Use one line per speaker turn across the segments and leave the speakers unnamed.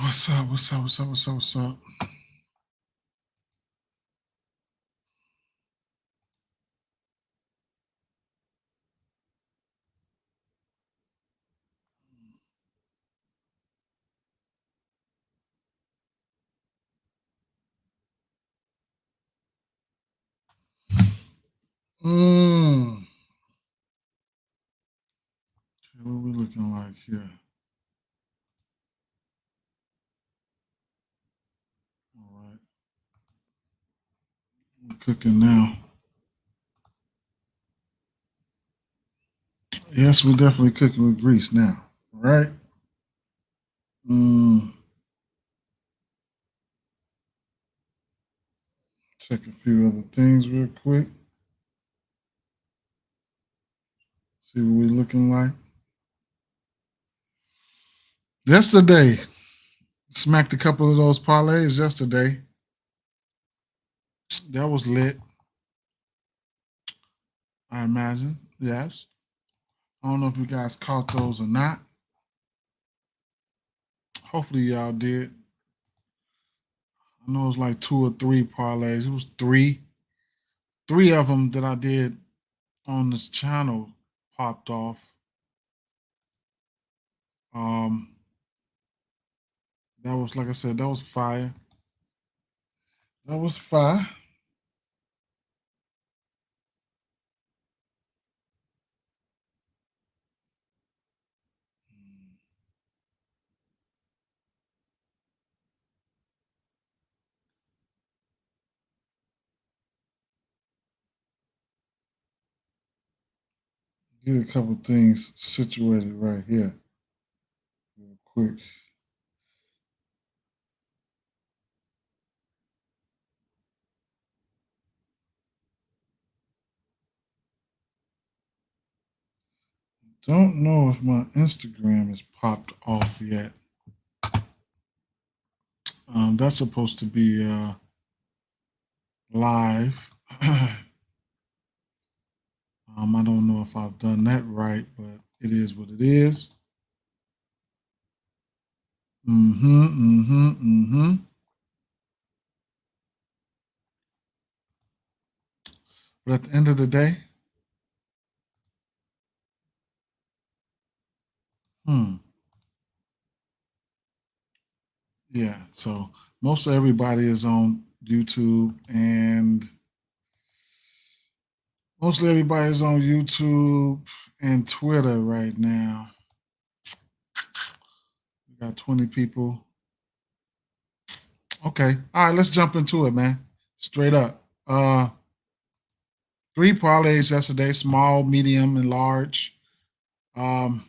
What's up? What's up? What's up? What's up? What's up? Mm. What are we looking like here? All right. We're cooking now. Yes, we're definitely cooking with grease now. All right. Mm. Check a few other things real quick. See what we're looking like. Yesterday, smacked a couple of those parlays yesterday. That was lit, I imagine. Yes. I don't know if you guys caught those or not. Hopefully y'all did. I know it was like two or three parlays. It was three of them that I did on this channel popped off. Um, that was, like I said, that was fire. That was fire. Get a couple things situated right here, real quick. Don't know if my Instagram is popped off yet. That's supposed to be live. I don't know if I've done that right, but it is what it is. Mm-hmm, mm-hmm, mm-hmm. But at the end of the day, hmm, yeah. So most of everybody is on YouTube, and mostly everybody's on YouTube and Twitter right now. We got 20 people. Okay. All right, let's jump into it, man. Straight up. Three parlays yesterday, small, medium, and large. Um,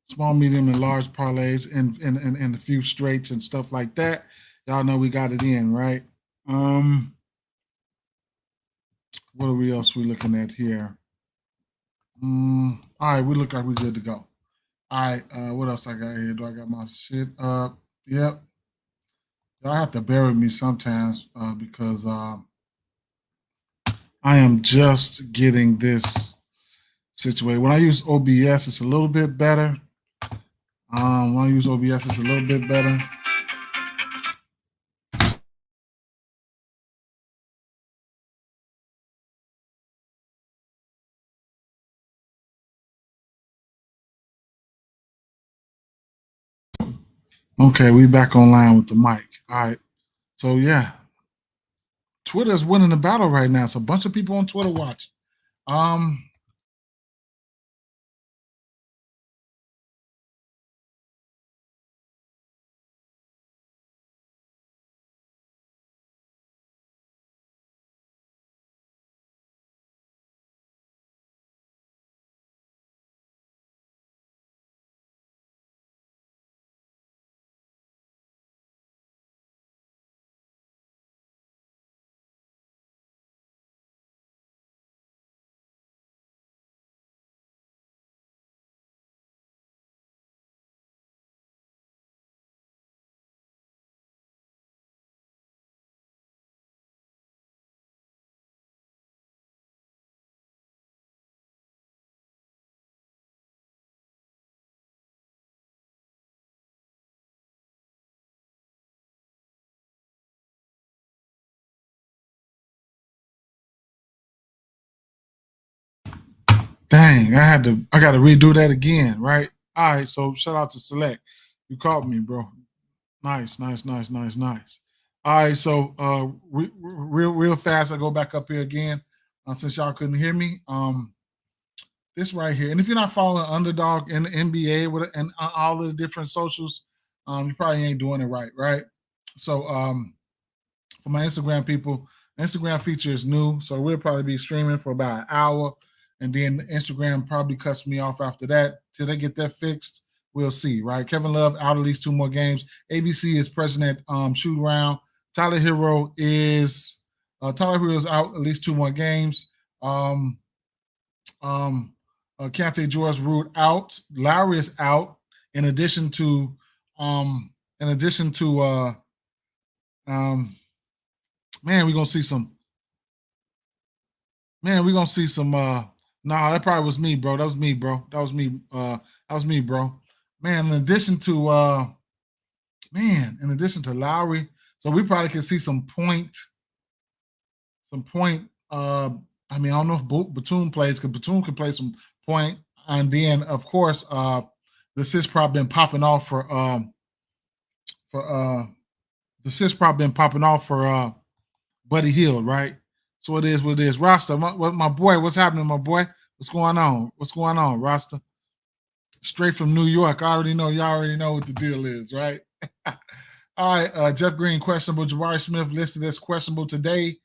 Small, medium, and large parlays and a few straights and stuff like that. Y'all know we got it in, right? Um, what are we else we looking at here? All right, we look like we're good to go. All right, what else I got here? Do I got my shit up? Yep. Y'all have to bear with me sometimes because I am just getting this situated. When I use OBS, it's a little bit better. When I use OBS, it's a little bit better. Okay, we back online with the mic. All right. So yeah, Twitter's winning the battle right now. It's a bunch of people on Twitter watching. Um, Dang, I got to redo that again, right? All right, so shout out to Select. You caught me, bro. Nice, nice, nice, nice, nice. All right, so real fast, I go back up here again since y'all couldn't hear me. This right here, and if you're not following Underdog in the NBA and all the different socials, you probably ain't doing it right, right? So for my Instagram people, Instagram feature is new, so we'll probably be streaming for about an hour, and then Instagram probably cuts me off after that till they get that fixed. We'll see, right? Kevin Love out at least 2 more games. ABC is present at shoot around. Tyler Hero is out at least 2 more games. Keontae George ruled out. Lowry is out. In addition to man, we're gonna see some. Man, we're gonna see some. Nah, that probably was me, bro. That was me, bro. That was me. That was me, bro. Man, in addition to Lowry, so we probably can see some point. I mean, I don't know if Batum plays because Batum can play some point, and then of course the assist prop been popping off for the assist prop been popping off for Buddy Hield, right? So it is what it is. Rasta, my boy, what's happening, my boy? What's going on? What's going on, Rasta? Straight from New York. I already know. Y'all already know what the deal is, right? All right. Jeff Green, questionable. Jabari Smith listed as questionable today.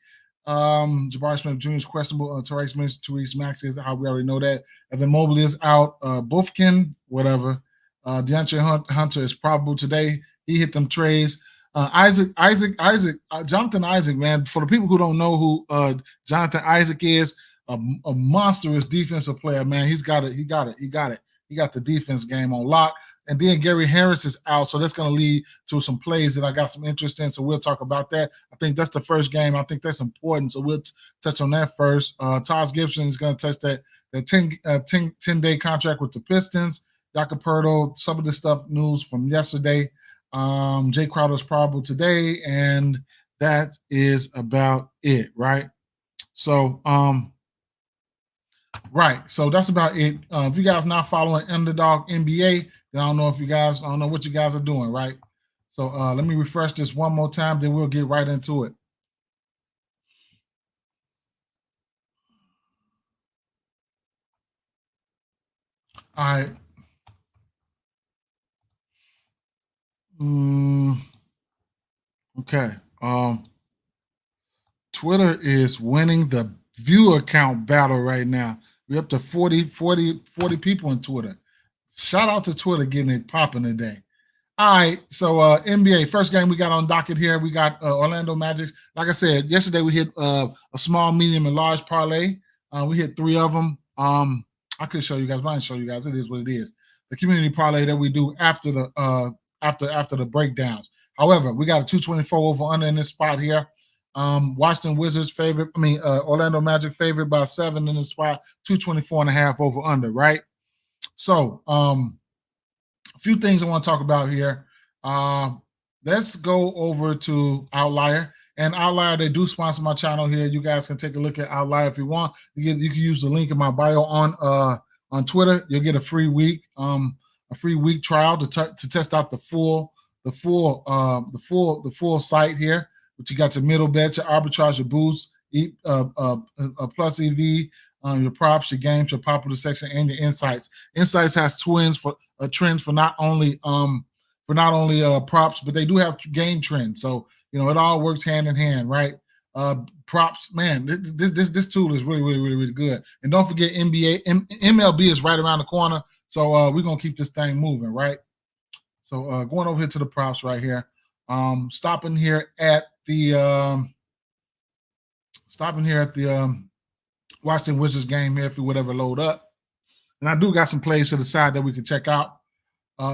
Jabari Smith Jr. is questionable. Therese Maxey is out. We already know that. Evan Mobley is out. Bufkin, whatever. DeAndre Hunter is probable today. He hit them trades. Jonathan Isaac, man. For the people who don't know who Jonathan Isaac is, a monstrous defensive player, man. He got it. He got the defense game on lock. And then Gary Harris is out, so that's going to lead to some plays that I got some interest in. So we'll talk about that. I think that's the first game. I think that's important. So we'll touch on that first. Taj Gibson is going to touch that 10-day contract with the Pistons. Jakob Poeltl, some of the stuff news from yesterday. Jay Crowder's probable today, and that is about it, right? So, right. So that's about it. If you guys not following Underdog NBA, then I don't know what you guys are doing, right? So let me refresh this one more time, then we'll get right into it. All right. Okay. Twitter is winning the viewer count battle right now. We're up to 40 people on Twitter. Shout out to Twitter getting it popping today. All right, so NBA first game we got on docket here. We got Orlando Magic. Like I said, yesterday we hit a small, medium, and large parlay. We hit 3 of them. I could show you guys, but I didn't show you guys. It is what it is. The community parlay that we do after the breakdowns. However, we got a 224 over under in this spot here. Washington Wizards favorite. Orlando Magic favorite by 7 in this spot. 224.5 over under. Right. So, a few things I want to talk about here. Let's go over to Outlier. And Outlier, they do sponsor my channel here. You guys can take a look at Outlier if you want. You can use the link in my bio on Twitter. You'll get a free week trial to test out the full site here. But you got your middle bets, your arbitrage, your boost, plus EV, your props, your games, your popular section, and your insights. Insights has trends for not only props, but they do have game trends. So it all works hand in hand, right? Props, man. This tool is really, really, really, really good. And don't forget MLB is right around the corner. So we're gonna keep this thing moving, right? So going over here to the props right here. Stopping here at the Washington Wizards game here if you would ever load up. And I do got some plays to the side that we can check out.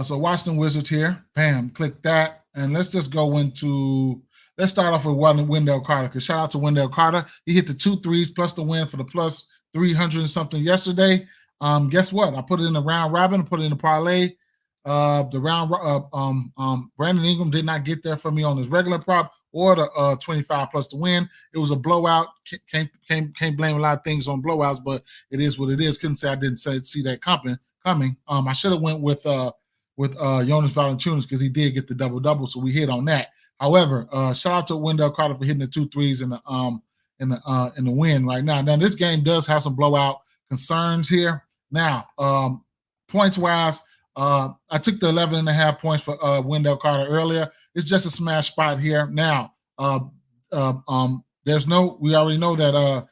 So Washington Wizards here. Bam, click that. And let's just go let's start off with Wendell Carter, because shout out to Wendell Carter. He hit the 2 threes plus the win for the plus 300 and something yesterday. Guess what? I put it in the round robin, I put it in the parlay. The round Brandon Ingram did not get there for me on his regular prop or the 25 plus to win. It was a blowout. Can't blame a lot of things on blowouts, but it is what it is. Couldn't say I didn't see that coming. I should have went with Jonas Valanciunas because he did get the double, so we hit on that. However, shout out to Wendell Carter for hitting the 2 threes in the win right now. Now this game does have some blowout concerns here. Now, points wise, I took the 11.5 points for Wendell Carter earlier. It's just a smash spot here. Now, there's no. We already know that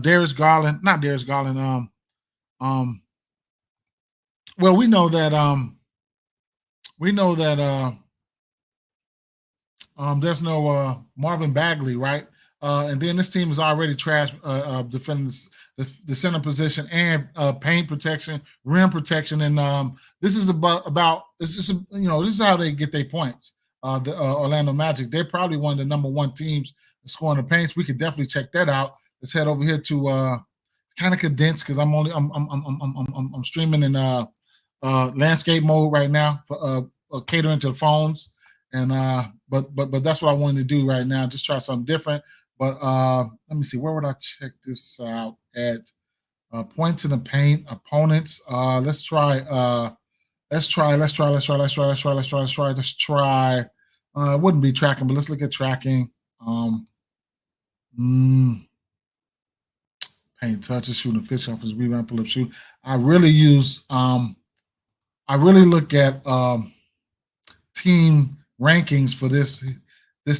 Darius Garland, not Darius Garland. Well, we know that there's no Marvin Bagley, right? And then this team is already trash defending the center position and paint protection, rim protection, and this is this is how they get their points. The Orlando Magic, they're probably one of the number one teams scoring the paints. We could definitely check that out. Let's head over here to kind of condensed because I'm streaming in landscape mode right now for catering to the phones. And but that's what I wanted to do right now. Just try something different. But let me see. Where would I check this out at? Points in the paint, opponents. Let's try. It wouldn't be tracking, but let's look at tracking. Paint touches, shooting fish off his rebound, pull up, shoot. I really look at team rankings for this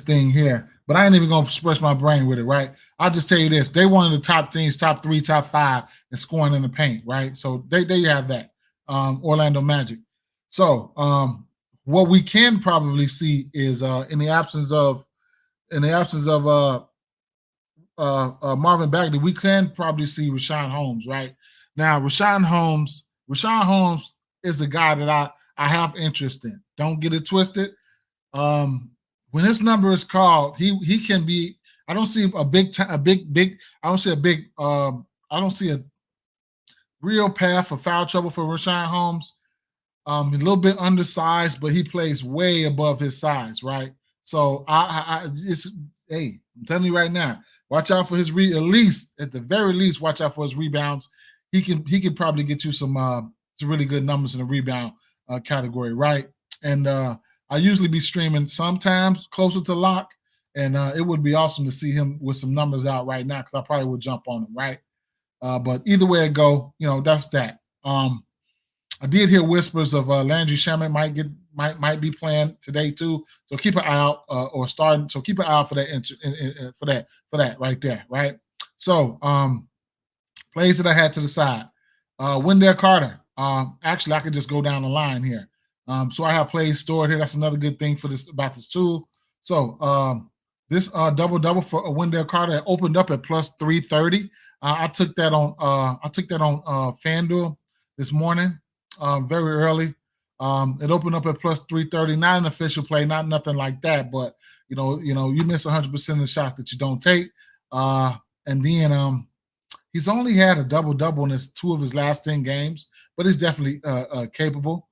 thing here, but I ain't even gonna express my brain with it, right? I'll just tell you this: they one of the top teams, top 3, top 5 in scoring in the paint, right? So they have that. Orlando Magic. So what we can probably see is in the absence of Marvin Bagley, we can probably see Richaun Holmes, right? Now, Richaun Holmes is a guy that I have interest in. Don't get it twisted. When his number is called, he can be. I don't see I don't see a real path for foul trouble for Richaun Holmes. A little bit undersized, but he plays way above his size, right? So hey, I'm telling you right now, watch out for his at the very least, watch out for his rebounds. He can probably get you some really good numbers in the rebound category, right? And I usually be streaming sometimes closer to lock, and it would be awesome to see him with some numbers out right now because I probably would jump on him, right? But either way it go, that's that. I did hear whispers of Landry Shamet might be playing today too, so keep an eye out or starting. So keep an eye out for that for that right there, right? So plays that I had to the side. Wendell Carter. Actually, I could just go down the line here. So I have plays stored here. That's another good thing for this tool. So this double for Wendell Carter opened up at plus 330. I took that on FanDuel this morning, very early. It opened up at plus 330. Not an official play, not nothing like that. But you miss 100% of the shots that you don't take. And then he's only had a double in 2 of his last 10 games, but he's definitely capable.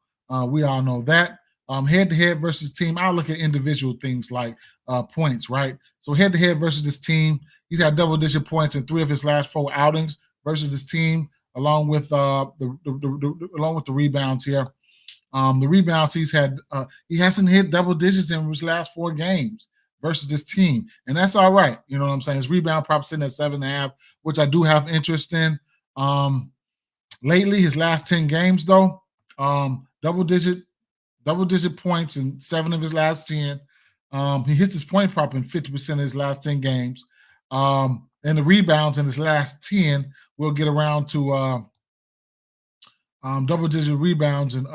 We all know that. Head-to-head versus team, I'll look at individual things like points, right? So head-to-head versus this team, he's had double-digit points in 3 of his last 4 outings versus this team, along with the rebounds here. The rebounds he's had, he hasn't hit double digits in his last 4 games versus this team, and that's all right. You know what I'm saying? His rebound prop sitting at 7.5, which I do have interest in. Lately, his last 10 games though, double digit points in 7 of his last 10. He hits his point prop in 50% of his last 10 games. And the rebounds in his last 10 will get around to double-digit rebounds in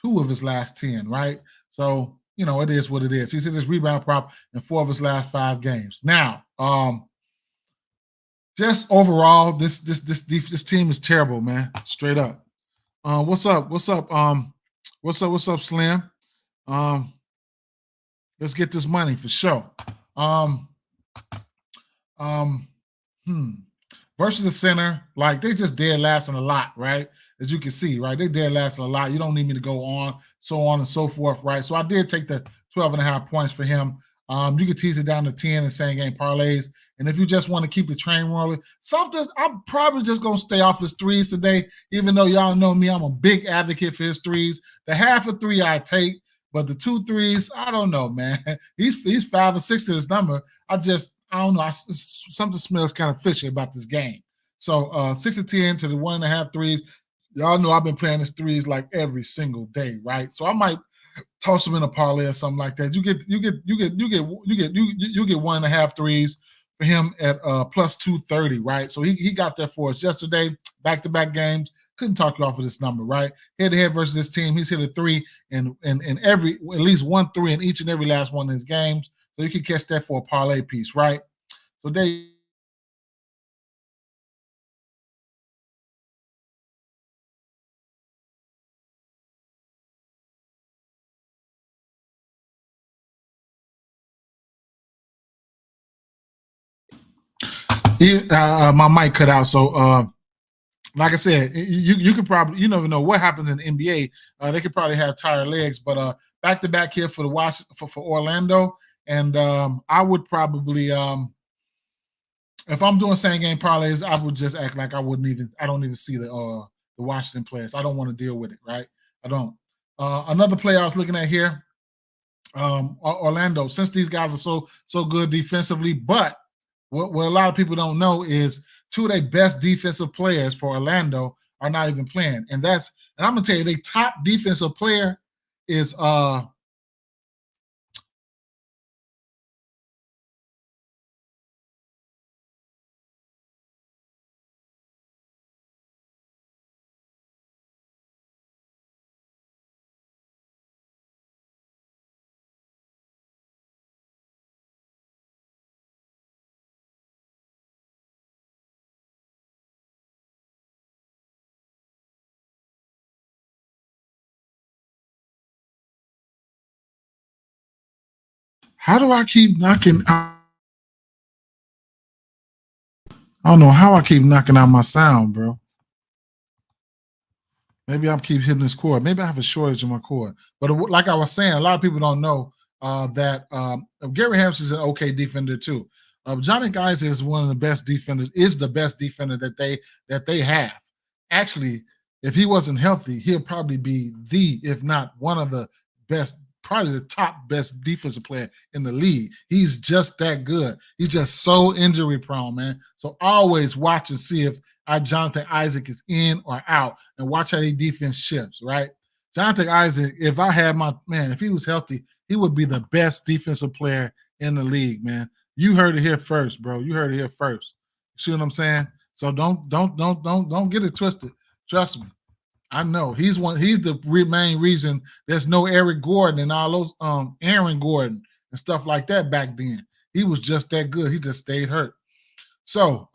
2 of his last 10, right? So, it is what it is. He's hit his rebound prop in 4 of his last 5 games. Now, just overall, this team is terrible, man. Straight up. What's up? What's up, Slim? Let's get this money for sure. Versus the center, like they just dead last in a lot, right? as you can see, right? They dead last a lot. You don't need me to go on, so on and so forth, right? So I did take the 12.5 points for him. You can tease it down to 10 in same game parlays. And if you just want to keep the train rolling, something I'm probably just gonna stay off his threes today, even though y'all know me, I'm a big advocate for his threes. The half a three I take, but the 2 threes, I don't know, man. He's 5 or 6 to his number. I don't know. Something smells kind of fishy about this game. So 6 to 10 to the 1.5 threes. Y'all know I've been playing his threes like every single day, right? So I might toss him in a parlay or something like that. You get 1.5 threes for him at plus 230, right? So he got that for us yesterday, back-to-back games. Couldn't talk you off of this number, right? Head-to-head versus this team, he's hit a 3 in every, at least 1 3 in each and every last one of his games. So you can catch that for a parlay piece, right? So they my mic cut out. So like I said, you could probably, you never know what happens in the NBA. They could probably have tired legs, but back to back here for the for Orlando, and I would probably if I'm doing same game parlays, I would just act like I don't even see the Washington players. I don't want to deal with it, right? I don't. Another player I was looking at here, Orlando. Since these guys are so good defensively, but what a lot of people don't know is 2 of their best defensive players for Orlando are not even playing, and I'm gonna tell you, their top defensive player is how do I keep knocking out? I don't know how I keep knocking out my sound, bro. Maybe I keep hitting this cord. Maybe I have a shortage in my cord. But like I was saying, a lot of people don't know that Gary Harris is an okay defender too. Johnny Guys is one of the best defenders. Is the best defender that they have. Actually, if he wasn't healthy, he'll probably be if not one of the best, probably the top best defensive player in the league. He's just that good. He's just so injury prone, man. So always watch and see if Jonathan Isaac is in or out, and watch how the defense shifts, right? Jonathan Isaac, if he was healthy, he would be the best defensive player in the league, man. You heard it here first, bro. You heard it here first. See what I'm saying? So don't get it twisted. Trust me. I know he's the main reason there's no Eric Gordon and all those Aaron Gordon and stuff like that back then. He was just that good. He just stayed hurt. So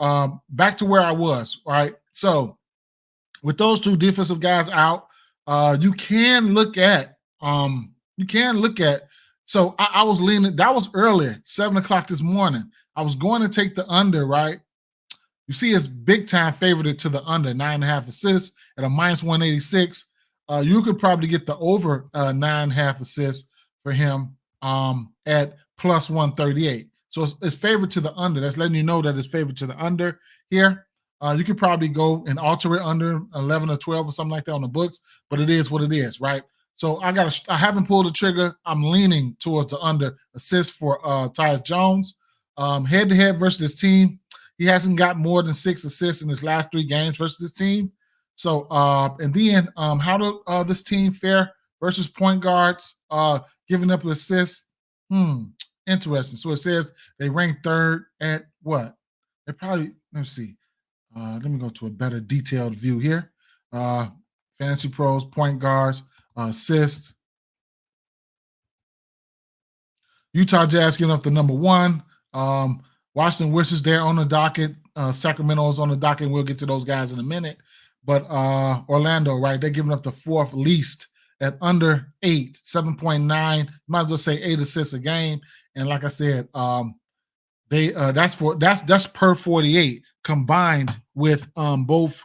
back to where I was, right? So with those 2 defensive guys out, you can look at so I was leaning, that was earlier, 7 o'clock this morning. I was going to take the under, right? You see his big time favorite to the under, 9.5 assists at a minus 186. You could probably get the over 9.5 assists for him at plus 138. So it's favored to the under. That's letting you know that it's favored to the under here. You could probably go and alter it under 11 or 12 or something like that on the books, but it is what it is, right? So I haven't pulled the trigger. I'm leaning towards the under assist for Tyus Jones. Head-to-head versus this team, he hasn't got more than 6 assists in his last 3 games versus this team. So, and then how do this team fare versus point guards giving up assists? Interesting. So it says they rank 3rd at what? They probably, let's see. Let me go to a better detailed view here. Fantasy pros, point guards, assists. Utah Jazz getting up to number 1. Washington Wizards there on the docket. Sacramento's on the docket, and we'll get to those guys in a minute. But Orlando, right, they're giving up the 4th least at under 8, 7.9. Might as well say 8 assists a game. And like I said, that's per 48 combined with both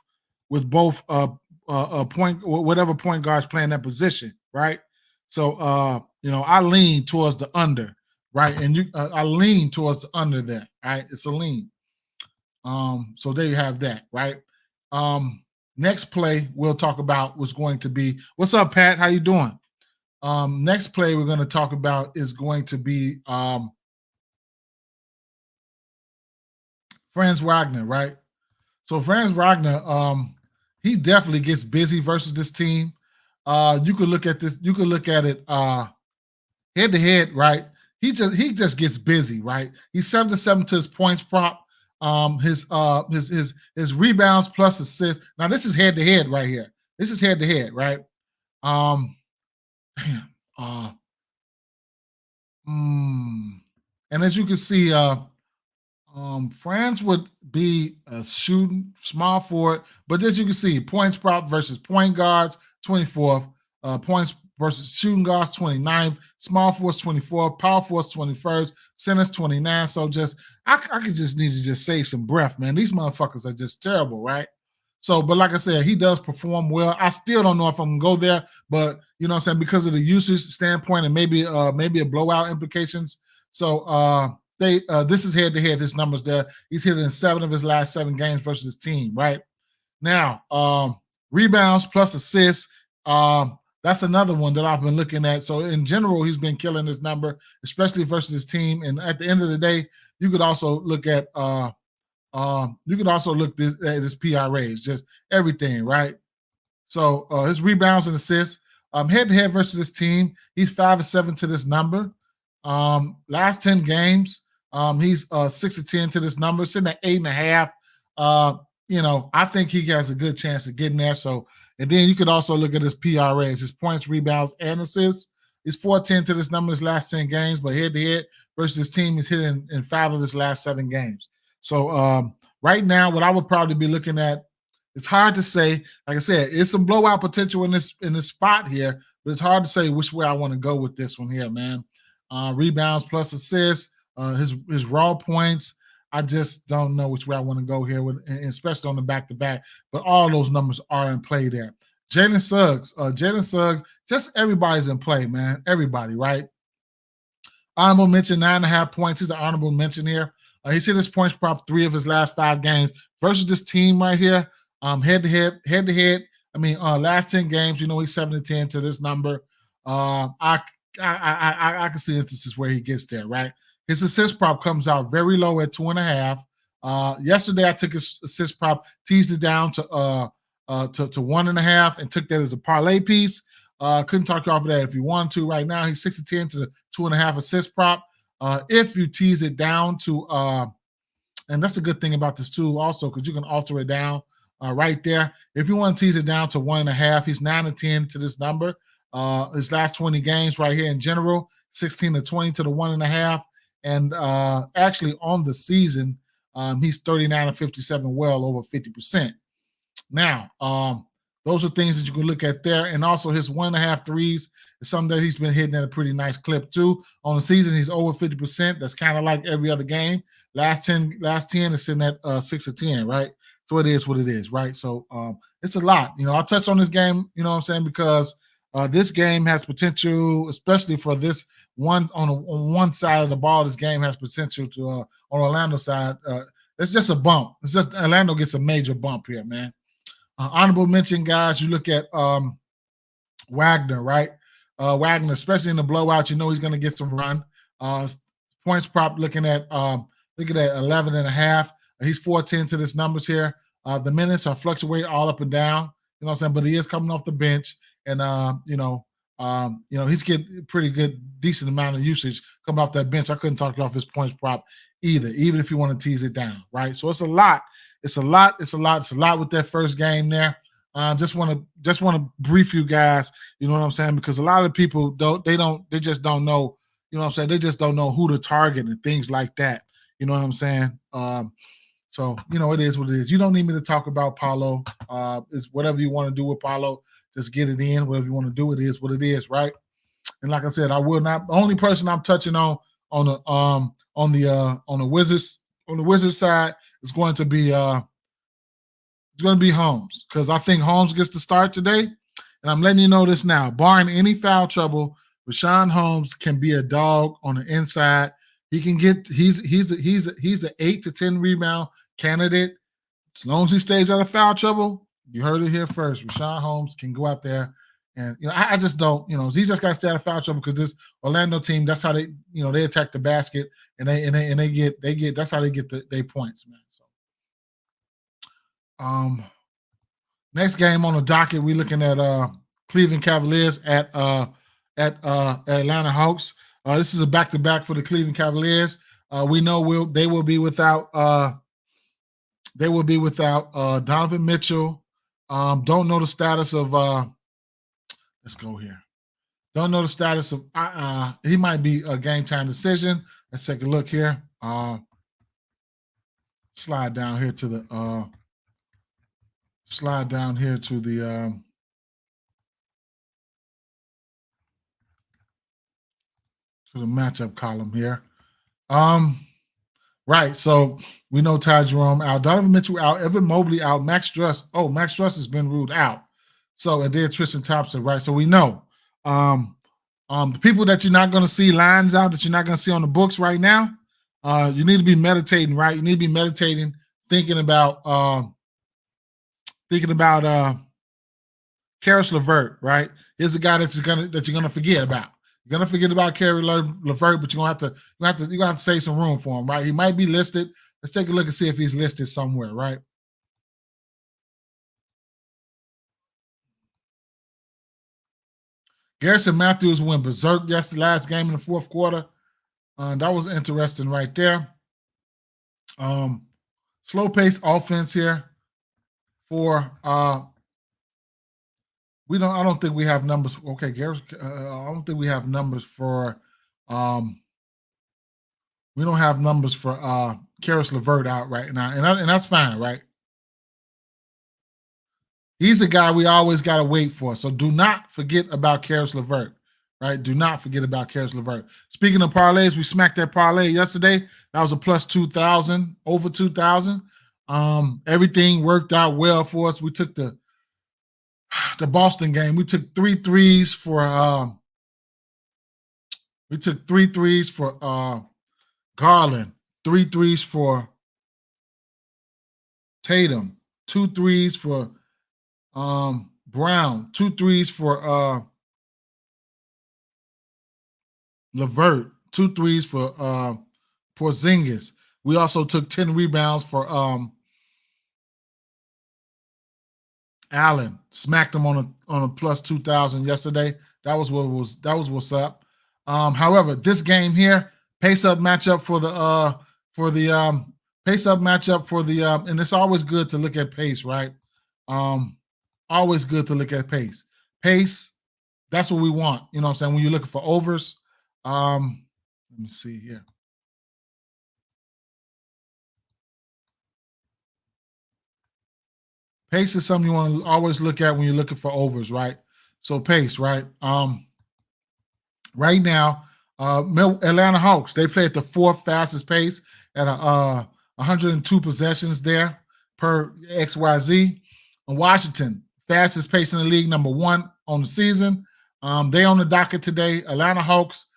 whatever point guard's playing that position, right? So I lean towards the under, right? And I lean towards the under there, right? It's a lean. So there you have that, right? Next play we'll talk about was going to be, what's up, Pat? How you doing? Next play we're going to talk about is going to be Franz Wagner, right? So Franz Wagner, he definitely gets busy versus this team. You could look at this. You could look at it head to head, right? He just gets busy, right? He's 7-7 to his points prop. His rebounds plus assists. Now this is head to head right here. This is head to head, right? And as you can see, Franz would be a shooting small forward, but as you can see, points prop versus point guards, 24th, points versus shooting guards, 29th, small forwards, 24th, power forwards, 21st, centers, 29. So I could just need to just save some breath, man. These motherfuckers are just terrible, right? So, but like I said, he does perform well. I still don't know if I'm gonna go there, but you know what I'm saying, because of the usage standpoint and maybe a blowout implications. So this is head to head, his numbers there. He's hit in 7 of his last 7 games versus his team, right? Now, rebounds plus assists. That's another one that I've been looking at. So in general, he's been killing this number, especially versus his team. And at the end of the day, you could also look at at his PRAs, just everything, right? So his rebounds and assists, head to head versus this team, he's 5-7 to this number. Last 10 games, he's 6-10 to this number, sitting at 8.5. I think he has a good chance of getting there. So, and then you could also look at his PRAs, his points, rebounds, and assists. He's 4-10 to this number his last 10 games, but head to head versus his team, he's hitting in 5 of his last 7 games. So right now, what I would probably be looking at, it's hard to say. Like I said, it's some blowout potential in this spot here, but it's hard to say which way I want to go with this one here, man. Rebounds plus assists, his raw points. I just don't know which way I want to go here, with, especially on the back-to-back. But all those numbers are in play there. Jalen Suggs, just everybody's in play, man. Everybody, right? Honorable mention, 9.5 points. He's an honorable mention here. He's hit his points prop 3 of his last 5 games versus this team right here. Head to head. I mean, last 10 games, he's 7-10 to this number. I can see instances where he gets there, right? His assist prop comes out very low at 2.5. Yesterday, I took his assist prop, teased it down to 1.5, and took that as a parlay piece. Couldn't talk you off of that if you want to. Right now, he's 6-10 to the 2.5 assist prop. If you tease it down to, and that's a good thing about this too, also, because you can alter it down right there. If you want to tease it down to 1.5, he's 9-10 to this number. His last 20 games right here in general, 16-20 to the 1.5. And actually on the season, he's 39-57, well over 50%. Now, those are things that you can look at there. And also his 1.5 threes is something that he's been hitting at a pretty nice clip too. On the season, he's over 50%. That's kind of like every other game. Last 10 is sitting at 6-10, right? So it is what it is, right? So it's a lot. I touched on this game, you know what I'm saying, because this game has potential, especially for this one on one side of the ball. This game has potential to on Orlando side. It's just a bump. It's just Orlando gets a major bump here, man. Honorable mention, guys. You look at Wagner, right? Wagner, especially in the blowout, he's going to get some run. Points prop looking at 11.5. He's 4-10 to this numbers here. The minutes are fluctuating all up and down. You know what I'm saying? But he is coming off the bench, and he's getting pretty good, decent amount of usage coming off that bench. I couldn't talk you off his points prop either, even if you want to tease it down, right? So it's a lot. It's a lot with that first game there. Just want to brief you guys, you know what I'm saying? Because a lot of people they just don't know, you know what I'm saying? They just don't know who to target and things like that. You know what I'm saying? So, it is what it is. You don't need me to talk about Paulo. It's whatever you want to do with Paulo, just get it in. Whatever you want to do, it is what it is, right? And like I said, I will not. The only person I'm touching on the Wizards side is going to be it's going to be Holmes, because I think Holmes gets the start today. And I'm letting you know this now. Barring any foul trouble, Rashawn Holmes can be a dog on the inside. He can get he's an 8 to 10 rebound candidate. As long as he stays out of foul trouble, you heard it here first. Rashawn Holmes can go out there, and I just don't. He just got to stay out of foul trouble, because this Orlando team, that's how they they attack the basket, and they get that's how they get their points, man. So next game on the docket, we're looking at Cleveland Cavaliers at Atlanta Hawks. This is a back-to-back for the Cleveland Cavaliers. We know they will be without Donovan Mitchell. Don't know the status of let's go here. Don't know the status of he might be a game time decision. Let's take a look here. Slide down here to the matchup column here. Right. So we know Ty Jerome out, Donovan Mitchell out, Evan Mobley out, Max Struss. Oh, Max Struss has been ruled out. So and then Tristan Thompson, right? So we know the people that you're not going to see lines out, that you're not going to see on the books right now. You need to be meditating, right? You need to be meditating, thinking about Karis LeVert, right? Here's a guy that you're gonna forget about. You're gonna forget about Karis LeVert, but you're gonna have to save some room for him, right? He might be listed. Let's take a look and see if he's listed somewhere, right? Garrison Matthews went berserk yesterday, last game in the fourth quarter. That was interesting right there. Slow-paced offense here for I don't think we have numbers. Okay, Garrett, I don't think we have numbers for we don't have numbers for Karis LeVert out right now, and that's fine, right? He's a guy we always got to wait for. So do not forget about Karis LeVert, right? Do not forget about Karis LeVert. Speaking of parlays, we smacked that parlay yesterday. That was a plus 2,000, over 2,000. Everything worked out well for us. We took the Boston game. We took 3 threes for Garland, 3 threes for Tatum, 2 threes for Brown, 2 threes for LeVert, 2 threes for Porzingis. We also took 10 rebounds for Allen. Smacked him on a plus 2,000 yesterday. That was what's up. However, this game here, pace up matchup and it's always good to look at pace, right? Always good to look at pace. Pace, that's what we want. You know what I'm saying? When you're looking for overs. Let me see here. Pace is something you want to always look at when you're looking for overs, right? So pace, right? Right now, Atlanta Hawks, they play at the 4th fastest pace at 102 possessions there per XYZ. And Washington, fastest pace in the league, number 1 on the season. They on the docket today. Atlanta Hawks,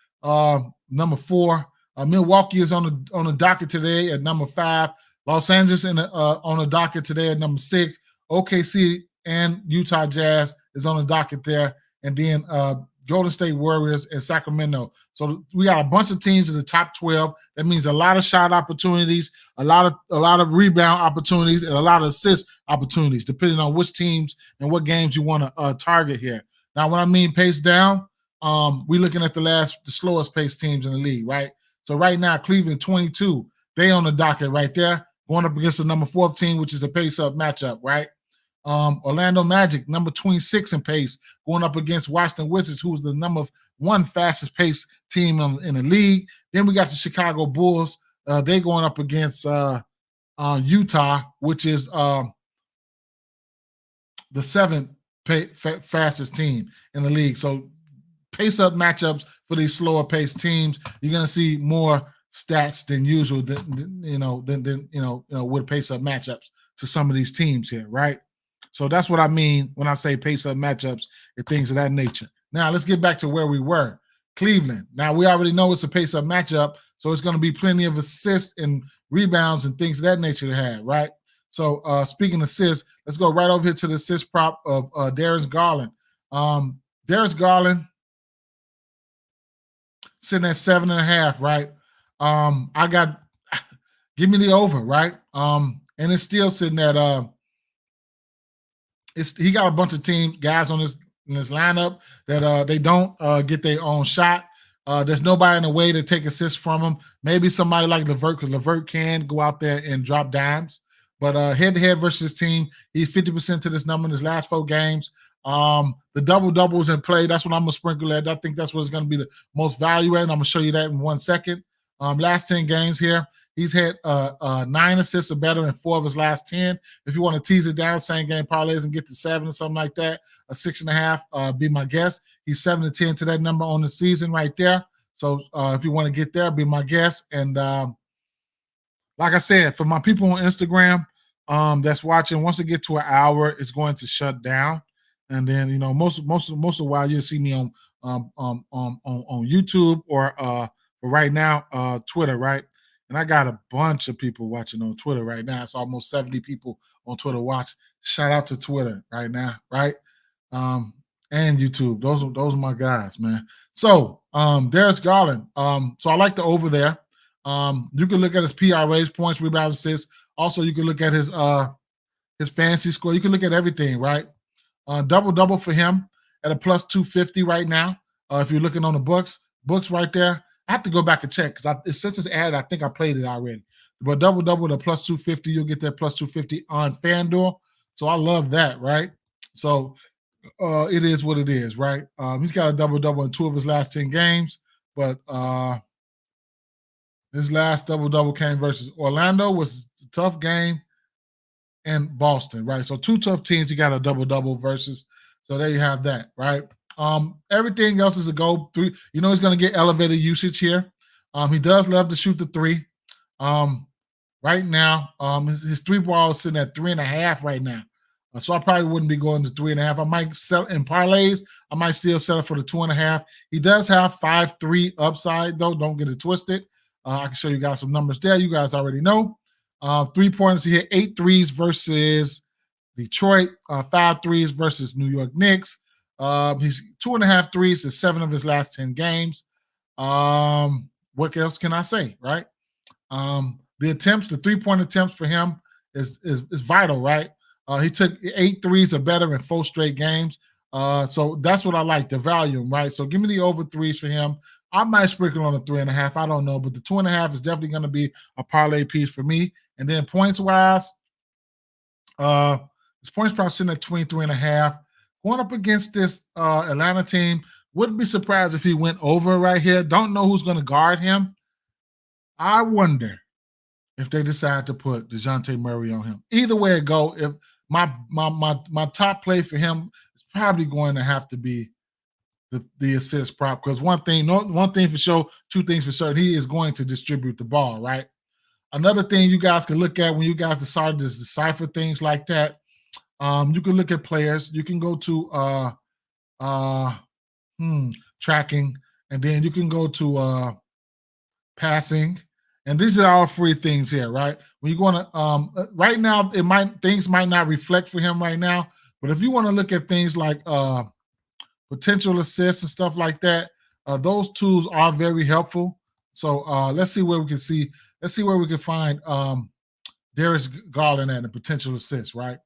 number 4. Milwaukee is on the docket today at number 5. Los Angeles on the docket today at number 6. OKC and Utah Jazz is on the docket there, and then Golden State Warriors and Sacramento. So we got a bunch of teams in the top 12. That means a lot of shot opportunities, a lot of rebound opportunities, and a lot of assist opportunities, depending on which teams and what games you want to target here. Now, when I mean pace down, we're looking at the slowest pace teams in the league, right? So right now, Cleveland 22, they on the docket right there, going up against the number 4 team, which is a pace-up matchup, right? Orlando Magic, number 26 in pace, going up against Washington Wizards, who's the number 1 fastest pace team in the league. Then we got the Chicago Bulls. They're going up against Utah, which is the 7th fastest team in the league. So pace-up matchups for these slower paced teams, you're going to see more stats than usual, with pace-up matchups. to some of these teams here, right? So that's what I mean when I say pace-up matchups and things of that nature. Now let's get back to where we were. Cleveland. Now we already know it's a pace-up matchup, so it's going to be plenty of assists and rebounds and things of that nature to have, right? So speaking of assists, let's go right over here to the assist prop of Darius Garland. Darius Garland sitting at 7.5, right? I got give me the over, right? And it's still sitting at he got a bunch of guys on in this lineup that they don't get their own shot. There's nobody in the way to take assists from him. Maybe somebody like LeVert, because LeVert can go out there and drop dimes. But head-to-head versus his team, he's 50% to this number in his last 4 games. The double-double is in play. That's what I'm going to sprinkle at. I think that's what's going to be the most value at, and I'm going to show you that in 1 second. Last 10 games here, he's had 9 assists or better in 4 of his last 10. If you want to tease it down, same game parlays and get to 7 or something like that, a 6.5 be my guess. He's 7 to 10 to that number on the season right there. So if you want to get there, be my guess. And like I said, for my people on Instagram that's watching, once it gets to an hour, it's going to shut down. And then most of the while you'll see me on YouTube or right now Twitter, right? And I got a bunch of people watching on Twitter right now. It's almost 70 people on Twitter watch. Shout out to Twitter right now, right? And YouTube. Those are my guys, man. So Darius Garland. So I like the over there. You can look at his PRAs, points, rebounds, assists. Also, you can look at his fantasy score. You can look at everything, right? Double for him at a plus 250 right now. If you're looking on the books right there. I have to go back and check because it says it's added. I think I played it already. But double to plus 250, you'll get that plus 250 on FanDuel. So I love that, right? So it is what it is, right? He's got a double in 2 of his last 10 games, but his last double came versus Orlando, was a tough game, and Boston, right? So 2 tough teams he got a double versus. So there you have that, right? Everything else is a go. 3. He's going to get elevated usage here. He does love to shoot the 3. Right now, his 3 ball is sitting at 3.5 right now. So I probably wouldn't be going to 3.5. I might sell in parlays. I might still sell it for the 2.5. He does have 5-3 upside though. Don't get it twisted. I can show you guys some numbers there. You guys already know. 3-pointers, he hit 8 threes versus Detroit, 5 threes versus New York Knicks. He's 2.5 threes in 7 of his last 10 games. What else can I say, right? The attempts, the 3-point attempts for him is vital, right? He took 8 threes or better in 4 straight games. So that's what I like, the volume, right? So give me the over 3s for him. I might sprinkle on a 3.5. I don't know, but the 2.5 is definitely going to be a parlay piece for me. And then points-wise, his points probably sitting at 23.5. Going up against this Atlanta team, wouldn't be surprised if he went over right here. Don't know who's going to guard him. I wonder if they decide to put DeJounte Murray on him. Either way it go, if my top play for him is probably going to have to be the assist prop, because one thing for sure, 2 things for certain, he is going to distribute the ball, right? Another thing you guys can look at when you guys decide to decipher things like that, you can look at players. You can go to tracking, and then you can go to passing, and these are all free things here, right? When you're going to right now, things might not reflect for him right now, but if you want to look at things like potential assists and stuff like that, those tools are very helpful. So let's see where we can see. Let's see where we can find Darius Garland at the potential assists, right?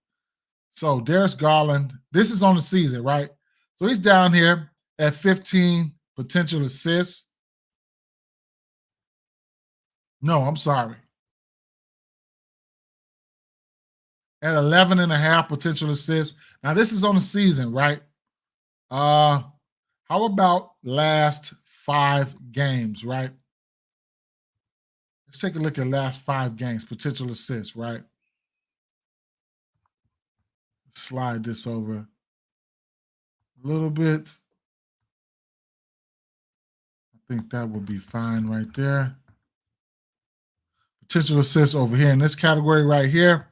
So Darius Garland, this is on the season, right? So he's down here at 15 potential assists. No, I'm sorry. At 11.5 potential assists. Now this is on the season, right? How about last 5 games, right? Let's take a look at last 5 games, potential assists, right? Slide this over a little bit. I think that would be fine right there. Potential assists over here in this category right here.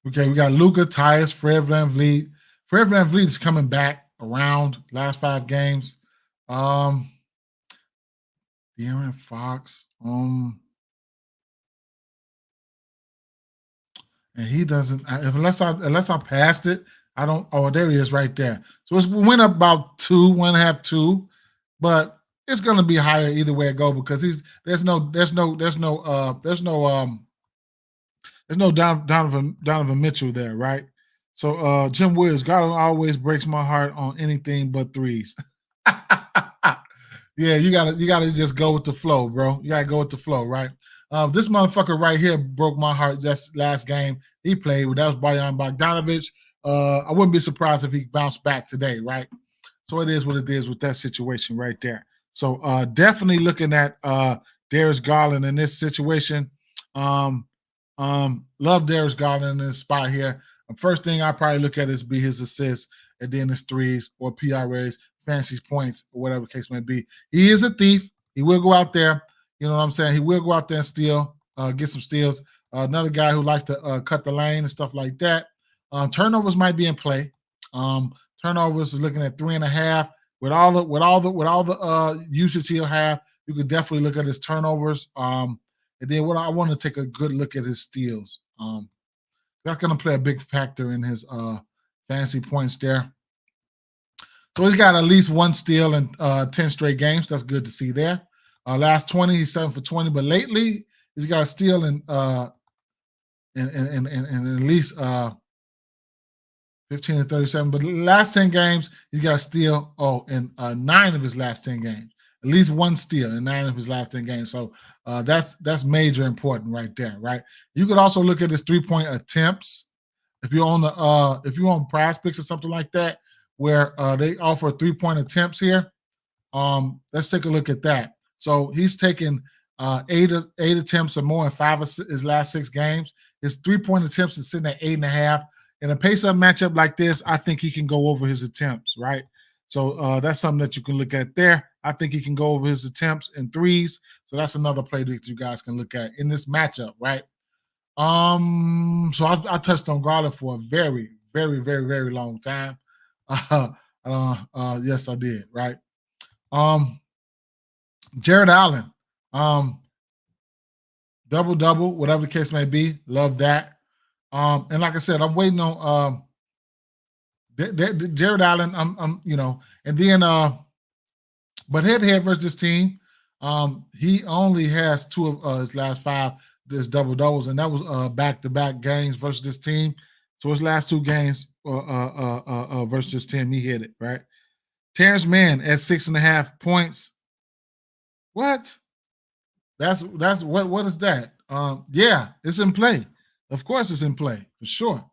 Okay, we got Luka, Tyus, Fred VanVleet. Fred VanVleet is coming back around last 5 games. De'Aaron Fox. And he doesn't unless I passed it. I don't. Oh, there he is, right there. So it went up about 1.5, 2, but it's going to be higher either way it go because there's no Donovan Mitchell there, right? So Jim Williams, God always breaks my heart on anything but threes. Yeah, you gotta just go with the flow, bro. You gotta go with the flow, right? This motherfucker right here broke my heart just last game he played. That was Bojan Bogdanovic. I wouldn't be surprised if he bounced back today, right? So it is what it is with that situation right there. So definitely looking at Darius Garland in this situation. Love Darius Garland in this spot here. First thing I probably look at is be his assists, and then his threes or PRAs, fancy points, or whatever the case may be. He is a thief. He will go out there. You know what I'm saying? He will go out there and steal, get some steals. Another guy who likes to cut the lane and stuff like that. Turnovers might be in play. Turnovers is looking at 3.5. With all the usage he'll have, you could definitely look at his turnovers. And then what I want to take a good look at his steals. That's going to play a big factor in his fantasy points there. So he's got at least 1 steal in 10 straight games. That's good to see there. Last 20, he's 7 for 20, but lately he's got a steal in at least 15 and 37. But the last 10 games, he's got a steal in 9 of his last 10 games. At least 1 steal in 9 of his last 10 games. So that's major important right there, right? You could also look at his 3-point attempts. If you're on Prize Picks or something like that, where they offer 3-point attempts here, let's take a look at that. So he's taken 8 attempts or more in 5 of his last 6 games. His 3-point attempts is sitting at 8.5. In a pace-up matchup like this, I think he can go over his attempts, right? So that's something that you can look at there. I think he can go over his attempts in threes. So that's another play that you guys can look at in this matchup, right? So I touched on Garland for a very, very, very, very long time. Yes, I did, right? Jared Allen, double, whatever the case may be. Love that. And like I said, I'm waiting on Jared Allen. And then but head-to-head versus this team, he only has 2 of his last 5 this doubles, and that was back-to-back games versus this team. So his last 2 games versus this team, he hit it, right? Terrence Mann at 6.5 points. What? That's what is that? Yeah, it's in play. Of course, it's in play for sure.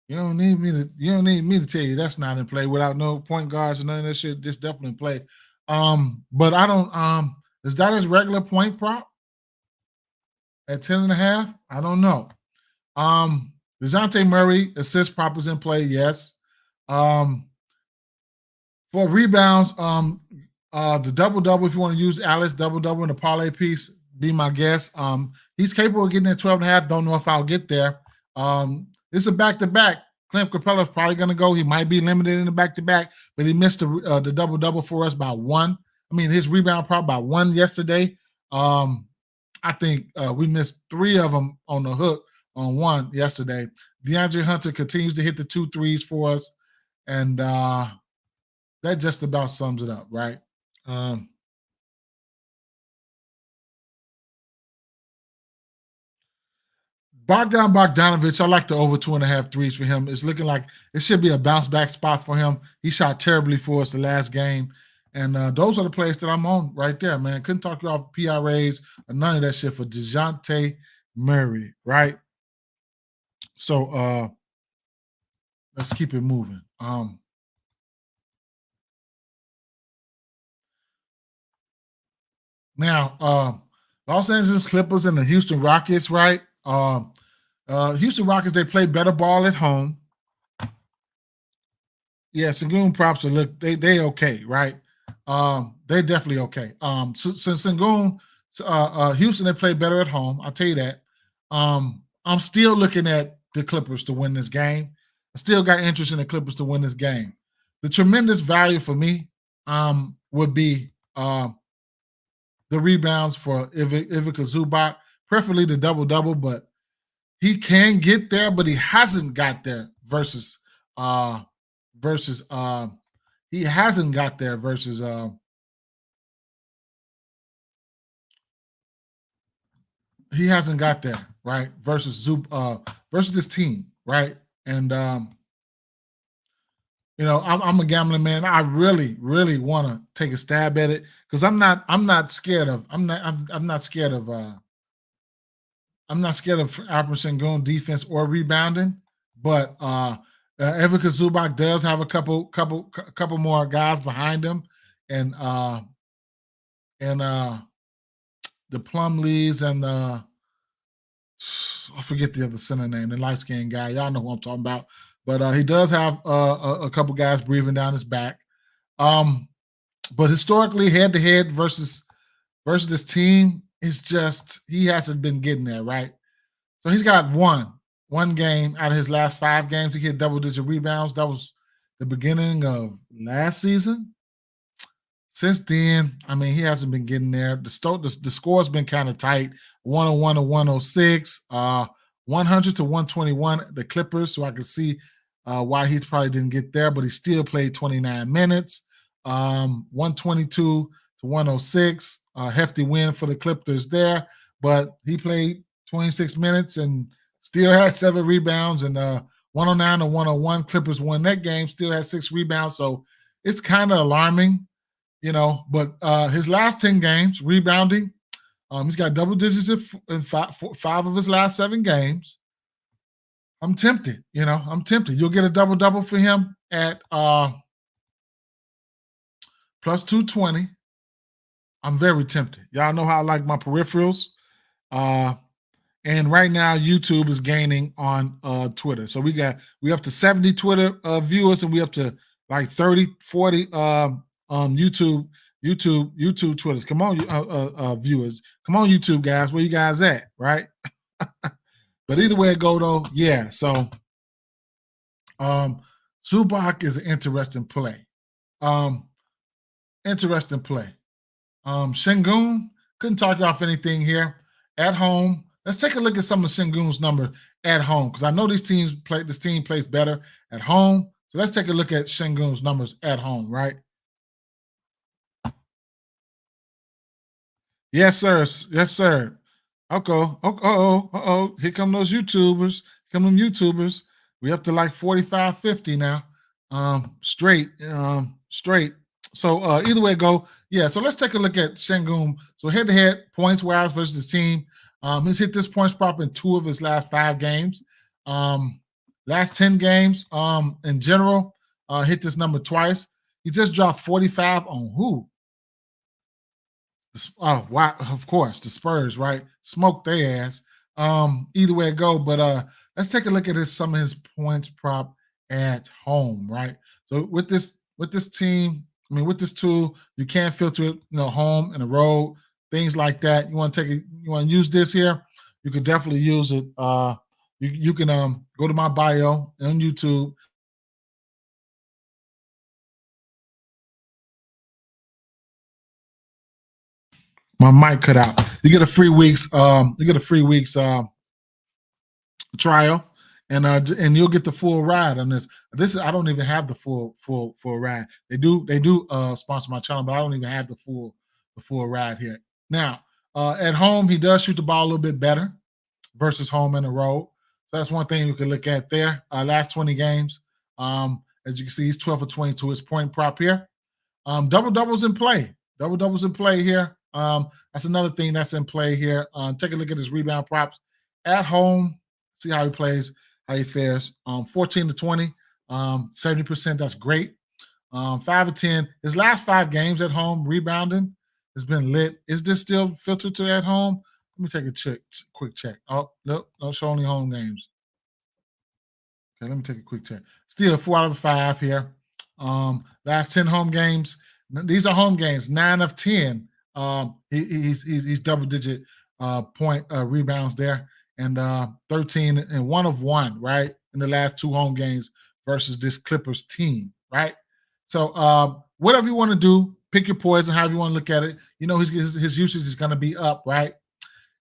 You don't need me to tell you that's not in play without no point guards and none of that shit. It's definitely in play. But I don't. Is that his regular point prop at 10.5? I don't know. DeJounte Murray assist prop is in play. Yes. For rebounds, the double, if you want to use Alice double in the parlay piece, be my guest. He's capable of getting at 12.5. Don't know if I'll get there. It's a back-to-back. Clint Capella is probably going to go. He might be limited in the back-to-back, but he missed the double for us by 1. I mean, his rebound prop by 1 yesterday. I think we missed 3 of them on the hook on 1 yesterday. DeAndre Hunter continues to hit the 2 threes for us, and that just about sums it up, right? Bogdanovic, I like the over 2.5 threes for him. It's looking like it should be a bounce back spot for him. He shot terribly for us the last game. And those are the plays that I'm on right there, man. Couldn't talk you off PRAs or none of that shit for DeJounte Murray, right? So let's keep it moving. Now, Los Angeles Clippers and the Houston Rockets, right? Houston Rockets, they play better ball at home. Yeah, Sengun props are they okay, right? They're definitely okay. So Sengun, Houston, they play better at home. I'll tell you that. I'm still looking at the Clippers to win this game. I still got interest in the Clippers to win this game. The tremendous value for me would be the rebounds for Ivica Zubac, preferably the double-double, but he can get there, but he hasn't got there versus he hasn't got there versus he hasn't got there, right? Versus versus this team, right? And you know, I'm a gambling man. I really, really want to take a stab at it because I'm not scared of I'm not scared of Alper Sengun defense or rebounding, but Ivica Zubac does have a couple more guys behind him, and the Plumlees and I forget the other center name, the light skinned guy. Y'all know who I'm talking about. But he does have a couple guys breathing down his back. But historically, head to head versus this team, it's just he hasn't been getting there, right? So he's got one game out of his last 5 games. He hit double-digit rebounds. That was the beginning of last season. Since then, I mean, he hasn't been getting there. The score's been kind of tight, 101 to 106, 100 to 121. The Clippers, so I can see why he probably didn't get there, but he still played 29 minutes, 122 to 106. Hefty win for the Clippers there, but he played 26 minutes and still had 7 rebounds and 109 to 101. Clippers won that game, still had 6 rebounds, so it's kind of alarming. You know, but his last 10 games, rebounding, he's got double digits in 5 of his last 7 games. I'm tempted, you know, You'll get a double-double for him at plus 220. I'm very tempted. Y'all know how I like my peripherals. And right now, YouTube is gaining on Twitter. So we up to 70 Twitter viewers, and we up to like 30, 40 YouTube Twitters. Come on, viewers. Come on, YouTube guys. Where you guys at, right? But either way it go, though, yeah. So Zubac is an interesting play. Sengun, couldn't talk you off anything here. At home, let's take a look at some of Sengun's numbers at home, because I know this team plays better at home. So let's take a look at Sengun's numbers at home, right? Yes, sir. Yes, sir. Okay. Here come those YouTubers. We up to like 45, 50 now. Straight. So either way it go. Yeah, so let's take a look at Sengun. So head-to-head, points-wise versus the team. He's hit this points prop in 2 of his last 5 games. Last 10 games, in general, hit this number twice. He just dropped 45 on who? Oh, wow, of course, the Spurs, right? Smoked their ass. Either way it go, but let's take a look at some of his points prop at home, right? So with this team, I mean, with this tool, you can't filter it, you know, home and the road, things like that. You want to use this here, you could definitely use it. You can go to my bio on YouTube. My mic cut out. You get a free week's trial, and you'll get the full ride on this. I don't even have the full ride. They do sponsor my channel, but I don't even have the full ride here. Now, at home, he does shoot the ball a little bit better versus home and the road. So that's one thing you can look at there. Last 20 games, as you can see, he's 12 for 22. His point prop here. Double-doubles in play. Double-doubles in play here. That's another thing that's in play here. Take a look at his rebound props at home. See how he plays, how he fares. 14 to 20, 70%. That's great. 5 of 10. His last 5 games at home rebounding has been lit. Is this still filtered to at home? Let me take a quick check. Oh, nope, no show only home games. Okay, let me take a quick check. Still 4 out of 5 here. Last 10 home games. These are home games. 9 of 10. He's double-digit point rebounds there. and 13 and 1 of 1, right, in the last 2 home games versus this Clippers team, right? So whatever you want to do, pick your poison, however you want to look at it. You know his usage is going to be up, right?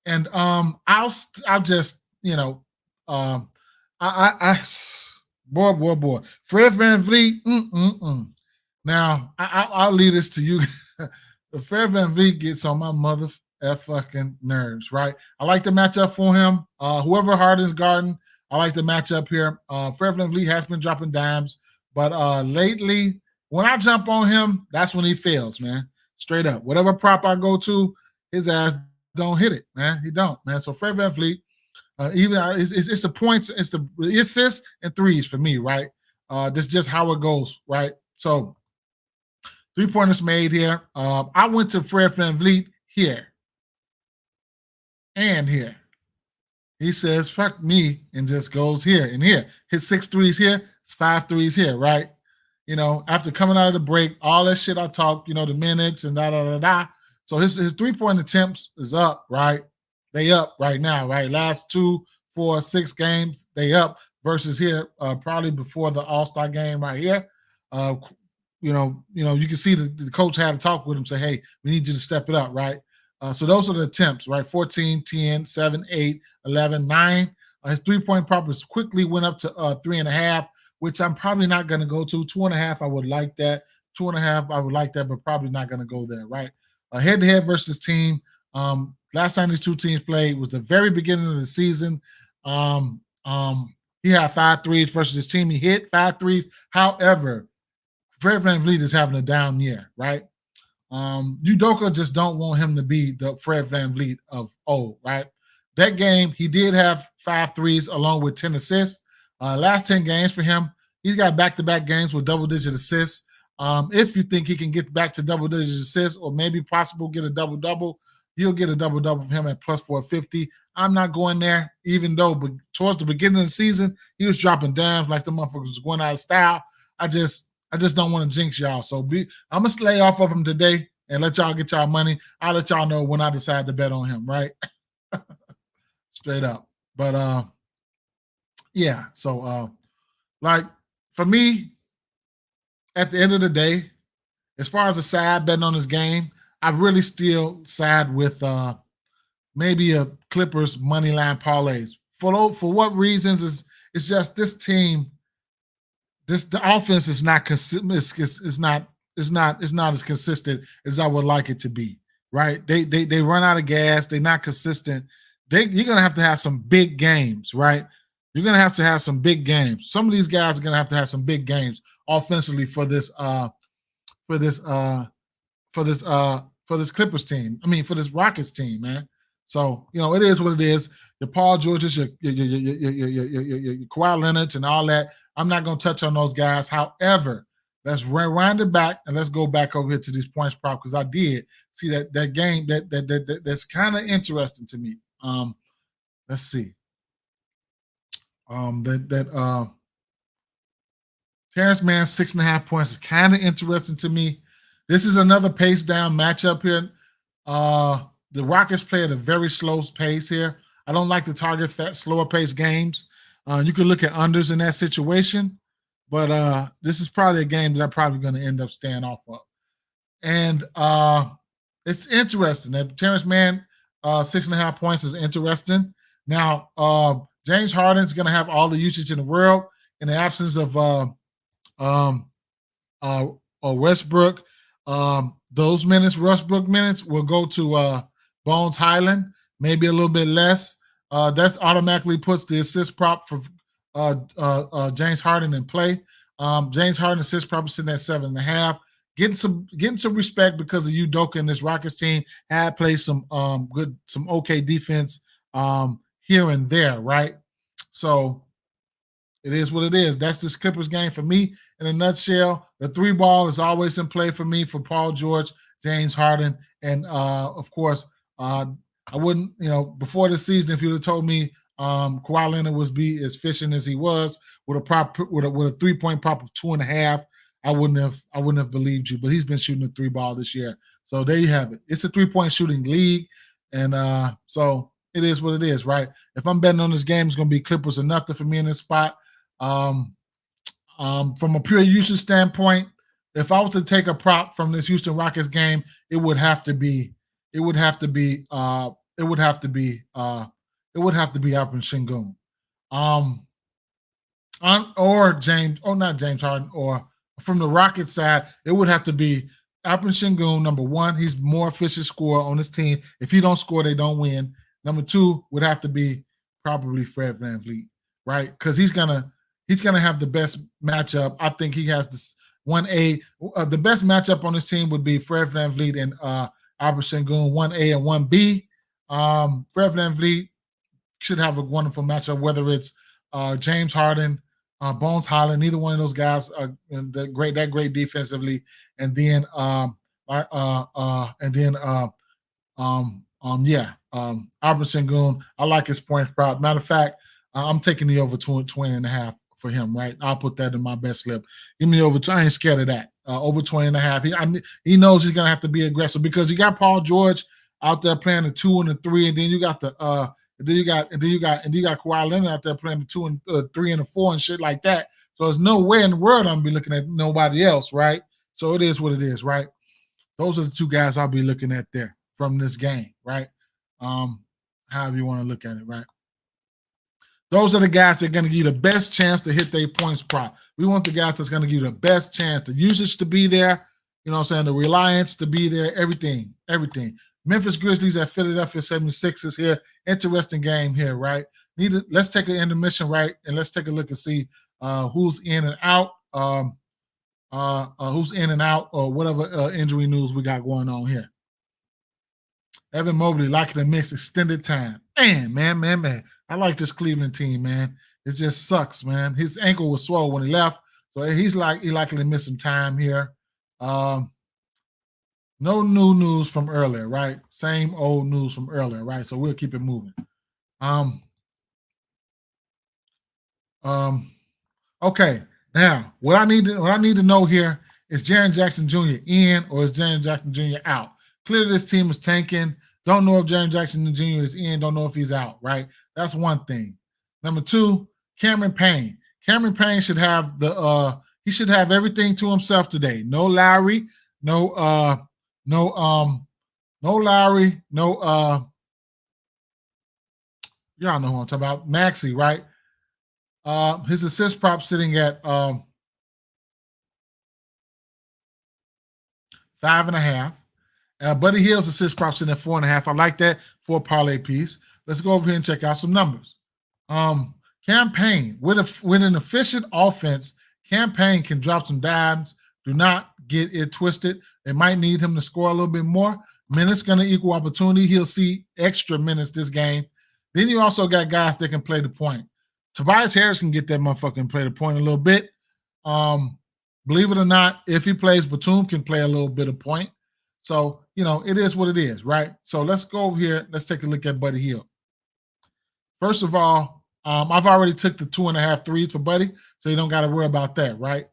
And I'll just um, I boy, Fred VanVleet. Now I'll leave this to you. The Fred VanVleet gets on my mother fucking nerves, right? I like the matchup for him. Whoever Harden's guarding, I like the matchup here. Fred VanVleet has been dropping dimes, but lately when I jump on him, that's when he fails, man. Straight up. Whatever prop I go to, his ass don't hit it, man. He don't, man. So Fred VanVleet, even it's the points, it's the assists and threes for me, right? This is just how it goes, right? So 3-pointers made here. I went to Fred VanVleet here and here. He says, fuck me, and just goes here and here. His 6 threes here, it's 5 threes here, right? You know, after coming out of the break, all that shit I talked, you know, the minutes and da. So his 3-point attempts is up, right? They up right now, right? Last 2, 4, 6 games, they up versus here, probably before the All-Star game right here. You can see the coach had to talk with him, say, hey, we need you to step it up, right? So those are the attempts, right? 14, 10, 7, 8, 11, 9. His 3-point prop quickly went up to 3.5, which I'm probably not going to go to. 2.5, I would like that. 2.5, I would like that, but probably not going to go there, right? Head-to-head versus team. Last time these two teams played was the very beginning of the season. He had 5 threes versus his team. He hit 5 threes. However, Fred VanVleet is having a down year, right? Udoka just don't want him to be the Fred VanVleet of old, right? That game, he did have 5 threes along with 10 assists. Last 10 games for him, he's got back-to-back games with double-digit assists. If you think he can get back to double-digit assists or maybe possible get a double-double, you'll get a double-double from him at plus 450. I'm not going there, even though but towards the beginning of the season, he was dropping dimes like the motherfuckers was going out of style. I just don't want to jinx y'all. So I'm going to slay off of him today and let y'all get y'all money. I'll let y'all know when I decide to bet on him, right? Straight up. But, yeah. So, like, for me, at the end of the day, as far as a side betting on this game, I really still side with maybe a Clippers money line parlays. For what reasons? It's just this team. The offense is not consistent. It's not as consistent as I would like it to be. Right? They run out of gas. They're not consistent. You're gonna have to have some big games, right? You're gonna have to have some big games. Some of these guys are gonna have to have some big games offensively for this Clippers team. I mean, for this Rockets team, man. So it is what it is. Your Paul Georges, your Kawhi Leonard, and all that. I'm not going to touch on those guys. However, let's rewind it back and let's go back over here to these points prop because I did see that game that's kind of interesting to me. Let's see. Terrence Mann 6.5 points is kind of interesting to me. This is another pace down matchup here. The Rockets play at a very slow pace here. I don't like to target slower pace games. You can look at unders in that situation, but this is probably a game that I'm probably going to end up staying off of. And it's interesting that Terrence Mann 6.5 points is interesting. Now, James Harden's going to have all the usage in the world in the absence of Westbrook. Those minutes, Westbrook minutes, will go to Bones Highland, maybe a little bit less. That's automatically puts the assist prop for James Harden in play. James Harden assist prop is sitting at 7.5. Getting some respect because of Udoka and this Rockets team had played some okay defense here and there, right? So it is what it is. That's this Clippers game for me in a nutshell. The 3 ball is always in play for me for Paul George, James Harden, and of course, I wouldn't, before the season, if you would have told me Kawhi Leonard was be as efficient as he was with a 3-point prop of 2.5, I wouldn't have believed you. But he's been shooting a 3 ball this year, so there you have it. It's a 3-point shooting league, and so it is what it is, right? If I'm betting on this game, it's going to be Clippers or nothing for me in this spot. From a pure usage standpoint, if I was to take a prop from this Houston Rockets game, it would have to be Alperen Şengün. Or James, not James Harden, or from the Rockets side, it would have to be Alperen Şengün, number one. He's more efficient scorer on this team. If he don't score, they don't win. Number two would have to be probably Fred VanVleet, right? Because he's gonna have the best matchup. I think he has this 1A. The best matchup on this team would be Fred VanVleet and Alperen Şengün, 1A and 1B. Fred VanVleet should have a wonderful matchup, whether it's James Harden, Bones Highland, neither one of those guys are great defensively, and then Alperen Şengün. I like his points prop. Matter of fact, I'm taking the over 20.5 for him. Right, I'll put that in my best slip. Give me over. I ain't scared of that. Over 20.5. He knows he's gonna have to be aggressive because you got Paul George out there playing the 2 and the 3, and then you got you got Kawhi Leonard out there playing the 2 and 3 and the 4 and shit like that. So there's no way in the world I'm gonna be looking at nobody else, right? So it is what it is, right? Those are the two guys I'll be looking at there from this game, right? However you want to look at it, right? Those are the guys that are going to give you the best chance to hit their points prop. We want the guys that's going to give you the best chance, the usage to be there, you know what I'm saying, the reliance to be there, everything. Memphis Grizzlies at Philadelphia 76ers here. Interesting game here, right? Let's take an intermission, right? And let's take a look and see who's in and out, or whatever injury news we got going on here. Evan Mobley liking to mix extended time. Man. I like this Cleveland team, man. It just sucks, man. His ankle was swollen when he left, so he likely to miss some time here. No new news from earlier, right? Same old news from earlier, right? So we'll keep it moving. Okay. Now, what I need to know here is Jaren Jackson Jr. in or is Jaren Jackson Jr. out? Clearly, this team is tanking. Don't know if Jaren Jackson Jr. is in. Don't know if he's out, right? That's one thing. Number two, Cameron Payne. Cameron Payne should have he should have everything to himself today. No Lowry, no Lowry, y'all know who I'm talking about. Maxey, right? His assist prop sitting at 5.5. Buddy Hield's assist prop sitting at 4.5. I like that for a parlay piece. Let's go over here and check out some numbers. Cam Payne, with an efficient offense, Cam Payne can drop some dimes. Do not get it twisted. They might need him to score a little bit more. Minutes going to equal opportunity. He'll see extra minutes this game. Then you also got guys that can play the point. Tobias Harris can get that motherfucker and play the point a little bit. Believe it or not, if he plays, Batum can play a little bit of point. So, it is what it is, right? So let's go over here. Let's take a look at Buddy Hield. First of all, I've already took the 2.5 threes for Buddy, so you don't got to worry about that, right?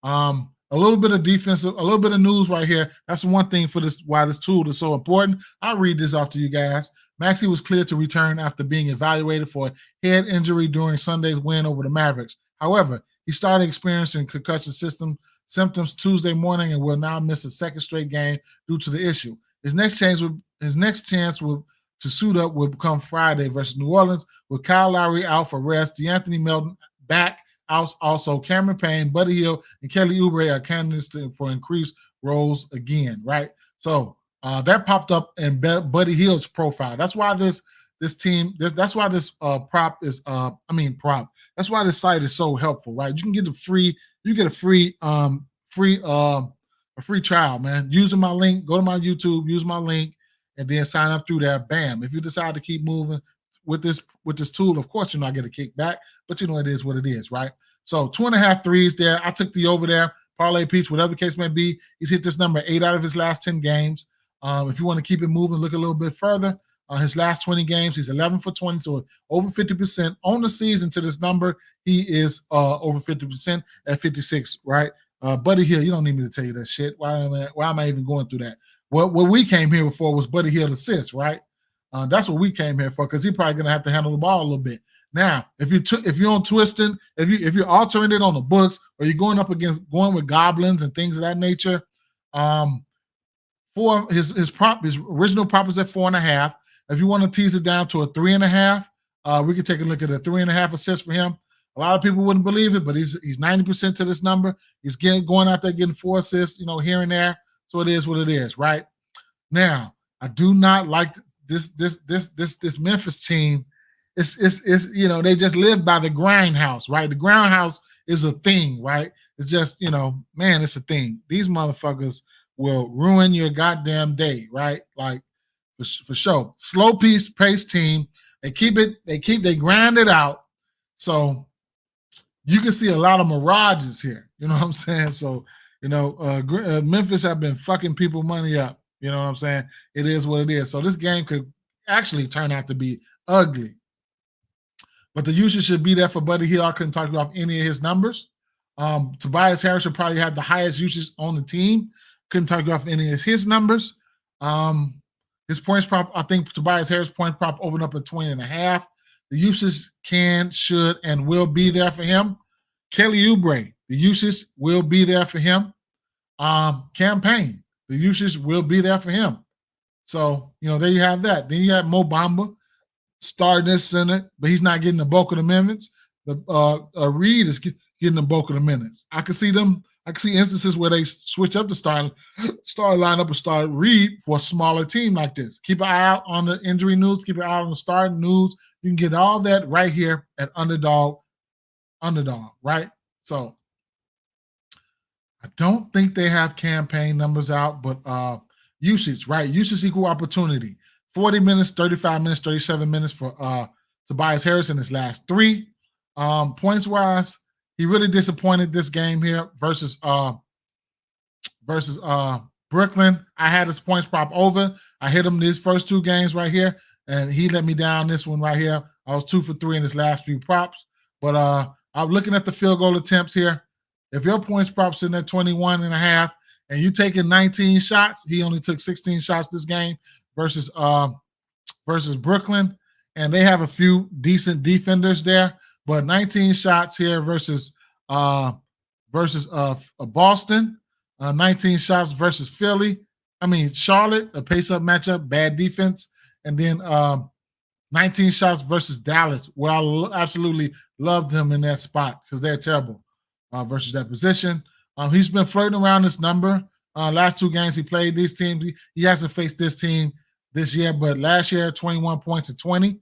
A little bit of defensive, a little bit of news right here. That's one thing for why this tool is so important. I'll read this off to you guys. Maxey was cleared to return after being evaluated for a head injury during Sunday's win over the Mavericks. However, he started experiencing concussion symptoms Tuesday morning and will now miss a second straight game due to the issue. His next chance to suit up will come Friday versus New Orleans, with Kyle Lowry out for rest, DeAnthony Melton back out, also Cameron Payne, Buddy Hield, and Kelly Oubre are candidates for increased roles again, right? So that popped up in Buddy Hield's profile. That's why this team, that's why this prop is that's why this site is so helpful, right? You can get a free trial, man. Using my link, go to my YouTube, use my link, and then sign up through there. Bam. If you decide to keep moving with this tool, of course you're not going to kick back, but it is what it is, right? So 2.5 threes there. I took the over there. Parlay piece, whatever the case may be. He's hit this number 8 out of his last 10 games. If you want to keep it moving, look a little bit further. His last 20 games, he's 11 for 20, so over 50% on the season to this number. He is over 50% at 56, right? Buddy Hield, you don't need me to tell you that shit. Why am I even going through that? What we came here for was Buddy Hield assists, right? That's what we came here for, because he's probably going to have to handle the ball a little bit. Now, if you're on twisting, if you're altering it on the books, or you're going with goblins and things of that nature, for his original prop is at 4.5. If you want to tease it down to a 3.5, we could take a look at a 3.5 assists for him. A lot of people wouldn't believe it, but he's 90% to this number. He's going out there getting 4 assists, here and there. So it is what it is, right? Now, I do not like this Memphis team. It's they just live by the grindhouse, right? The grindhouse is a thing, right? It's just, man, it's a thing. These motherfuckers will ruin your goddamn day, right? Like, for sure. Slow pace team. They grind it out. So you can see a lot of mirages here. You know what I'm saying? So, Memphis have been fucking people money up. You know what I'm saying? It is what it is. So this game could actually turn out to be ugly. But the usage should be there for Buddy Hield. I couldn't talk about any of his numbers. Tobias Harris should probably have the highest usage on the team. Couldn't talk about any of his numbers. His points prop, I think Tobias Harris' point prop opened up at 20.5. The usage should, and will be there for him. Kelly Oubre, the usage will be there for him. Campaign, the usage will be there for him. So, there you have that. Then you have Mo Bamba starting this center, but he's not getting the bulk of the minutes. Reed is getting the bulk of the minutes. I can see instances where they switch up the start lineup and start Reed for a smaller team like this. Keep an eye out on the injury news. Keep an eye out on the starting news. You can get all that right here at Underdog, right? So I don't think they have campaign numbers out, but usage, right? Usage equal opportunity. 40 minutes, 35 minutes, 37 minutes for Tobias Harris in his last 3. Points-wise, he really disappointed this game here versus Brooklyn. I had his points prop over. I hit him these first 2 games right here, and he let me down this one right here. I was 2 for 3 in his last few props. But I'm looking at the field goal attempts here. If your points prop's in at 21.5 and you taking 19 shots, he only took 16 shots this game versus Brooklyn, and they have a few decent defenders there. But 19 shots here versus Boston, 19 shots versus Charlotte, a pace-up matchup, bad defense, and then 19 shots versus Dallas, where I absolutely loved him in that spot because they're terrible versus that position. He's been flirting around this number. Last 2 games he played these teams. He hasn't faced this team this year, but last year, 21 points to 20.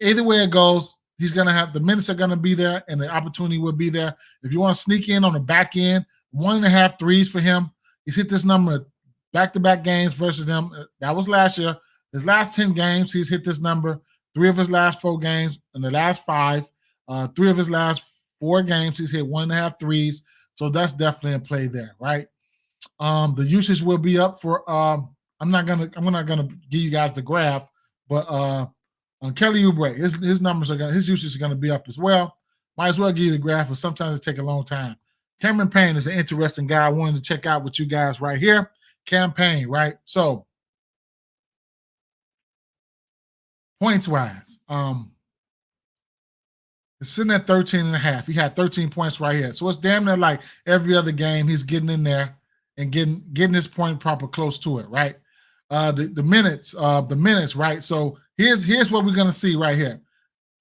Either way it goes, he's going to have the minutes are going to be there and the opportunity will be there. If you want to sneak in on the back end, 1.5 threes for him. He's hit this number back-to-back games versus them. That was last year. His last 10 games, he's hit this number. 3 of his last 4 games. In the last 5, 3 of his last 4 games, he's hit 1.5 threes. So that's definitely a play there, right? The usage will be up for I'm not gonna give you guys the graph, but on Kelly Oubre, his numbers his usage is gonna be up as well. Might as well give you the graph, but sometimes it takes a long time. Cameron Payne is an interesting guy. I wanted to check out with you guys right here. Campaign, right? So points wise, it's sitting at 13.5. He had 13 points right here. So it's damn near like every other game he's getting in there and getting his point proper close to it, right? The minutes, right? So here's what we're gonna see right here.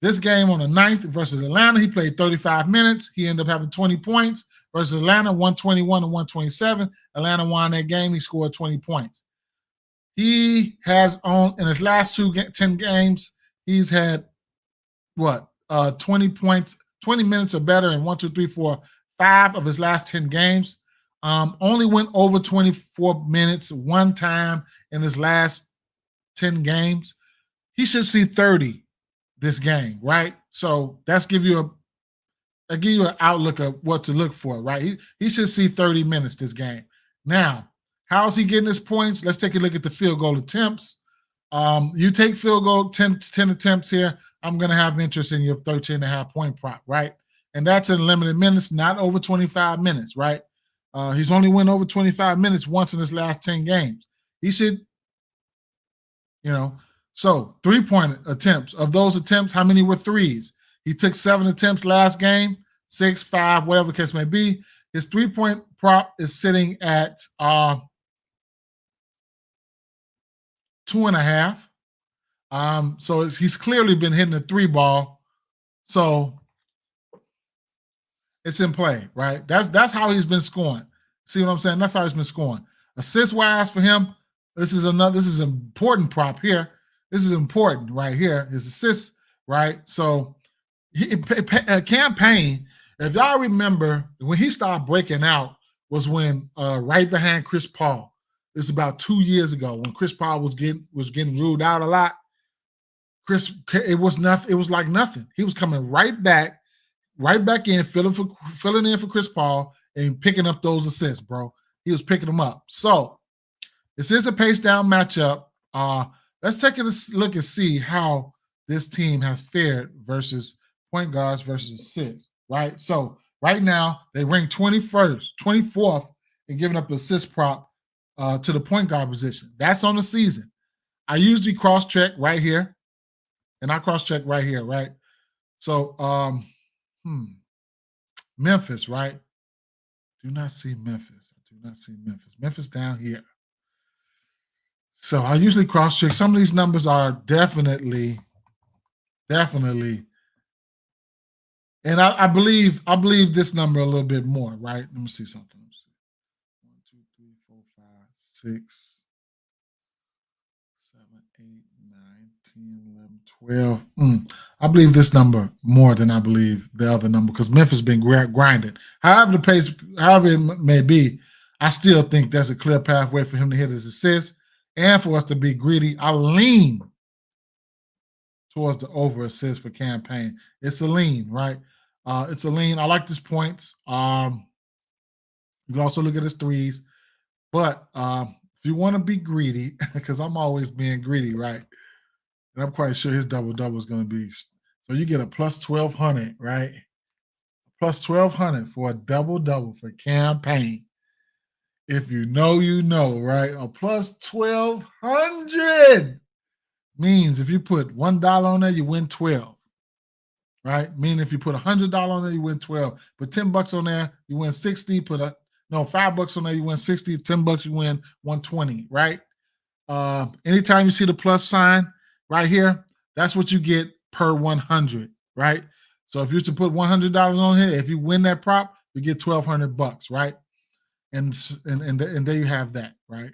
This game on the 9th versus Atlanta, he played 35 minutes. He ended up having 20 points versus Atlanta, 121 to 127. Atlanta won that game. He scored 20 points. He has in his last 10 games, he's had 20 points, 20 minutes or better in 1, 2, 3, 4, 5 of his last 10 games. Only went over 24 minutes 1 time in his last 10 games. He should see 30 this game, right? So that's give you an outlook of what to look for, right? He should see 30 minutes this game. Now, how is he getting his points? Let's take a look at the field goal attempts. You take field goal 10 attempts here, I'm going to have interest in your 13.5 point prop, right? And that's in limited minutes, not over 25 minutes, right? He's only went over 25 minutes once in his last 10 games. He should, So 3-point attempts. Of those attempts, how many were threes? He took 7 attempts last game, 6, 5, whatever the case may be. His 3-point prop is sitting at 2.5. So he's clearly been hitting the 3 ball. So it's in play, right? That's how he's been scoring. See what I'm saying? That's how he's been scoring. Assist wise for him, this is an important prop here. This is important right here. His assists, right? So campaign. If y'all remember, when he started breaking out was when right behind Chris Paul. It was about 2 years ago when Chris Paul was getting ruled out a lot. It was nothing. It was like nothing. He was coming right back in, filling in for Chris Paul and picking up those assists, bro. He was picking them up. So this is a pace down matchup. Let's take a look and see how this team has fared versus point guards versus assists, right? So right now they rank 24th in giving up assist prop to the point guard position. That's on the season. I usually cross-check right here, and I cross-check right here, right? So Memphis, right? Do not see Memphis. I do not see Memphis. Memphis down here. So I usually cross-check. Some of these numbers are definitely, and I believe this number a little bit more, right? Let me see something. Let me see. 1, 2, 3, 4, 5, 6, 7, 8, 9, 10, 11, 12. I believe this number more than I believe the other number because Memphis has been grinding. However it may be, I still think there's a clear pathway for him to hit his assists and for us to be greedy. I lean towards the over assist for campaign. It's a lean, right? It's a lean. I like his points. You can also look at his threes. But if you want to be greedy, because I'm always being greedy, right? And I'm quite sure his double-double is going to be. So you get a plus 1,200, right? Plus 1,200 for a double-double for campaign. If you know, you know, right? A plus 1,200 means if you put $1 on there, you win 12, right? Meaning if you put $100 on there, you win 12. Put $10 on there, you win 60. $5 on there, you win 60. $10, you win 120, right? Anytime you see the plus sign right here, that's what you get per 100, right? So if you to put $100 on here, if you win that prop, you get $1,200, right? And there you have that, right?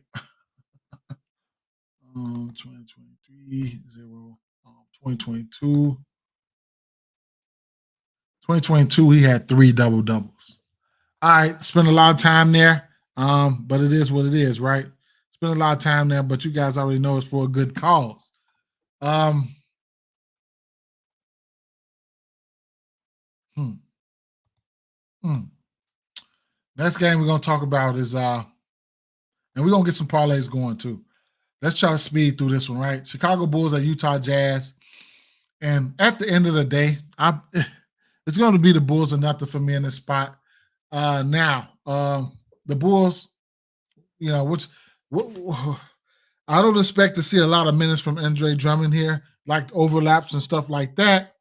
2023, 2022. 2022, he had 3 double-doubles. All right, spent a lot of time there, but it is what it is, right? Spent a lot of time there, but you guys already know it's for a good cause. Next game we're going to talk about is, and we're going to get some parlays going too. Let's try to speed through this one, right? Chicago Bulls at Utah Jazz. And at the end of the day, it's going to be the Bulls or nothing for me in this spot. Now, the Bulls, I don't expect to see a lot of minutes from Andre Drummond here, like overlaps and stuff like that.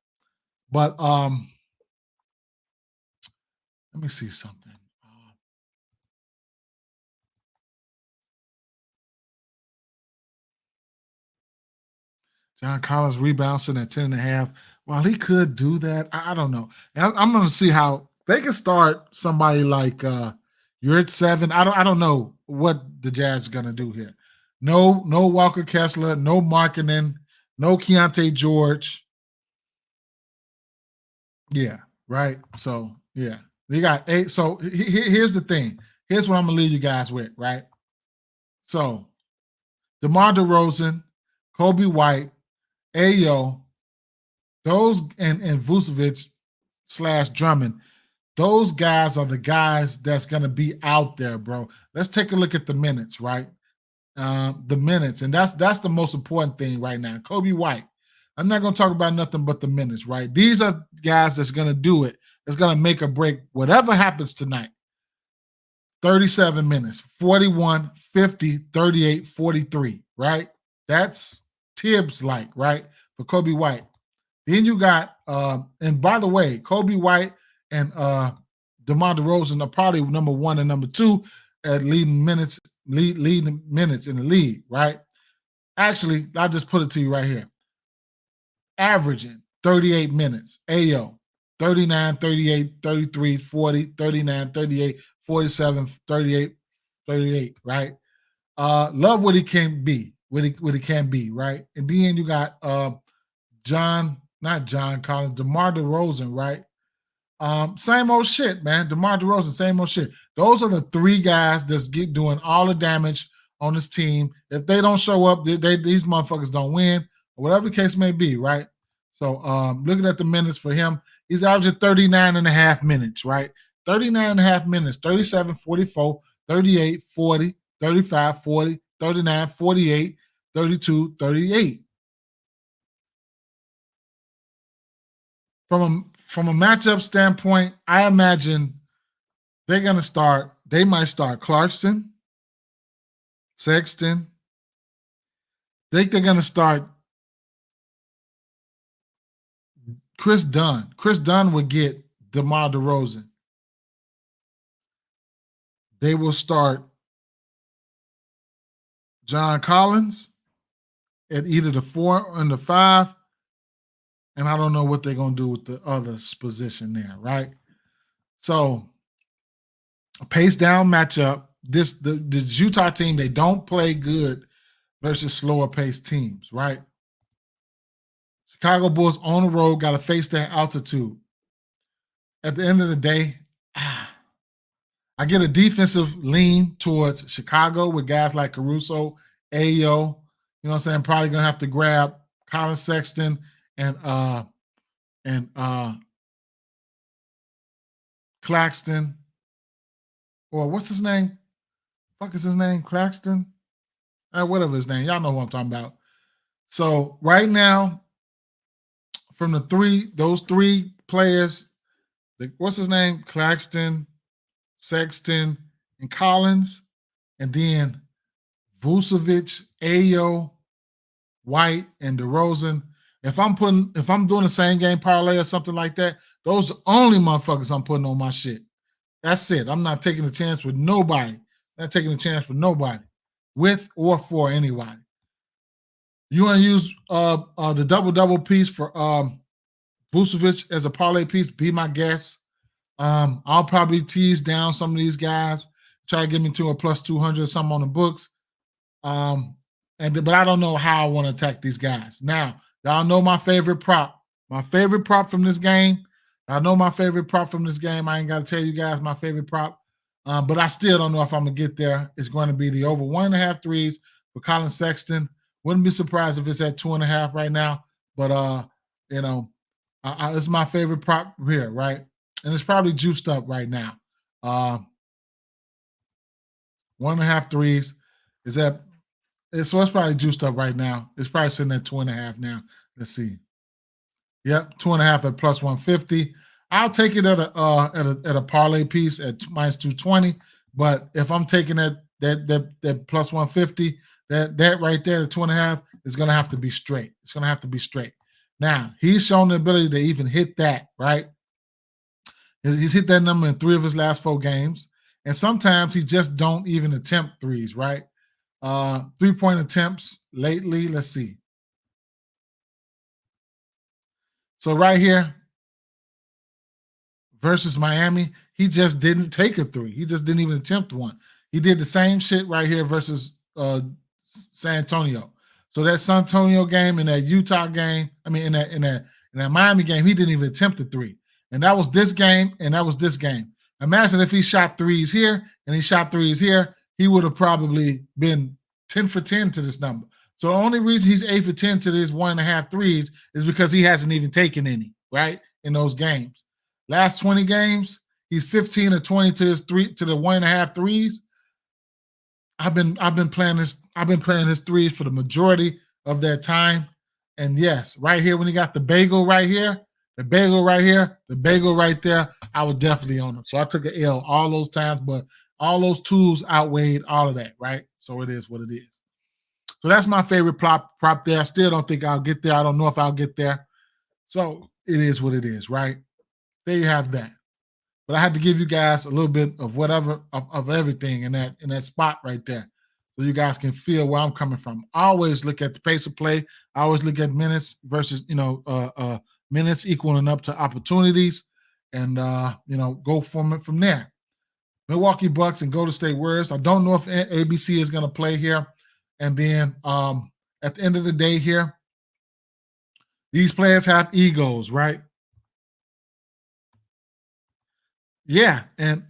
But let me see something. John Collins rebounding at 10.5. While he could do that, I don't know. And I'm going to see how they can start somebody like you're at 7. I don't know what the Jazz is going to do here. No Walker Kessler, no Markkanen, no Keontae George. Yeah, right. So yeah, they got 8. So here's the thing. Here's what I'm gonna leave you guys with, right? So DeMar DeRozan, Kobe White, Ayo, those and Vucevic / Drummond, those guys are the guys that's gonna be out there, bro. Let's take a look at the minutes, right? The minutes, and that's the most important thing right now. Kobe White. I'm not gonna talk about nothing but the minutes, right? These are guys that's gonna do it. That's gonna make or break whatever happens tonight. 37 minutes, 41, 50, 38, 43, right? That's Tibbs-like, right? For Kobe White. Then you got, and by the way, Kobe White and DeMar DeRozan are probably number 1 and number 2 at leading minutes in the league, right? Actually, I'll just put it to you right here. Averaging 38 minutes. Ayo, 39, 38, 33, 40, 39, 38, 47, 38, 38, right? Love what he can be, what he can be, right? And then you got not John Collins, DeMar DeRozan, right? Same old shit, man. DeMar DeRozan, same old shit. Those are the 3 guys that's doing all the damage on this team. If they don't show up, these motherfuckers don't win, or whatever the case may be, right? So looking at the minutes for him, he's averaging 39 and a half minutes, right? 39 and a half minutes, 37, 44, 38, 40, 35, 40, 39, 48, 32, 38. From a matchup standpoint, I imagine they might start Clarkson, Sexton. I think they're going to start Chris Dunn. Chris Dunn would get DeMar DeRozan. They will start John Collins at either the 4 or the 5. And I don't know what they're going to do with the other position there, right? So, a pace down matchup. This Utah team, they don't play good versus slower paced teams, right? Chicago Bulls on the road got to face that altitude. At the end of the day, I get a defensive lean towards Chicago with guys like Caruso, Ayo. You know what I'm saying? Probably going to have to grab Colin Sexton and Claxton, or what's his name? Fuck is his name? Claxton? Whatever his name. Y'all know who I'm talking about. So right now, from those 3 players, what's his name? Claxton, Sexton, and Collins, and then Vucevic, Ayo, White, and DeRozan. If I'm doing the same game parlay or something like that, those are the only motherfuckers I'm putting on my shit. That's it. I'm not taking a chance with nobody. Not taking a chance for nobody, with or for anybody. You want to use the double piece for Vucevic as a parlay piece? Be my guest. I'll probably tease down some of these guys, try to get me to a plus 200 or something on the books. But I don't know how I want to attack these guys. Now, y'all know my favorite prop. My favorite prop from this game. I know my favorite prop from this game. I ain't got to tell you guys my favorite prop. But I still don't know if I'm going to get there. It's going to be the over 1.5 threes for Colin Sexton. Wouldn't be surprised if it's at 2.5 right now. But, it's my favorite prop here, right? And it's probably juiced up right now. 1.5 threes is at so it's probably juiced up right now. It's probably sitting at 2.5 now. Let's see. Yep, 2.5 at plus 150. I'll take it at a parlay piece at minus 220. But if I'm taking that plus 150, that right there at 2.5 is going to have to be straight. It's going to have to be straight. Now he's shown the ability to even hit that, right? He's hit that number in 3 of his last 4 games, and sometimes he just don't even attempt threes, right? 3-point attempts lately. Let's see. So right here versus Miami, he just didn't take a 3. He just didn't even attempt one. He did the same shit right here versus San Antonio. So that San Antonio game and that Utah game, in that Miami game, he didn't even attempt a 3. And that was this game, and that was this game. Imagine if he shot threes here and he shot threes here, he would have probably been 10 for 10 to this number. So the only reason he's 8 for 10 to this 1.5 threes is because he hasn't even taken any, right, in those games. Last 20 games, he's 15 or 20 to his 1.5 threes. I've been playing his threes for the majority of that time. And yes, right here when he got the bagel right here, the bagel right here, the bagel right there, I was definitely on him. So I took an L all those times, but all those tools outweighed all of that, right? So it is what it is. So that's my favorite prop there. I still don't think I'll get there. I don't know if I'll get there. So it is what it is, right? There you have that. But I had to give you guys a little bit of whatever of everything in that spot right there, so you guys can feel where I'm coming from. I always look at the pace of play. I always look at minutes versus minutes equaling up to opportunities, and go from there. Milwaukee Bucks and Golden State Warriors. I don't know if ABC is going to play here, and then at the end of the day here, these players have egos, right? Yeah, and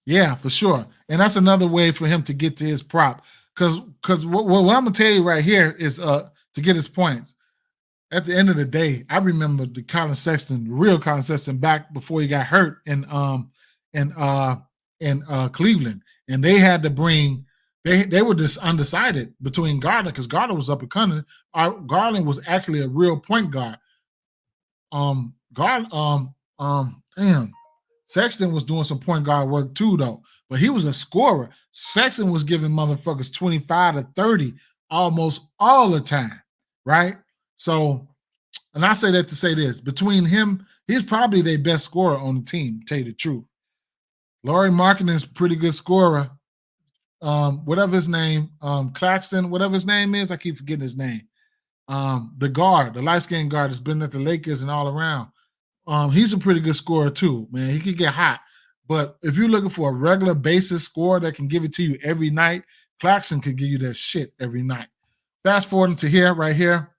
yeah, for sure. And that's another way for him to get to his prop. Because what I'm gonna tell you right here is to get his points. At the end of the day, I remember the real Colin Sexton, back before he got hurt in Cleveland, and they had to bring. They were just undecided between Gardner, because Gardner was up and coming. Garland was actually a real point guard. Sexton was doing some point guard work too, though, but he was a scorer. Sexton was giving motherfuckers 25 to 30 almost all the time, right? So, and I say that to say this: between him, he's probably their best scorer on the team, to tell you the truth. Lauri Markkanen is a pretty good scorer. Whatever his name, Claxton, whatever his name is, I keep forgetting his name. The guard, the light-skinned guard that's been at the Lakers and all around. He's a pretty good scorer too, man. He could get hot. But if you're looking for a regular basis scorer that can give it to you every night, Claxton could give you that shit every night. Fast forwarding to here, right here.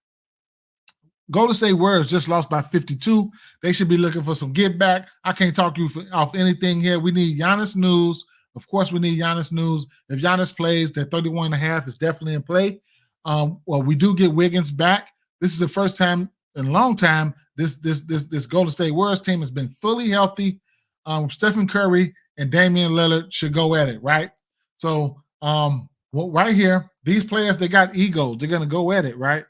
Golden State Warriors just lost by 52. They should be looking for some get back. I can't talk you off anything here. We need Giannis news. Of course, we need Giannis news. If Giannis plays, that 31.5 is definitely in play. Well, we do get Wiggins back. This is the first time in a long time this Golden State Warriors team has been fully healthy. Stephen Curry and Damian Lillard should go at it, right? So right here, these players, they got egos. They're going to go at it, right?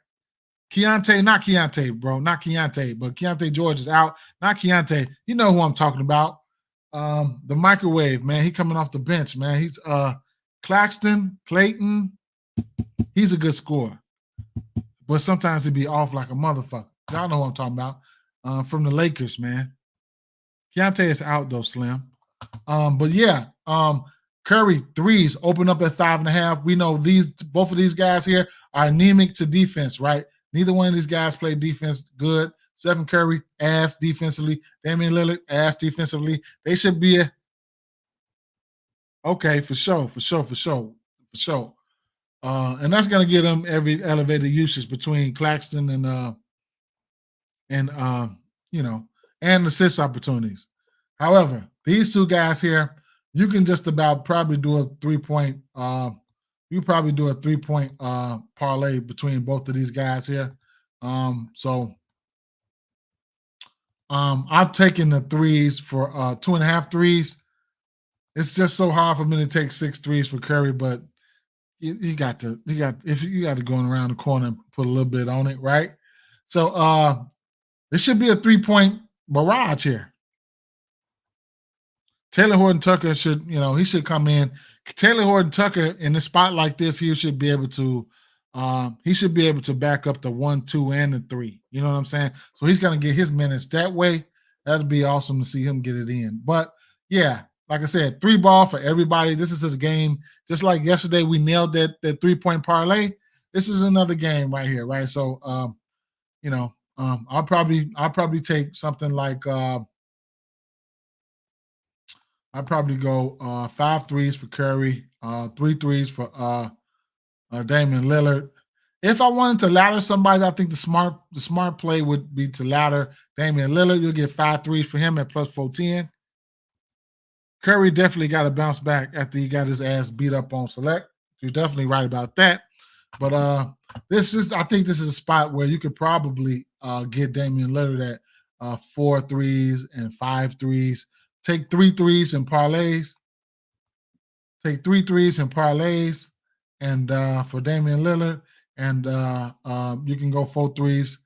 Not Keontae, bro. Not Keontae, but Keontae George is out. Not Keontae. You know who I'm talking about. The microwave, man. He coming off the bench, man. He's Claxton, Clayton. He's a good scorer. But sometimes he'd be off like a motherfucker. Y'all know what I'm talking about. From the Lakers, man. Keontae is out, though, Slim. But yeah, Curry threes open up at 5.5. We know both of these guys here are anemic to defense, right? Neither one of these guys play defense good. Stephen Curry, ass defensively. Damian Lillard, ass defensively. They should be okay, for sure. And that's going to give them every elevated usage between Claxton and assist opportunities. However, these two guys here, you can just about probably do a 3-point. You probably do a 3-point parlay between both of these guys here. I've taken the threes for 2.5 threes. It's just so hard for me to take 6 threes for Curry, but you got to go around the corner and put a little bit on it, right? So there should be a 3-point barrage here. Taylor Horton-Tucker should come in. Taylor Horton-Tucker in a spot like this, he should be able to back up the 1, 2, and the 3. You know what I'm saying? So he's gonna get his minutes that way. That'd be awesome to see him get it in. But yeah, like I said, 3 ball for everybody. This is a game just like yesterday. We nailed that 3-point parlay. This is another game right here, right? So I'll probably take something like I'd probably go 5 threes for Curry, 3 threes for Damian Lillard. If I wanted to ladder somebody, I think the smart play would be to ladder Damian Lillard. You'll get 5 threes for him at plus 410. Curry definitely got to bounce back after he got his ass beat up on select. You're definitely right about that. But I think this is a spot where you could probably get Damian Lillard at 4 threes and 5 threes. Take 3 threes and parlays. Take 3 threes and parlays, and for Damian Lillard, and you can go 4 threes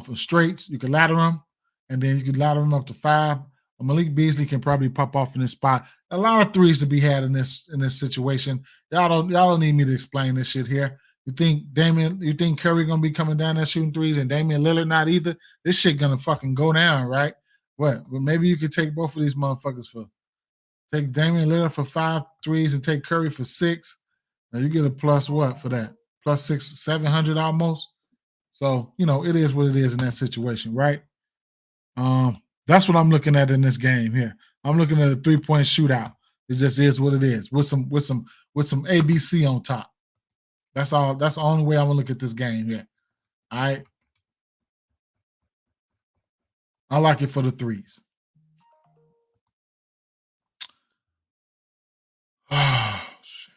for straights. You can ladder them, and then you can ladder them up to 5. Malik Beasley can probably pop off in this spot. A lot of threes to be had in this situation. Y'all don't need me to explain this shit here. You think Curry gonna be coming down there shooting threes and Damian Lillard not either? This shit gonna fucking go down, right? What? Well, maybe you could take both of these motherfuckers for take Damian Lillard for 5 threes and take Curry for 6. Now you get a plus what for that? Plus 700 almost. So, it is what it is in that situation, right? That's what I'm looking at in this game here. I'm looking at a 3-point shootout. It just is what it is with some ABC on top. That's all. That's the only way I'm gonna look at this game here. All right. I like it for the threes. Oh, shit.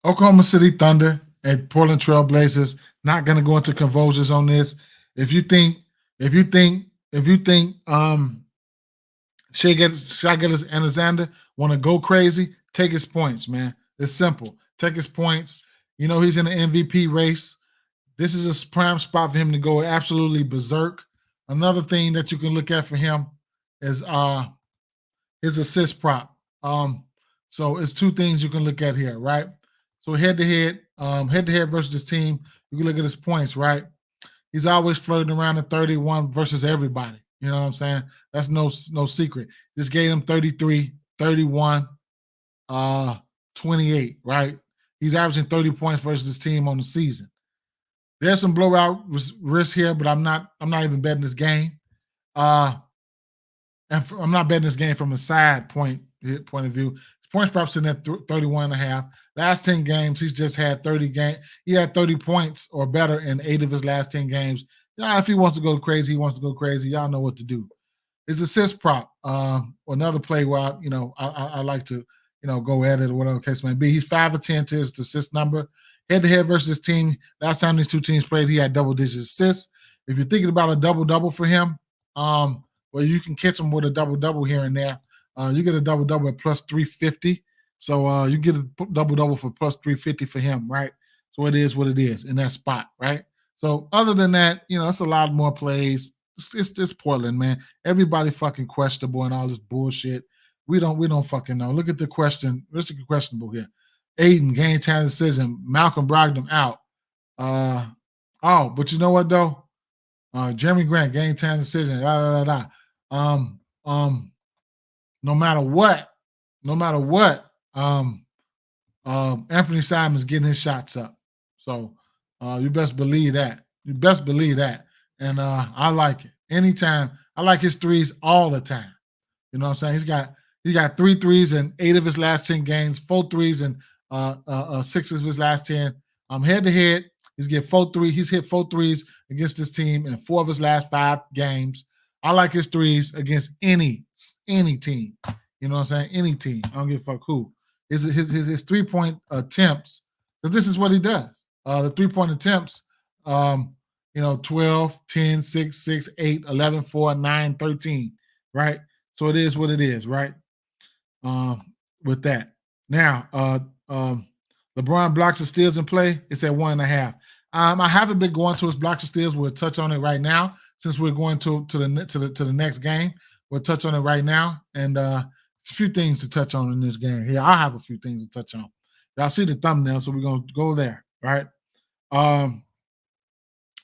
Oklahoma City Thunder and Portland Trail Blazers. Not gonna go into convulsions on this. If you think Shai Gilgeous-Alexander want to go crazy, take his points, man. It's simple. Take his points. He's in the MVP race. This is a prime spot for him to go absolutely berserk. Another thing that you can look at for him is his assist prop. So it's 2 things you can look at here, right? So head-to-head versus this team, you can look at his points, right? He's always flirting around the 31 versus everybody. You know what I'm saying? That's no secret. Just gave him 33, 31, 28, right? He's averaging 30 points versus this team on the season. There's some blowout risk here, but I'm not even betting this game. I'm not betting this game from a side point of view. His points props in at 31.5. Last 10 games, he's just had 30 games. He had 30 points or better in 8 of his last 10 games. Yeah, if he wants to go crazy, he wants to go crazy. Y'all know what to do. His assist prop, another play where I like to go at it or whatever the case may be. He's 5 of 10 to his assist number. Head-to-head versus this team. Last time these 2 teams played, he had double-digit assists. If you're thinking about a double-double for him, well, you can catch him with a double-double here and there. You get a double-double at plus 350. So you get a double-double for plus 350 for him, right? So it is what it is in that spot, right? So other than that, it's a lot more plays. It's Portland, man. Everybody fucking questionable and all this bullshit. We don't fucking know. Look at the question. What's the questionable here? Aiden, game time decision. Malcolm Brogdon out. But you know what though? Jeremy Grant, game time decision. No matter what, Anthony Simon's getting his shots up. So you best believe that. And I like it. Anytime. I like his threes all the time. You know what I'm saying? He got 3 threes in 8 of his last 10 games, 4 threes in 6 of his last 10. Head to head, he's hit 4 threes against this team in 4 of his last 5 games. I like his threes against any team. You know what I'm saying? Any team. I don't give a fuck who. His 3-point attempts, because this is what he does. The 3-point attempts, 12, 10, 6, 6, 8, 11, 4, 9, 13, right? So it is what it is, right? With that. Now, LeBron blocks and steals in play, it's at 1.5. I haven't been going to his blocks and steals. We'll touch on it right now since we're going to the next game. We'll touch on it right now, and it's a few things to touch on in this game. Here, I have a few things to touch on. Y'all see the thumbnail, so we're gonna go there, right?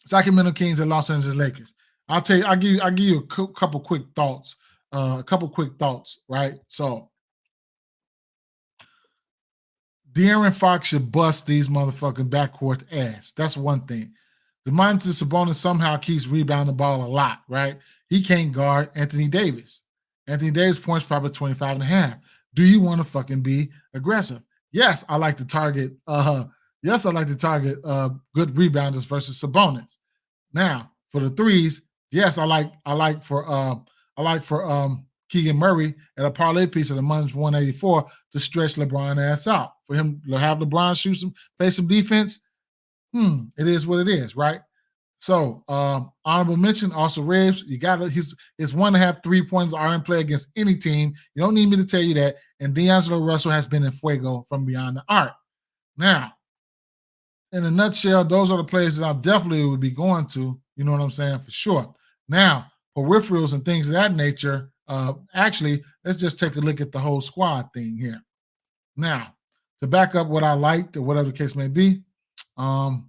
Sacramento Kings and Los Angeles Lakers. I'll give you a couple quick thoughts. Right? So De'Aaron Fox should bust these motherfucking backcourt ass. That's one thing. Domantas Sabonis somehow keeps rebounding the ball a lot, right? He can't guard Anthony Davis. Anthony Davis points probably 25.5. Do you want to fucking be aggressive? Yes, I like to target. Good rebounders versus Sabonis. Now for the threes, yes, I like for Keegan Murray at a parlay piece of the month 184 to stretch LeBron ass out for him to have LeBron play some defense. It is what it is, right? So honorable mention, Austin Reeves. You got his 1.5 3-pointers are in play against any team. You don't need me to tell you that. And D'Angelo Russell has been in fuego from beyond the arc. Now, in a nutshell, those are the players that I definitely would be going to. You know what I'm saying? For sure. Now, peripherals and things of that nature, Actually, let's just take a look at the whole squad thing here. Now, to back up what I liked or whatever the case may be, to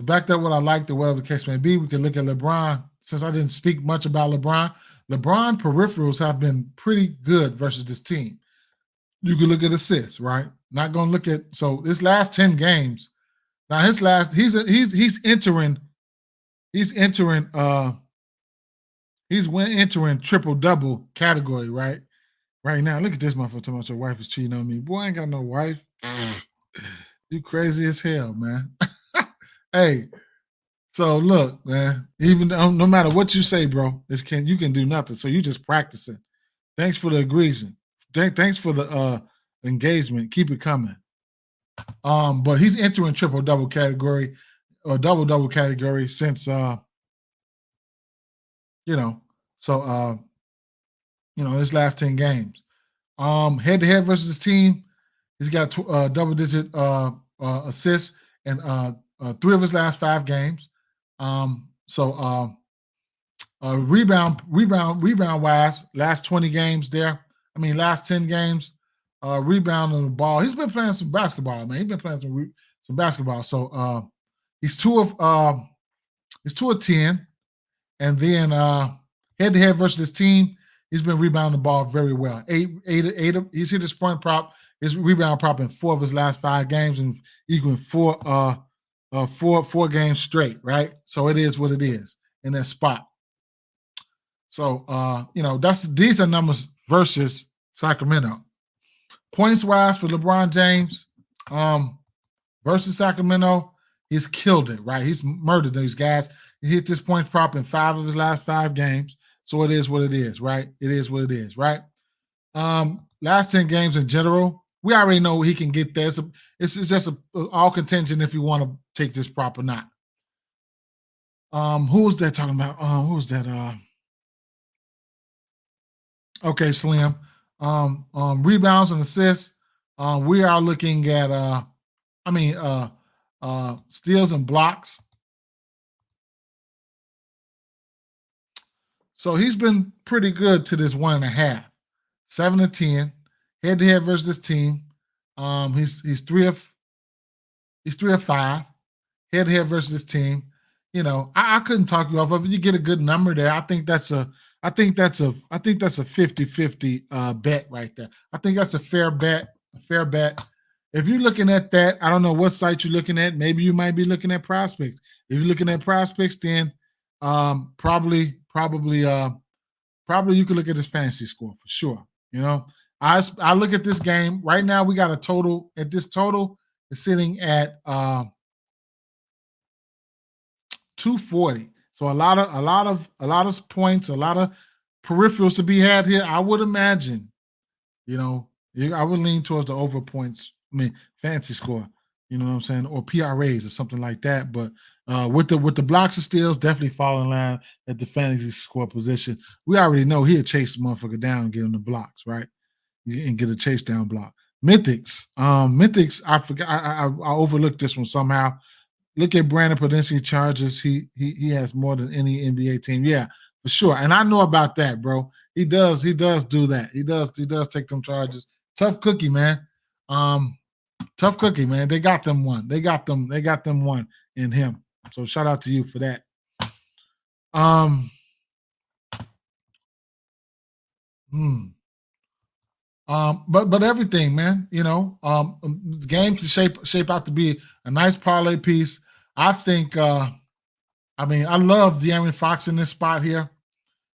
back up what I liked or whatever the case may be, we can look at LeBron. Since I didn't speak much about LeBron peripherals have been pretty good versus this team. You can look at assists, right? Not going to look at this last 10 games. Now he's entering triple double category, right? Right now, look at this motherfucker talking about your wife is cheating on me. Boy, I ain't got no wife. You crazy as hell, man. Hey, so look, man. Even no matter what you say, bro, you can do nothing. So you just practicing. Thanks for the agreement. Thanks for the engagement. Keep it coming. But he's entering triple double category or double double category since his last 10 games. Head to head versus his team, he's got double digit assists and 3 of his last 5 games. Rebound wise, last 20 games there. Last 10 games, rebounding the ball. He's been playing some basketball, man. He's been playing some basketball. So he's 2 of 10, and then head to head versus his team, he's been rebounding the ball very well. He's hit his point prop, his rebound prop in 4 of his last 5 games, and equaling 4 games straight, right? So it is what it is in that spot. So these are numbers versus Sacramento. Points wise for LeBron James versus Sacramento, he's killed it, right? He's murdered these guys. He hit this point prop in 5 of his last 5 games. So it is what it is, right? It is what it is, right? Last 10 games in general, we already know he can get there. It's just all contingent if you want to take this prop or not. Who was that talking about? Who was that? Okay, Slim. Rebounds and assists. We are looking at steals and blocks. So he's been pretty good to this 1.5. 7 to 10. Head to head versus this team. He's 3 of 5. Head to head versus this team. I couldn't talk you off of it. You get a good number there. I think that's a 50-50 bet right there. I think that's a fair bet. If you're looking at that, I don't know what site you're looking at. Maybe you might be looking at prospects. If you're looking at prospects, then probably you could look at his fantasy score for sure. I look at this game right now. We got a total. At this total is sitting at 240. So a lot of points, a lot of peripherals to be had here. I would imagine, I would lean towards the over points. Fantasy score. You know what I'm saying, or PRAs or something like that. But with the blocks and steals, definitely fall in line at the fantasy score position. We already know he'll chase the motherfucker down and get him the blocks, right? And get a chase down block. Mythics, I forgot. I overlooked this one somehow. Look at Brandon Prudential charges. He has more than any NBA team. Yeah, for sure. And I know about that, bro. He does do that. He does take them charges. Tough cookie, man. Tough cookie, man. They got them one. They got them one in him. So shout out to you for that. But everything, man, the game can shape out to be a nice parlay piece. I think I love De'Aaron Fox in this spot here.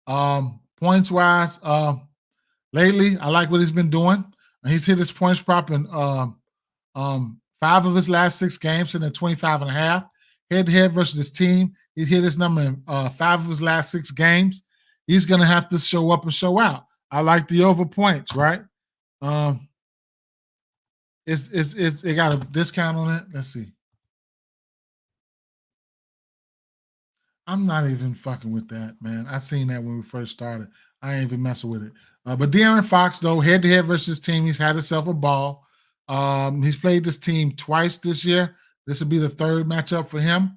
Points wise, lately, I like what he's been doing. He's hit his points prop in 5 of his last 6 games, sitting at 25.5. Head to head versus his team, he hit his number in 5 of his last 6 games. He's gonna have to show up and show out. I like the over points, right? It got a discount on it. Let's see. I'm not even fucking with that, man. I seen that when we first started. I ain't even messing with it. But De'Aaron Fox, though, head-to-head versus his team, he's had himself a ball. He's played this team twice this year. This will be the 3rd matchup for him.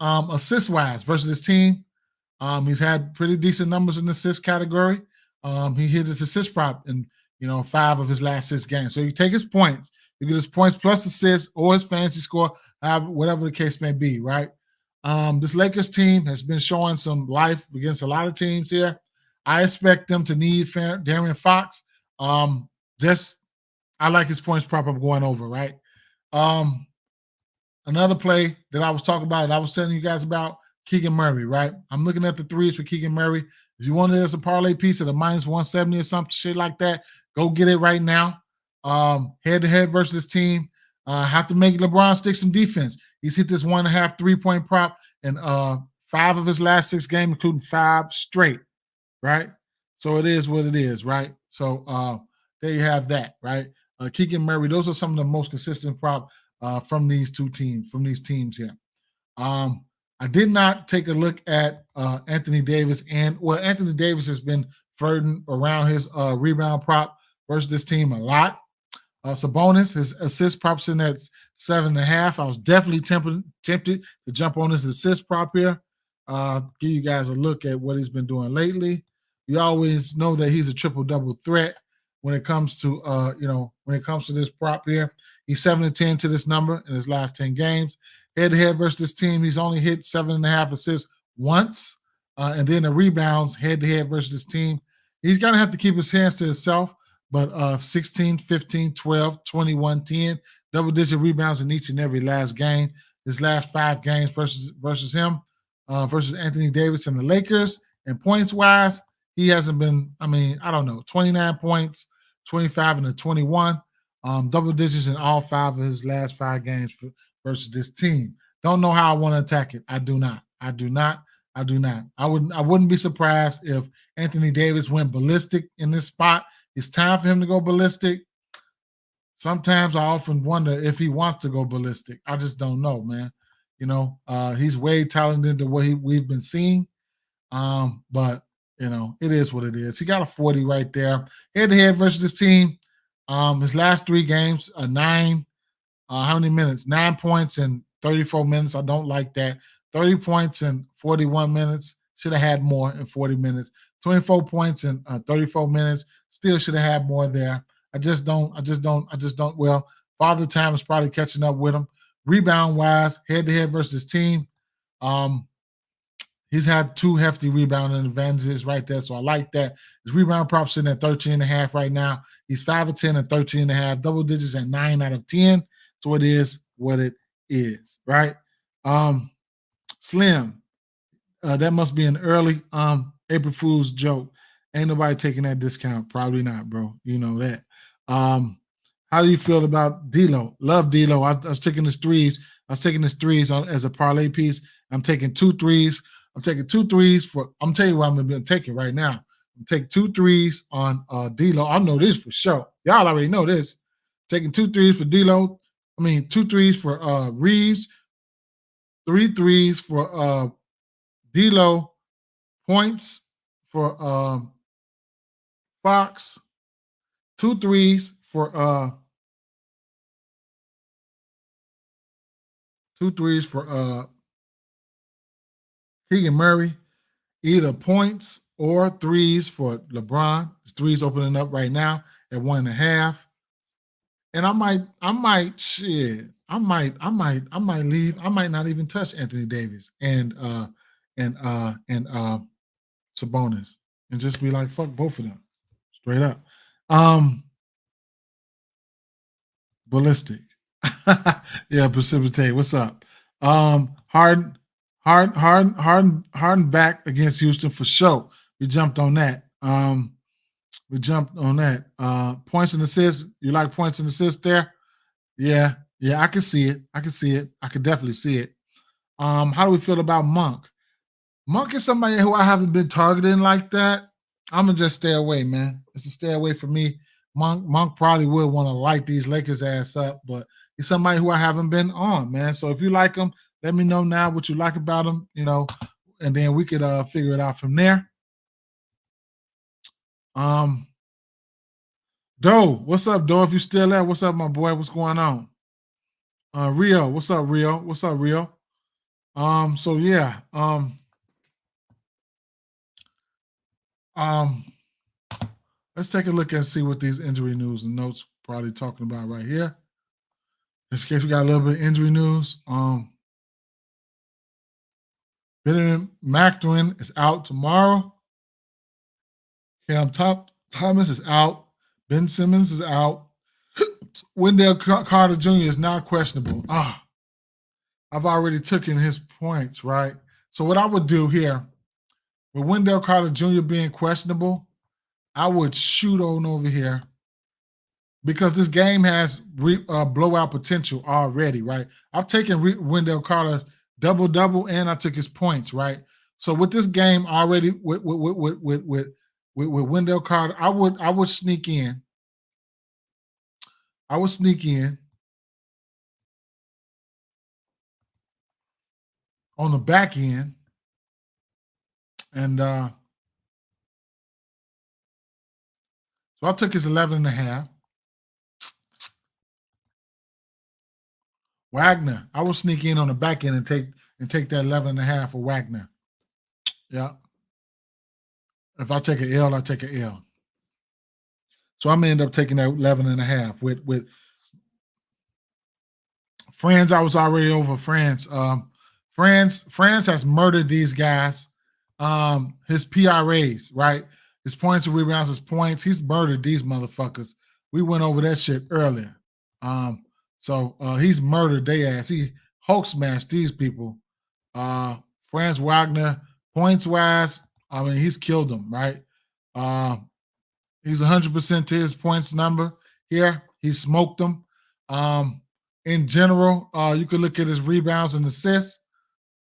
Assist-wise versus his team, He's had pretty decent numbers in the assist category. He hit his assist prop in 5 of his last 6 games. So you take his points, you get his points plus assists or his fantasy score, whatever the case may be, right? This Lakers team has been showing some life against a lot of teams here. I expect them to need De'Aaron Fox. I like his points prop I'm going over, right? Another play that I was talking about, that I was telling you guys about, Keegan Murray, right? I'm looking at the threes for Keegan Murray. If you want it as a parlay piece at a minus 170 or something, shit like that, go get it right now. Head-to-head versus this team. Have to make LeBron stick some defense. He's hit this 1.5 3-point prop in 5 of his last 6 games, including 5 straight, right? So it is what it is, right? So there you have that, right? Keegan Murray, those are some of the most consistent prop from these teams here. I did not take a look at Anthony Davis, Anthony Davis has been flirting around his rebound prop versus this team a lot. Sabonis, his assist prop's in at 7.5. I was definitely tempted to jump on his assist prop here. Give you guys a look at what he's been doing lately. You always know that he's a triple-double threat when it comes to this prop here. He's 7-10 to this number in his last 10 games. Head-to-head versus this team, he's only hit 7.5 assists once. And then the rebounds head-to-head versus this team. He's going to have to keep his hands to himself, but 16, 15, 12, 21, 10, double-digit rebounds in each and every last game. His last 5 games versus him, versus Anthony Davis and the Lakers. And points-wise, he hasn't been, 29 points, 25 and a 21. Double digits in all 5 of his last 5 games versus this team. Don't know how I want to attack it. I do not. I wouldn't be surprised if Anthony Davis went ballistic in this spot. It's time for him to go ballistic. Sometimes I often wonder if he wants to go ballistic. I just don't know, man. He's way talented than what we've been seeing. But it is what it is. He got a 40 right there. Head-to-head versus this team. His last 3 games, 9. How many minutes? 9 points in 34 minutes. I don't like that. 30 points in 41 minutes. Should have had more in 40 minutes. 24 points in 34 minutes. Still should have had more there. I just don't. Well, Father Time is probably catching up with him. Rebound-wise, head-to-head versus this team. He's had 2 hefty rebounding advantages right there, so I like that. His rebound prop's sitting at 13.5 right now. He's 5 of 10 and 13.5, double digits at 9 out of 10. So it is what it is, right? Slim, that must be an early April Fool's joke. Ain't nobody taking that discount. Probably not, bro. You know that. How do you feel about D'Lo? Love D'Lo. I was taking his threes. As a parlay piece. I'm taking 2 threes. I'm taking 2 threes for. I'm telling you what I'm going to be taking right now. I'm taking 2 threes on D'Lo. I know this for sure. Y'all already know this. Taking 2 threes for D'Lo. 2 threes for Reeves. 3 threes for D'Lo. Points for Fox. 2 threes for 2 threes for Keegan Murray, either points or threes for LeBron. His threes opening up right now at 1.5. And I might leave. I might not even touch Anthony Davis and Sabonis and just be like, fuck both of them. Straight up. Ballistic. Yeah, precipitate. What's up? Harden back against Houston for sure. We jumped on that. Points and assists. You like points and assists there? Yeah, I can see it. I can definitely see it. How do we feel about Monk? Monk is somebody who I haven't been targeting like that. I'm gonna just stay away, man. It's a stay away from me. Monk probably would want to light these Lakers ass up, but he's somebody who I haven't been on, man. So if you like him, let me know now what you like about him, and then we could figure it out from there. Doe, what's up, Doe? If you still there, what's up, my boy? What's going on? Rio, what's up, Rio? So yeah, Let's take a look and see what these injury news and notes probably talking about right here. In case we got a little bit of injury news. Benjamin McDwin is out tomorrow. Cam Thomas is out. Ben Simmons is out. Wendell Carter Jr. is now questionable. I've already taken his points, right? So what I would do here, with Wendell Carter Jr. being questionable, I would shoot on over here because this game has blowout potential already, right? I've taken Wendell Carter double, and I took his points, right? So with this game already, with Wendell Carter, I would sneak in. I would sneak in on the back end, and so I took his 11.5. Wagner, I will sneak in on the back end and take that 11.5 for Wagner. Yeah. If I take an L, I take an L. So I'm gonna end up taking that 11.5 with France. I was already over France. France has murdered these guys. His PRAs, right? His points and rebounds, his points. He's murdered these motherfuckers. We went over that shit earlier. So he's murdered their ass. He Hulk smashed these people. Franz Wagner, points wise, I mean, he's killed them, right? He's 100% to his points number here. He smoked them. In general, you could look at his rebounds and assists.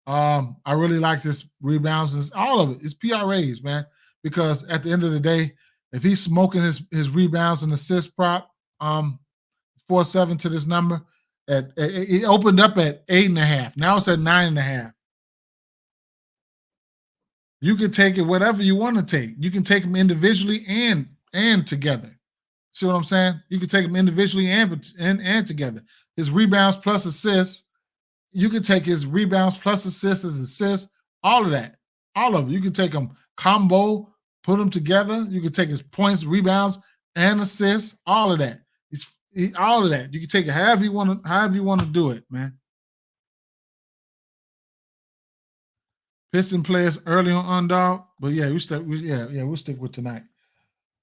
I really like this rebounds and all of it. It's PRAs, man, because at the end of the day, if he's smoking his rebounds and assist prop, 4.7 to this number. It opened up at 8.5. Now it's at 9.5. You can take it whatever you want to take. You can take them individually and together. See what I'm saying? You can take them individually and together. His rebounds plus assists. You can take his rebounds plus assists, his assists, all of that. All of it. You can take them combo, put them together. You can take his points, rebounds, and assists, all of that. All of that. You can take it however you want to do it, man. Piston players early on underdog, but yeah, we'll stick with tonight.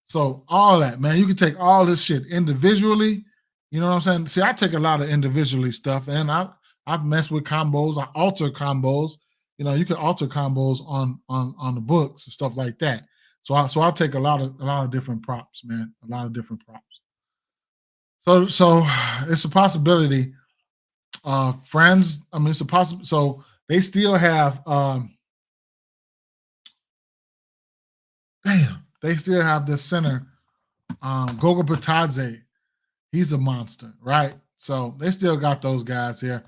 So all that, man, you can take all this shit individually. You know what I'm saying? See, I take a lot of individually stuff, and I've messed with combos. I alter combos. You know, you can alter combos on the books and stuff like that. So I'll take a lot of different props, man. A lot of different props. So it's a possibility. Friends, I mean, it's a possible. So they still have. They still have this center, Goga Batadze. He's a monster, right? So they still got those guys here.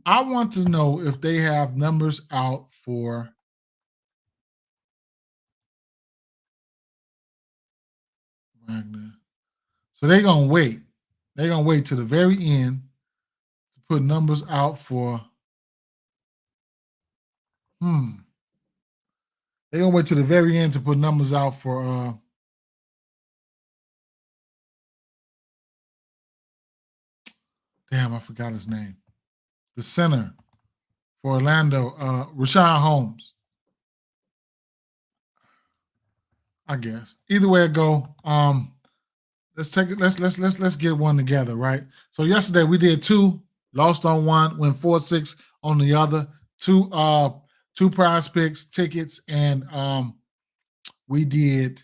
I want to know if they have numbers out for Wagner. So they're gonna wait. They're gonna wait to the very end to put numbers out for. They're gonna wait to the very end to put numbers out for. Damn, I forgot his name. The center for Orlando, Rashawn Holmes. I guess either way it go. Let's take it. Let's get one together, right? So yesterday we did 2, lost on 1, went 4-6 on the other. 2 prize picks, tickets, and we did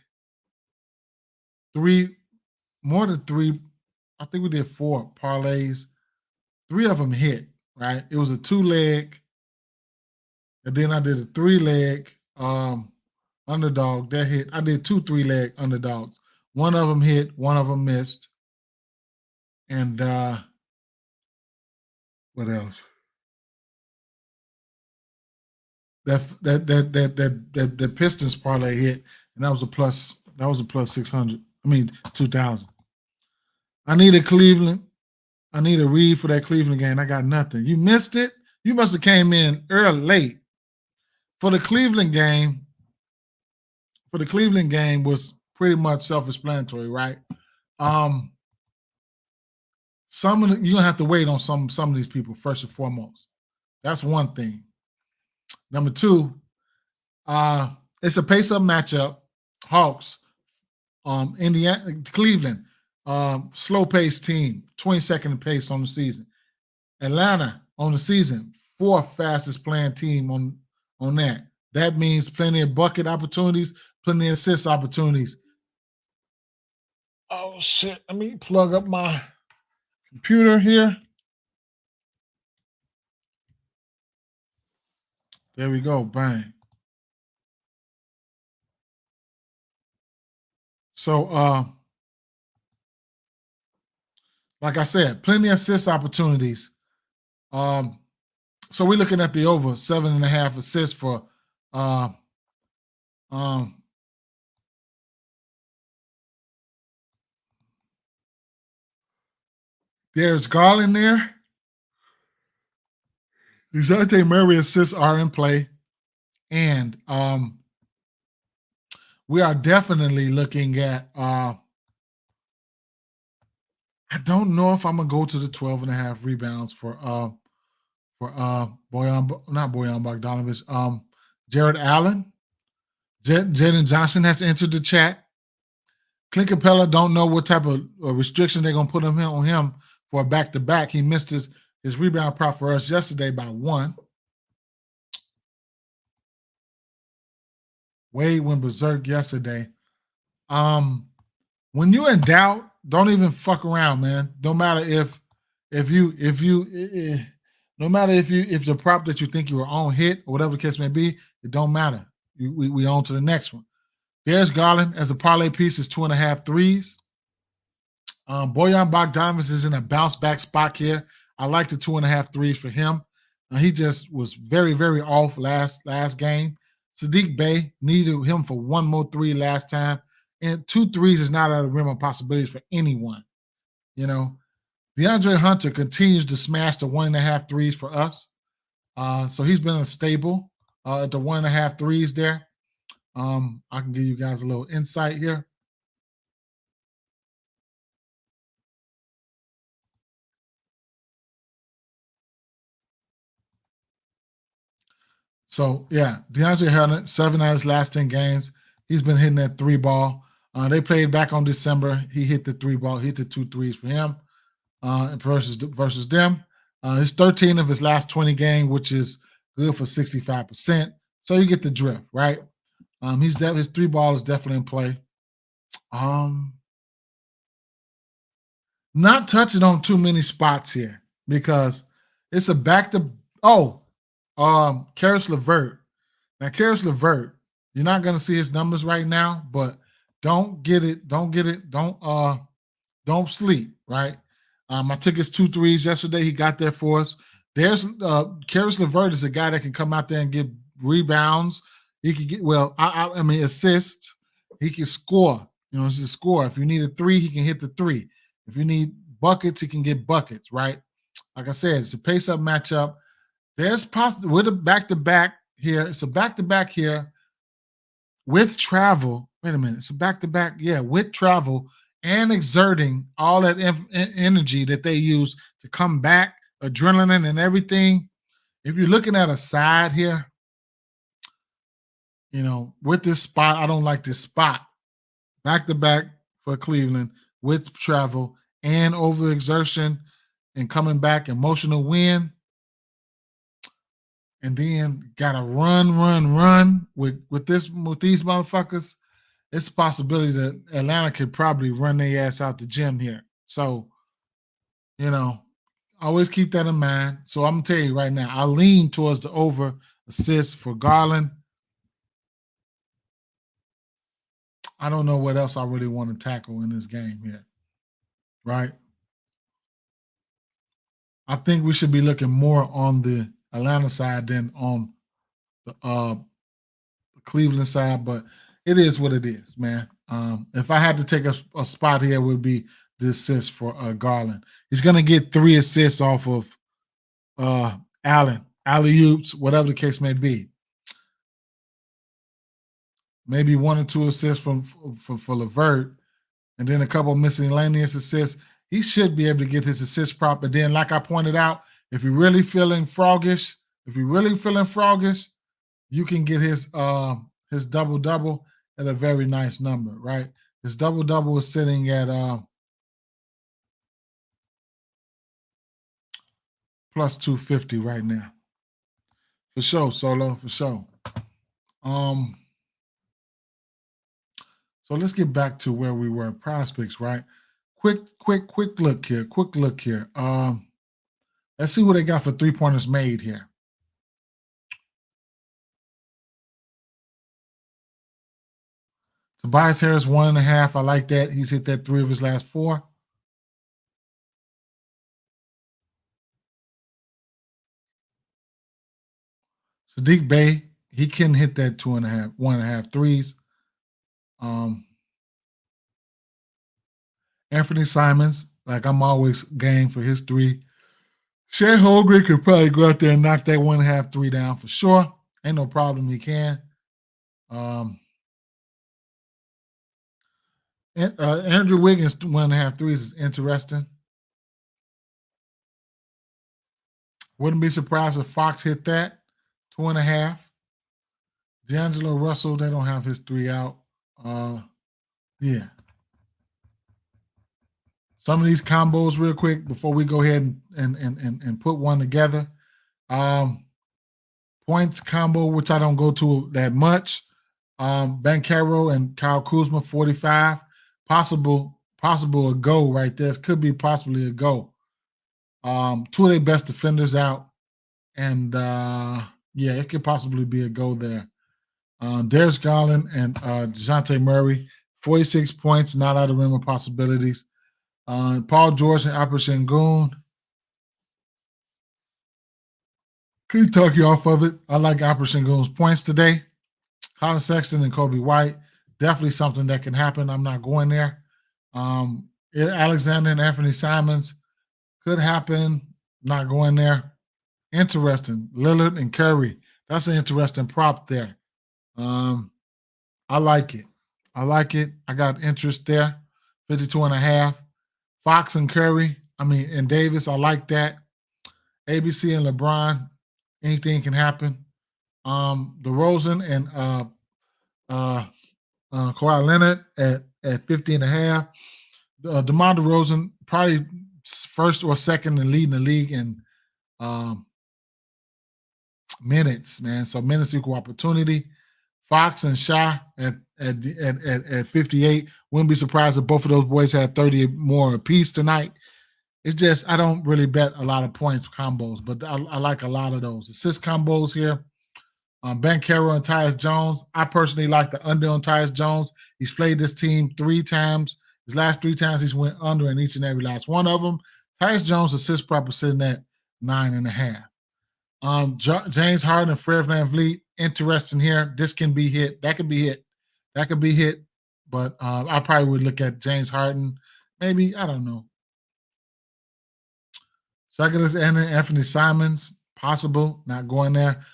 3, more than 3. I think we did 4 parlays. 3 of them hit, right? It was a 2-leg, and then I did a 3-leg underdog that hit. I did 2 3-leg underdogs. One of them hit, one of them missed. And what else? That Pistons parlay hit, and that was a plus 600. I mean 2,000. I need a Cleveland. I need a read for that Cleveland game. I got nothing. You missed it. You must have came in late for the Cleveland game. for the Cleveland game was pretty much self-explanatory, right? Some of you're gonna have to wait on some of these people first and foremost. That's one thing. Number two, it's a pace-up matchup. Hawks, Indiana, Cleveland, slow-paced team, 22nd in pace on the season. Atlanta on the season, 4th fastest playing team on that. That means plenty of bucket opportunities, plenty of assist opportunities. Oh shit! Let me plug up my computer here. There we go. Bang. So, like I said, plenty of assist opportunities. So we're looking at the over 7.5 assists for there's Garland there. DeJounte Murray assists are in play. And we are definitely looking at I don't know if I'm gonna go to the 12.5 rebounds for Bojan Bogdanovic, Jared Allen. Jaden Johnson has entered the chat. Clint Capella don't know what type of restriction they're gonna put on him for a back-to-back. He missed his rebound prop for us yesterday by 1. Wade went berserk yesterday. When you're in doubt, don't even fuck around, man. No matter if the prop that you think you were on hit or whatever the case may be, it don't matter. We on to the next one. There's Garland as a parlay piece is 2.5 threes. Bojan Bogdanovic is in a bounce back spot here. I like the 2.5 threes for him. He just was very, very off last game. Sadiq Bey needed him for 1 more 3 last time. And 2 threes is not out of the realm of possibilities for anyone. You know, DeAndre Hunter continues to smash the 1.5 threes for us. So he's been stable at the 1.5 threes there. I can give you guys a little insight here. So, yeah, DeAndre Hunter, 7 out of his last 10 games. He's been hitting that 3 ball. They played back on December. He hit the 3 ball. He hit the 2 threes for him versus them. He's 13 of his last 20 games, which is good for 65%. So you get the drift, right? His 3 ball is definitely in play. Not touching on too many spots here because it's a back to Karis LeVert. Now Karis LeVert, you're not gonna see his numbers right now, but don't sleep, right? I took his 2 threes yesterday. He got there for us. There's Karis LeVert is a guy that can come out there and get rebounds. He can get assists. He can score. He's a scorer. If you need a 3, he can hit the 3. If you need buckets, he can get buckets, right? Like I said, it's a pace-up matchup. There's with a back-to-back here. It's a back-to-back here with travel. Wait a minute. It's a back-to-back, with travel and exerting all that energy that they use to come back, adrenaline and everything. If you're looking at a side here, with this spot, I don't like this spot. Back-to-back for Cleveland with travel and overexertion and coming back, emotional win. And then got to run with these motherfuckers. It's a possibility that Atlanta could probably run their ass out the gym here. So, always keep that in mind. So I'm going to tell you right now, I lean towards the over assist for Garland. I don't know what else I really want to tackle in this game here, right? I think we should be looking more on the Atlanta side than on the Cleveland side, but it is what it is, man. If I had to take a spot here, it would be the assist for Garland. He's going to get 3 assists off of Allen, alley-oops, whatever the case may be. maybe 1 or 2 assists for Levert, and then a couple miscellaneous assists. He should be able to get his assist prop. But then, like I pointed out, if you're really feeling froggish, you can get his double double at a very nice number, right? His double double is sitting at plus 250 right now. For sure, Solo, for sure. So let's get back to where we were. Prospects, right? Quick look here. Let's see what they got for 3-pointers made here. Tobias Harris, 1.5. I like that. He's hit that 3 of his last 4. Sadiq Bey, he can hit that 2.5, 1.5 threes. Anthony Simons, like I'm always game for his 3. Shea Holmgren could probably go out there and knock that 1.5 3 down for sure. Ain't no problem, he can. Andrew Wiggins 1.5 threes is interesting. Wouldn't be surprised if Fox hit that 2.5. D'Angelo Russell, they don't have his 3 out. Yeah. Some of these combos real quick before we go ahead and put one together. Points combo, which I don't go to that much. Bankero and Kyle Kuzma, 45. Possible a go right there. Could be possibly a go. 2 of their best defenders out. And yeah, it could possibly be a go there. Darius Garland and DeJounte Murray, 46 points, not out of the realm of possibilities. Paul George and Alper Sengun. Can you talk you off of it? I like Alper Sengun's points today. Colin Sexton and Kobe White, definitely something that can happen. I'm not going there. Alexander and Anthony Simons could happen. Not going there. Interesting. Lillard and Curry. That's an interesting prop there. I like it. I got interest there. 52.5. Fox and Curry. And Davis. I like that. ABC and LeBron. Anything can happen. DeRozan and Kawhi Leonard at 50.5. DeMar DeRozan probably first or second in leading the league in minutes, man. So minutes equal opportunity. Fox and Shai at 58. Wouldn't be surprised if both of those boys had 30 more apiece tonight. It's just I don't really bet a lot of points combos, but I like a lot of those assist combos here. Bankero and Tyus Jones. I personally like the under on Tyus Jones. He's played this team 3 times. His last 3 times he's went under in each and every last one of them. Tyus Jones assist prop is sitting at 9.5. James Harden and Fred VanVleet. Interesting here. This can be hit. That could be hit. But I probably would look at James Harden. Maybe, I don't know. Douglas and Anthony Simons, possible, not going there.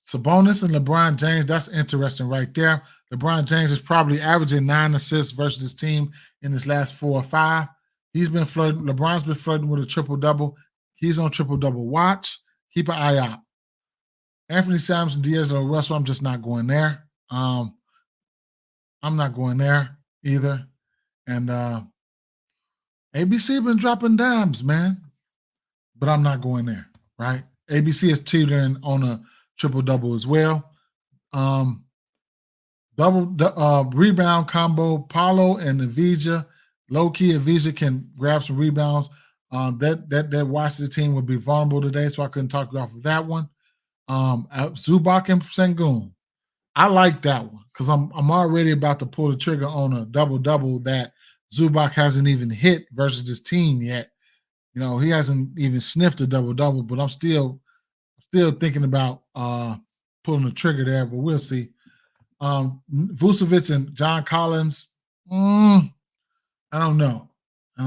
Sabonis and LeBron James, that's interesting right there. LeBron James is probably averaging 9 assists versus his team in his last 4 or 5. LeBron's been flirting with a triple-double. He's on triple-double watch. Keep an eye out. Anthony Simons and D'Angelo Russell, I'm just not going there. I'm not going there either. And ABC been dropping dimes, man. But I'm not going there, right? ABC is teetering on a triple-double as well. Rebound combo, Paulo and Avija. Low-key, Avija can grab some rebounds. That Washington team would be vulnerable today, so I couldn't talk you off of that one. Zubac and Sengun. I like that one because I'm already about to pull the trigger on a double-double that Zubac hasn't even hit versus this team yet. You know, he hasn't even sniffed a double-double, but I'm still thinking about pulling the trigger there, but we'll see. Vucevic and John Collins, I don't know. I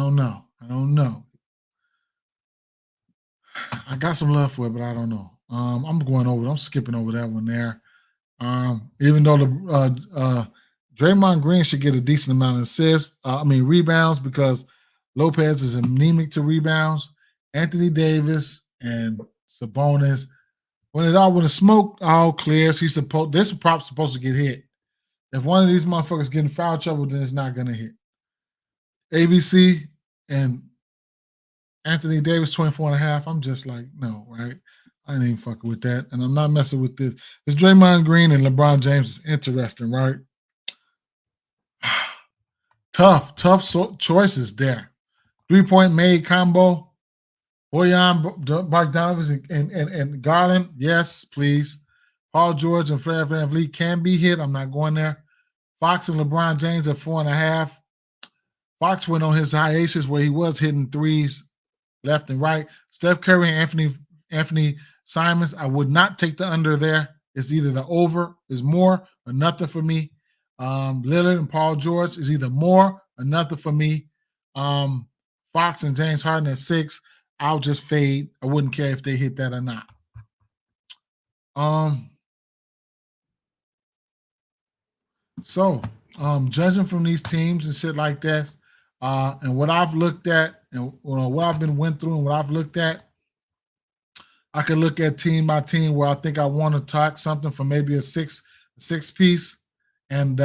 got some love for it, but I don't know. I'm skipping over that one there. Even though Draymond Green should get a decent amount of assists, rebounds, because Lopez is anemic to rebounds. Anthony Davis and Sabonis, when the smoke all clears, this prop supposed to get hit. If one of these motherfuckers get in foul trouble, then it's not gonna hit. ABC and Anthony Davis 24 and a half. I'm just like, no, right? I ain't even fucking with that. And I'm not messing with this. This Draymond Green and LeBron James is interesting, right? tough choices there. 3-point made combo. Bojan Bogdanovic and Garland, yes, please. Paul George and Fred VanVleet can be hit. I'm not going there. Fox and LeBron James at 4.5. Fox went on his hiatus where he was hitting threes left and right. Steph Curry and Anthony Simons, I would not take the under there. It's either the over is more or nothing for me. Lillard and Paul George is either more or nothing for me. Fox and James Harden at 6. I'll just fade. I wouldn't care if they hit that or not. So judging from these teams and shit like that, and what I've looked at and what I've went through and what I've looked at, I could look at team by team where I think I want to talk something for maybe a six piece. And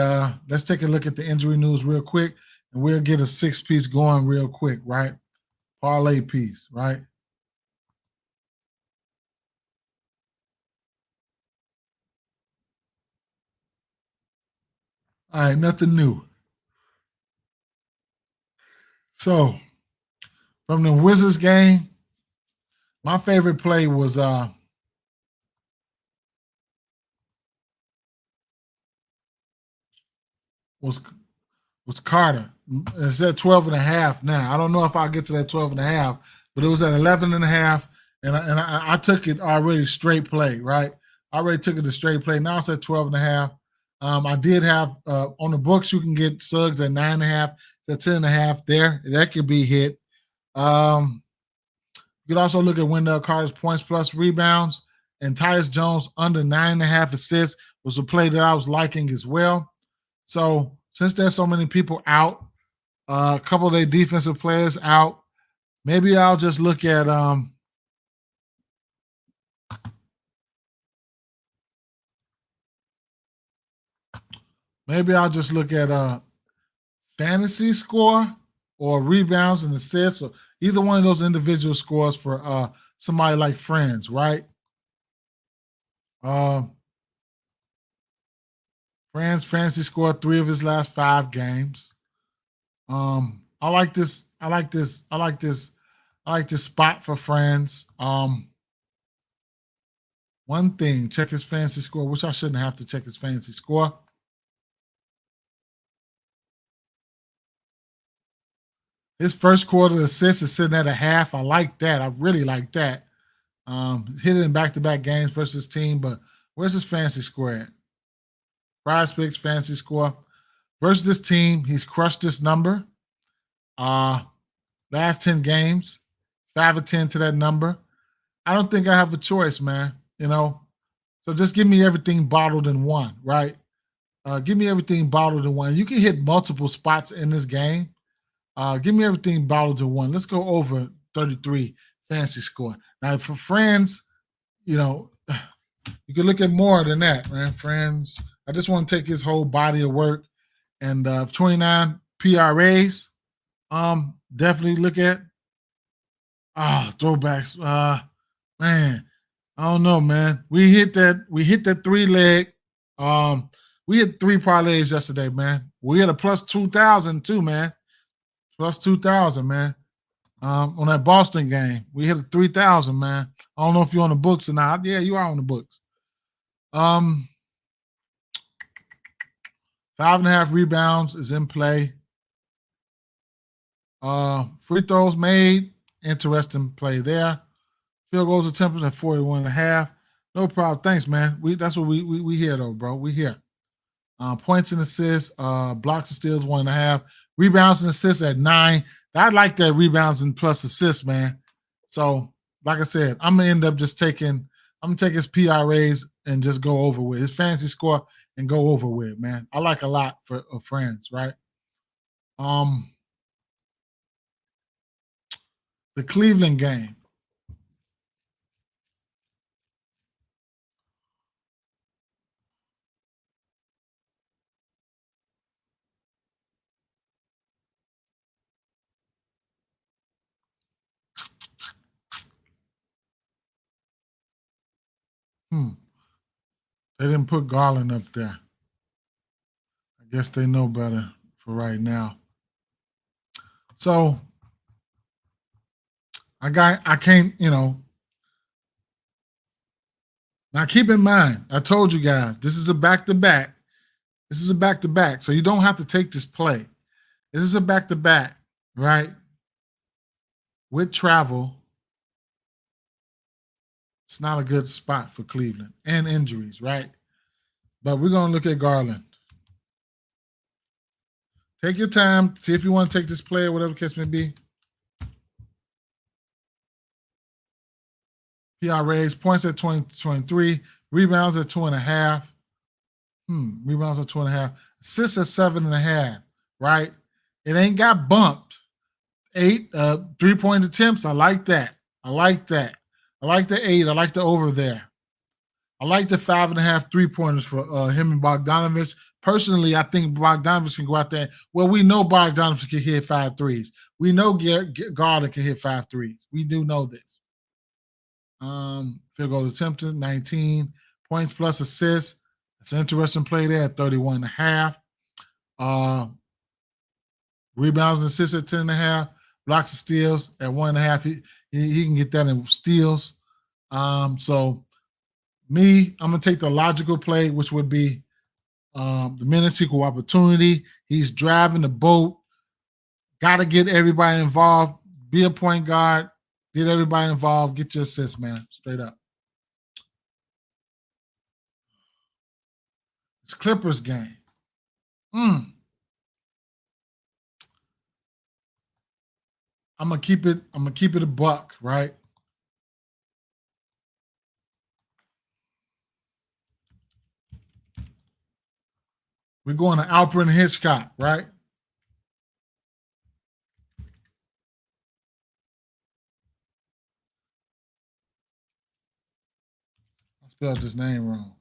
let's take a look at the injury news real quick, and we'll get a 6 piece going real quick, right? Parlay piece, right? All right, nothing new. So from the Wizards game, my favorite play was Carter. It's at 12.5 now. I don't know if I'll get to that 12.5, but it was at 11.5, and I took it already straight play, right? I already took it to straight play. Now it's at 12.5. I did have on the books, you can get Suggs at 9.5 to 10.5 there. That could be hit. You could also look at Wendell Carter's points plus rebounds, and Tyus Jones under 9.5 assists was a play that I was liking as well. So since there's so many people out, a couple of their defensive players out, maybe I'll just look at fantasy score or rebounds and assists, or either one of those individual scores for somebody like Friends, right? Friends fantasy scored 3 of his last 5 games. I like this spot for Friends. One thing, check his fantasy score, which I shouldn't have to check his fantasy score. His first quarter assist is sitting at 0.5. I like that. I really like that. Hit it in back-to-back games versus team, but where's his fantasy score at? Prize Picks fantasy score. Versus this team, he's crushed this number. Last 10 games, 5 of 10 to that number. I don't think I have a choice, man. So just give me everything bottled in one, right? Give me everything bottled in one. You can hit multiple spots in this game. Give me everything bottled in one. Let's go over 33 fantasy score. Now, for Friends, you can look at more than that, man. Friends, I just want to take his whole body of work, and 29 PRAs. Definitely look at throwbacks. Man, I don't know, man. We hit that 3-leg. We hit 3 parlays yesterday, man. We had a plus 2,000 too, man. Plus 2,000, man. On that Boston game, we hit a 3,000, man. I don't know if you're on the books or not. Yeah, you are on the books. 5.5 rebounds is in play. Free throws made, interesting play there. Field goals attempted at 41.5. No problem. Thanks, man. That's what we here though, bro. We here. Points and assists, blocks and steals 1.5. Rebounds and assists at 9. I like that rebounds and plus assists, man. So, like I said, I'm gonna end up just taking I'm gonna take his PRAs and just go over with his fantasy score and go over with, man. I like a lot for friends, right? The Cleveland game. They didn't put Garland up there. I guess they know better for right now. So I can't, now keep in mind, I told you guys, this is a back-to-back. This is a back-to-back. So you don't have to take this play. This is a back-to-back, right? With travel. It's not a good spot for Cleveland and injuries, right? But we're going to look at Garland. Take your time. See if you want to take this play or whatever the case may be. PRAs, points at 23, rebounds at 2.5. Rebounds at 2.5. Assists at 7.5, right? It ain't got bumped. 8 3-point attempts. I like that. I like the 8. I like the over there. I like the 5.5 3-pointers for him and Bogdanovich. Personally, I think Bogdanovich can go out there. Well, we know Bogdanovich can hit 5 threes. We know Garland can hit 5 threes. We do know this. Field goal attempted, 19 points plus assists. It's an interesting play there at 31.5. Rebounds and assists at 10.5. Blocks and steals at 1.5. He can get that in steals. So me, I'm gonna take the logical play, which would be the minutes equal opportunity. He's driving the boat. Got to get everybody involved. Be a point guard. Get everybody involved. Get your assists, man. Straight up. It's Clippers game. I'm gonna keep it a buck, right? We're going to Alperen Hitchcock, right? I spelled his name wrong.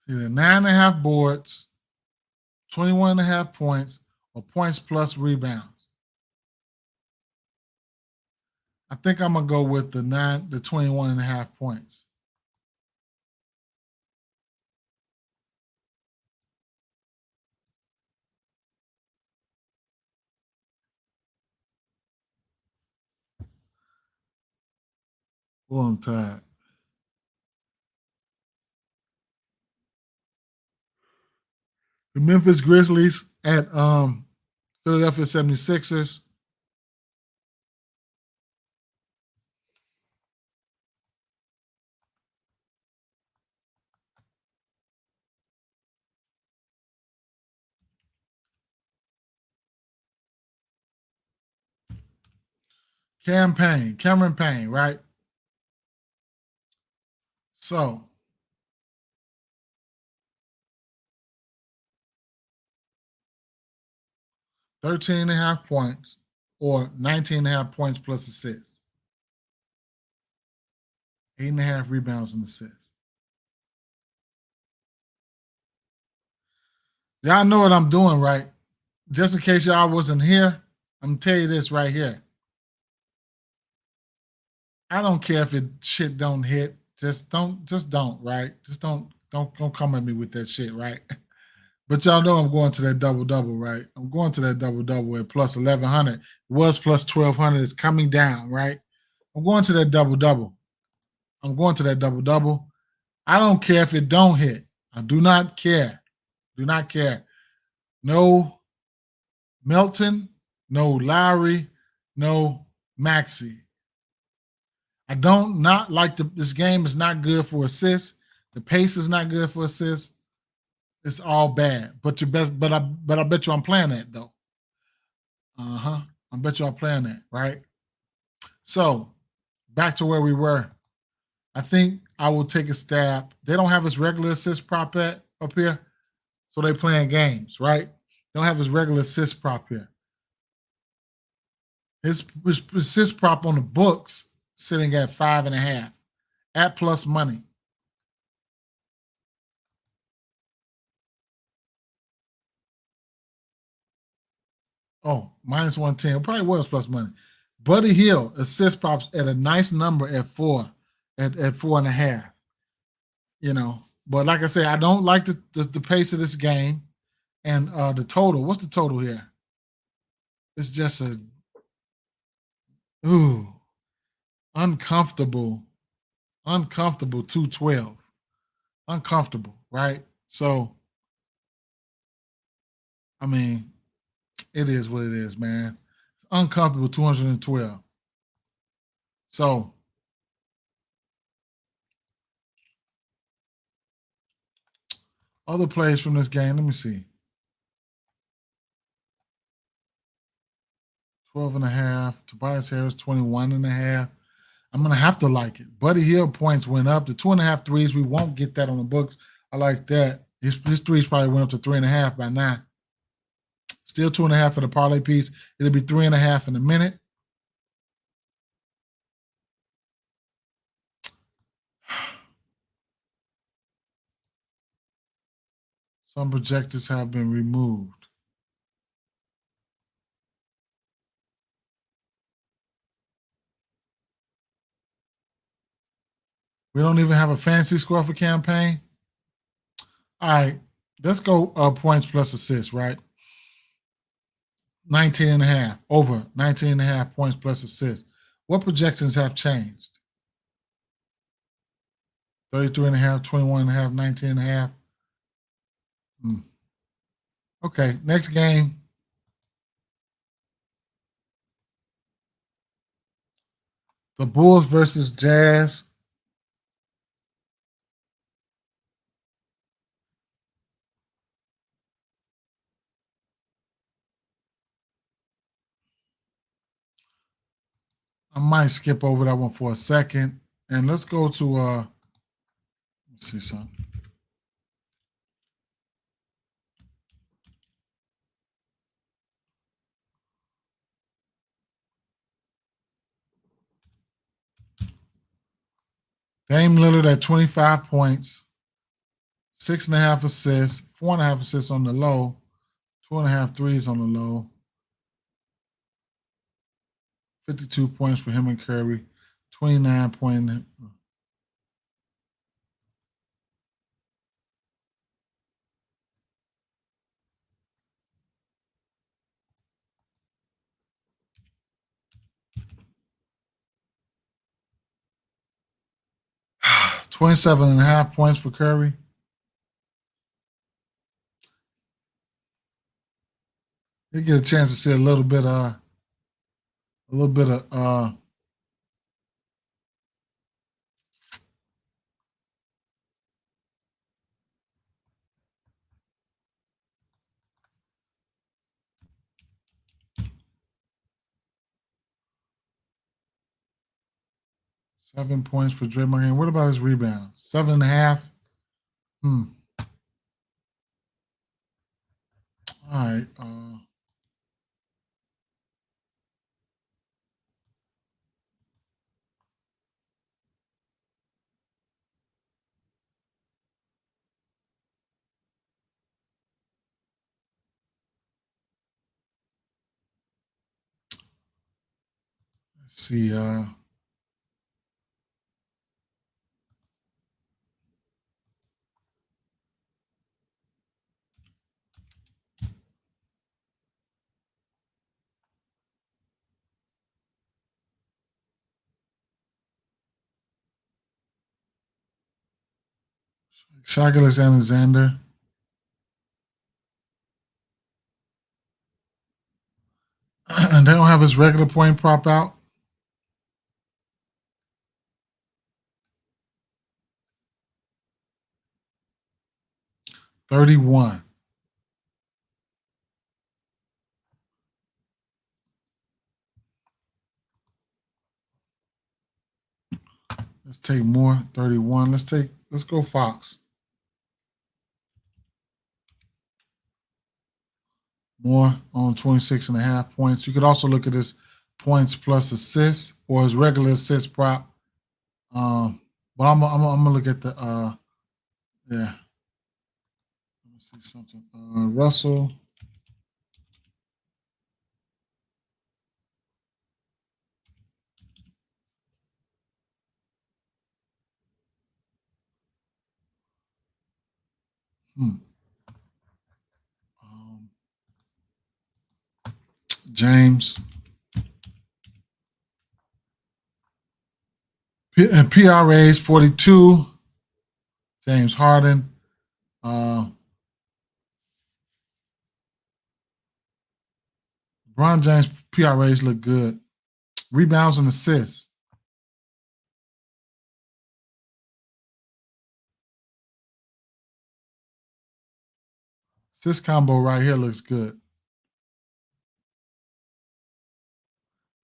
Either 9.5 boards, 21.5 points, or points plus rebounds. I think I'm gonna go with the 21.5 points. Oh, I'm tired. The Memphis Grizzlies at Philadelphia 76ers. Cameron Payne, right? So 13.5 points or 19.5 points plus assists. 8.5 rebounds and assists. Y'all know what I'm doing, right? Just in case y'all wasn't here, I'm gonna tell you this right here. I don't care if shit don't hit. Just don't, right? Just don't come at me with that shit, right? But y'all know I'm going to that double-double, right? I'm going to that double-double at plus 1,100. It was plus 1,200. It's coming down, right? I'm going to that double-double. I don't care if it don't hit. I do not care. No Melton, no Lowry, no Maxey. I don't not like this game is not good for assists. The pace is not good for assists. It's all bad. But I bet you I'm playing that though. Uh-huh. I bet you I'm playing that, right? So back to where we were. I think I will take a stab. They don't have his regular assist prop up here. So they playing games, right? They don't have his regular assist prop here. His assist prop on the books sitting at 5.5 at plus money. Oh, minus 110. It probably was plus money. Buddy Hield assist props at a nice number at 4.5. You know, but like I said, I don't like the pace of this game and the total. What's the total here? It's just a ooh uncomfortable, uncomfortable 212. Uncomfortable, right? So, I mean, it is what it is, man. Uncomfortable 212. So, other plays from this game, let me see. 12.5. Tobias Harris, 21.5. I'm gonna have to like it. Buddy Hield points went up. The 2.5 threes, we won't get that on the books. I like that. His threes probably went up to 3.5 by now. Still 2.5 for the parlay piece. It'll be 3.5 in a minute. Some projectors have been removed. We don't even have a fancy score for campaign. All right, let's go points plus assists, right? 19.5, over 19.5 points plus assists. What projections have changed? 33.5, 21.5, 19.5. Okay, next game. The Bulls versus Jazz. I might skip over that one for a second. And let's go to let's see something. Dame Lillard at 25 points, 6.5 assists, 4.5 assists on the low, 2.5 threes on the low, 52 points for him and Curry, 29 point. $27.5 points for Curry. You get a chance to see a little bit of 7 points for Draymond Green. What about his rebound? 7.5. All right. Let's see. Shai Alexander. And they don't have his regular point prop out. 31. Let's take more. 31. Let's go Fox. More on 26.5 points. You could also look at his points plus assists or his regular assist prop. But I'm gonna look at the yeah. Let me see something. Russell. James. And PRAs 42. James Harden. LeBron James PRAs look good. Rebounds and assists. Assist combo right here looks good.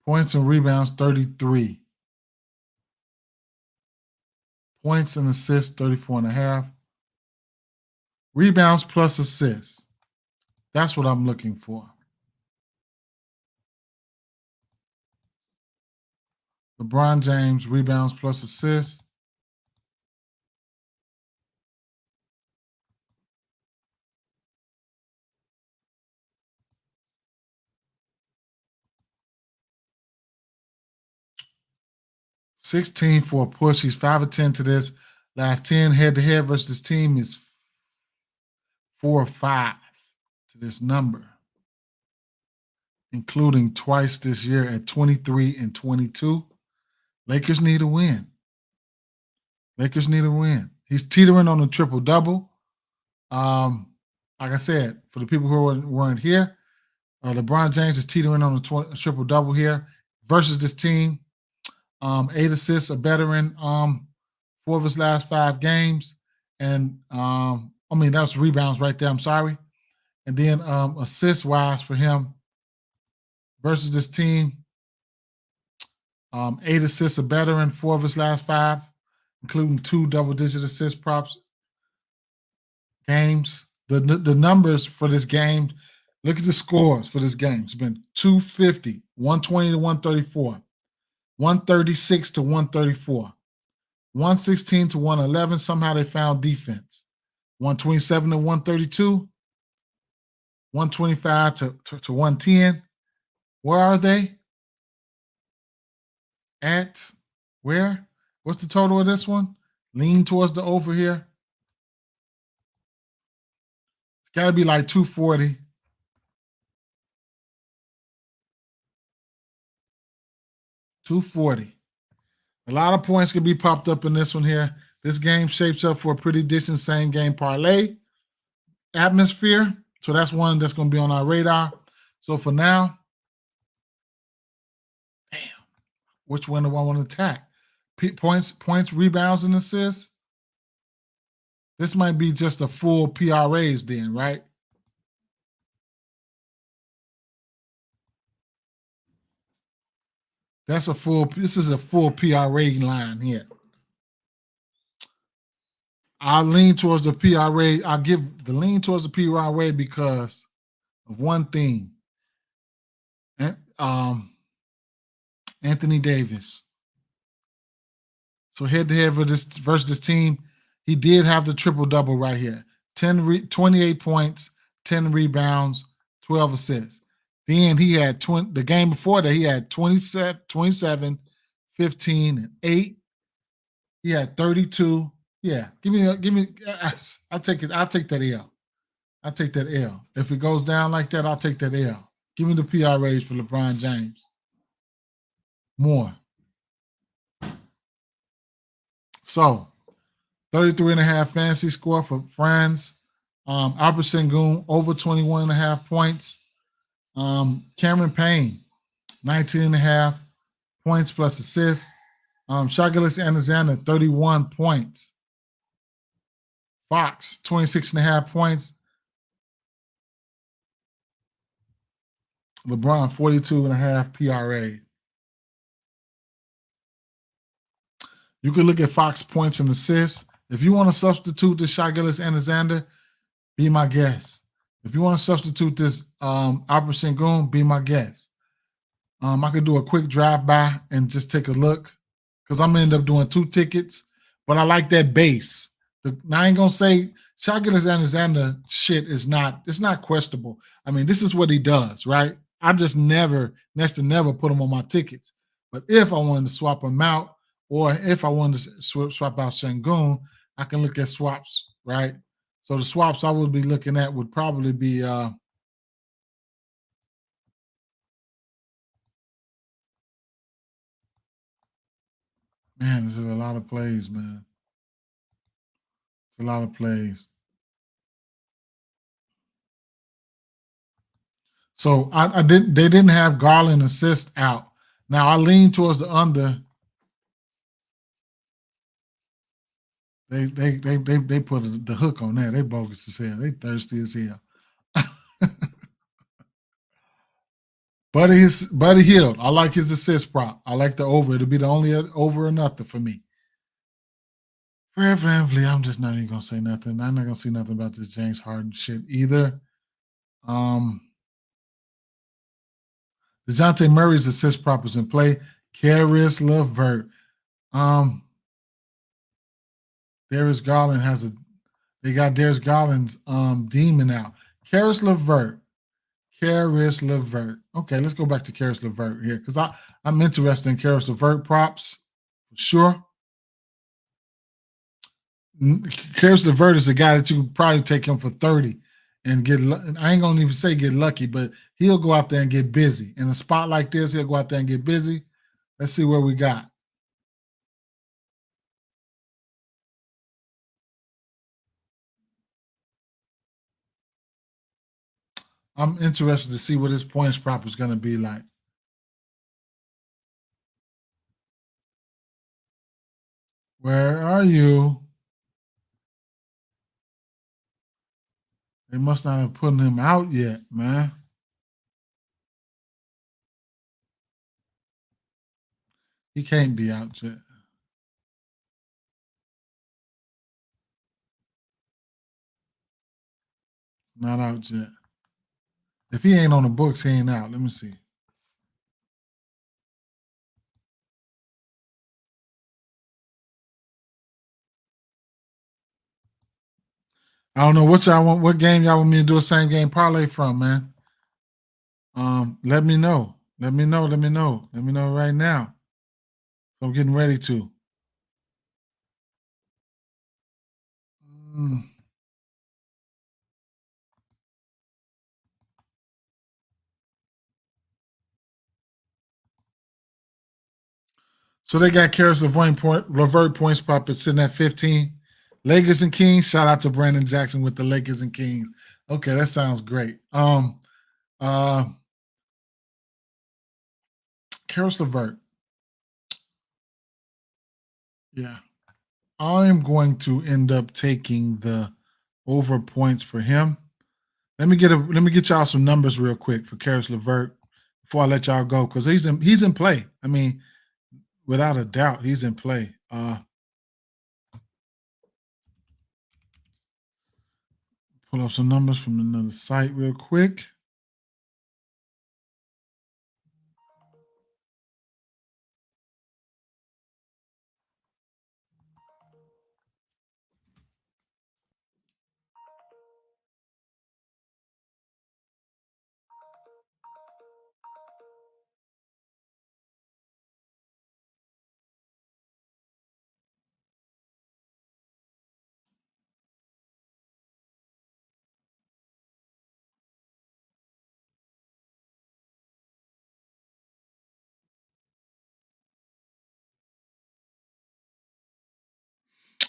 Points and rebounds 33. Points and assists 34.5. Rebounds plus assists. That's what I'm looking for. LeBron James, rebounds plus assists. $16 for a push. He's 5 of 10 to this. Last 10 head-to-head versus this team is 4 or 5 to this number, including twice this year at 23 and 22. Lakers need a win. Lakers need a win. He's teetering on a triple-double. Like I said, for the people who weren't here, LeBron James is teetering on a triple-double here versus this team. 8 assists, a veteran, 4 of his last 5 games. And, that was rebounds right there. I'm sorry. And then assist-wise for him versus this team, 8 assists, a veteran, 4 of his last 5, including 2 double-digit assist props games. The numbers for this game, look at the scores for this game. It's been 250, 120 to 134, 136 to 134, 116 to 111. Somehow they found defense. 127 to 132, 125 to 110. Where are they? At where? What's the total of this one? Lean towards the over here. It's got to be like 240. $240. A lot of points can be popped up in this one here. This game shapes up for a pretty decent same game parlay atmosphere. So that's one that's going to be on our radar. So for now, which one do I want to attack? Points, rebounds, and assists. This might be just a full PRAs then, right? This is a full PRA line here. I lean towards the PRA. I give the lean towards the PRA because of one thing. Anthony Davis. So head-to-head versus this team, he did have the triple-double right here. 28 points, 10 rebounds, 12 assists. Then he had the game before that, he had 27, 15, and 8. He had 32. Yeah, give me. I'll take it. I'll take that L. I'll take that L. If it goes down like that, I'll take that L. Give me the PRAs for LeBron James. More. So, 33.5 fantasy score for Franz. Albert Sengun, over 21.5 points. Cameron Payne, 19.5 points plus assists. Shai Gilgeous-Alexander, 31 points. Fox, 26.5 points. LeBron, 42.5 PRA. You could look at Fox points and assists. If you want to substitute this Shai Gilgeous-Alexander, be my guest. If you want to substitute this Alperen Sengun, be my guest. I could do a quick drive-by and just take a look because I'm going to end up doing 2 tickets, but I like that base. I ain't going to say Shai Gilgeous-Alexander shit is not, it's not questionable. I mean, this is what he does, right? I just never put him on my tickets. But if I wanted to swap him out, or if I wanted to swap out Sengun, I can look at swaps, right? So the swaps I would be looking at would probably be man, this is a lot of plays, man. It's a lot of plays. So I didn't. They didn't have Garland assist out. Now I lean towards the under. They put the hook on that. They bogus as hell. They thirsty as hell. Buddy Hield. I like his assist prop. I like the over. It'll be the only over or nothing for me. Fred VanVleet, I'm just not even gonna say nothing. I'm not gonna say nothing about this James Harden shit either. DeJounte Murray's assist prop is in play. Caris LeVert. Darius Garland they got Darius Garland's demon out. Caris LeVert. Okay, let's go back to Caris LeVert here because I'm interested in Caris LeVert props for sure. Caris LeVert is a guy that you could probably take him for 30 and get. I ain't gonna even say get lucky, but he'll go out there and get busy. In a spot like this, he'll go out there and get busy. Let's see where we got. I'm interested to see what his points prop is going to be like. Where are you? They must not have put him out yet, man. He can't be out yet. Not out yet. If he ain't on the books, he ain't out. Let me see. I don't know what y'all want. What game y'all want me to do a same game parlay from, man? Let me know. Let me know. Let me know. Let me know right now. I'm getting ready to. So they got Caris LeVert points prop is sitting at 15. Lakers and Kings. Shout out to Brandon Jackson with the Lakers and Kings. Okay, that sounds great. Caris LeVert. Yeah. I'm going to end up taking the over points for him. Let me get y'all some numbers real quick for Caris LeVert before I let y'all go because he's in play. I mean, without a doubt, he's in play. Pull up some numbers from another site real quick.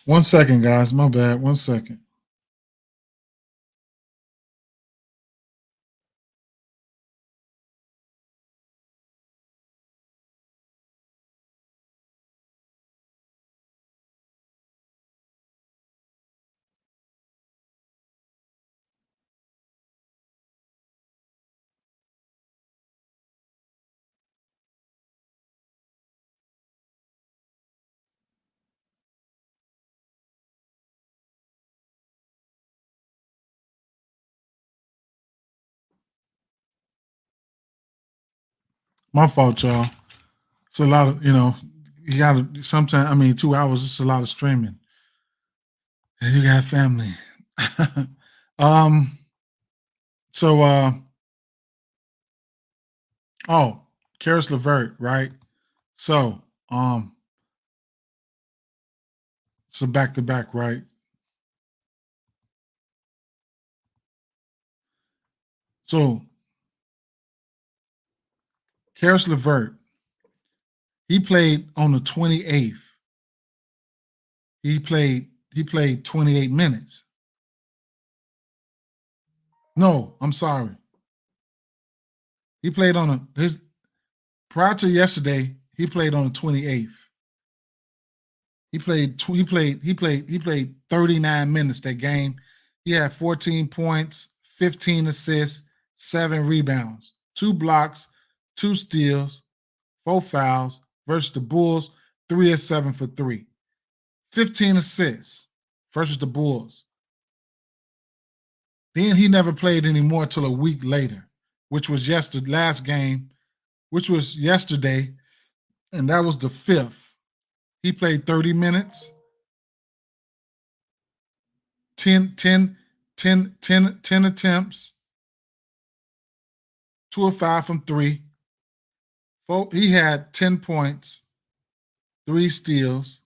One second, guys. My bad. 1 second. My fault, y'all. It's a lot of, you got to sometimes, 2 hours, it's a lot of streaming. And you got family. So, Karis LeVert, right? So, so back to back, right? So, Karis LeVert, he played on the 28th. He played 28 minutes. No, I'm sorry. He played on his prior to yesterday. He played on the 28th. He played 39 minutes that game. He had 14 points, 15 assists, 7 rebounds, 2 blocks, 2 steals, 4 fouls versus the Bulls, 3 of 7 for 3. 15 assists versus the Bulls. Then he never played anymore until a week later, which was last game, which was yesterday, and that was the 5th. He played 30 minutes, 10 attempts, 2 of 5 from 3. He had 10 points, 3 steals,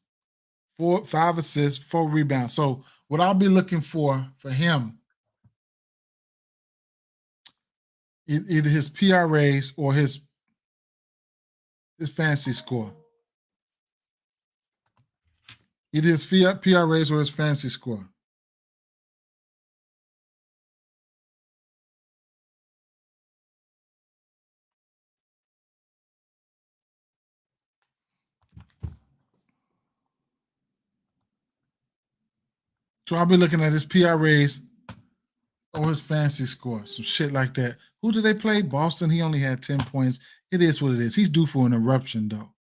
5 assists, 4 rebounds. So what I'll be looking for him, either his PRAs or his fantasy score. Either his PRAs or his fantasy score. So I'll be looking at his PRAs or his fantasy score, some shit like that. Who did they play? Boston. He only had 10 points. It is what it is. He's due for an eruption, though.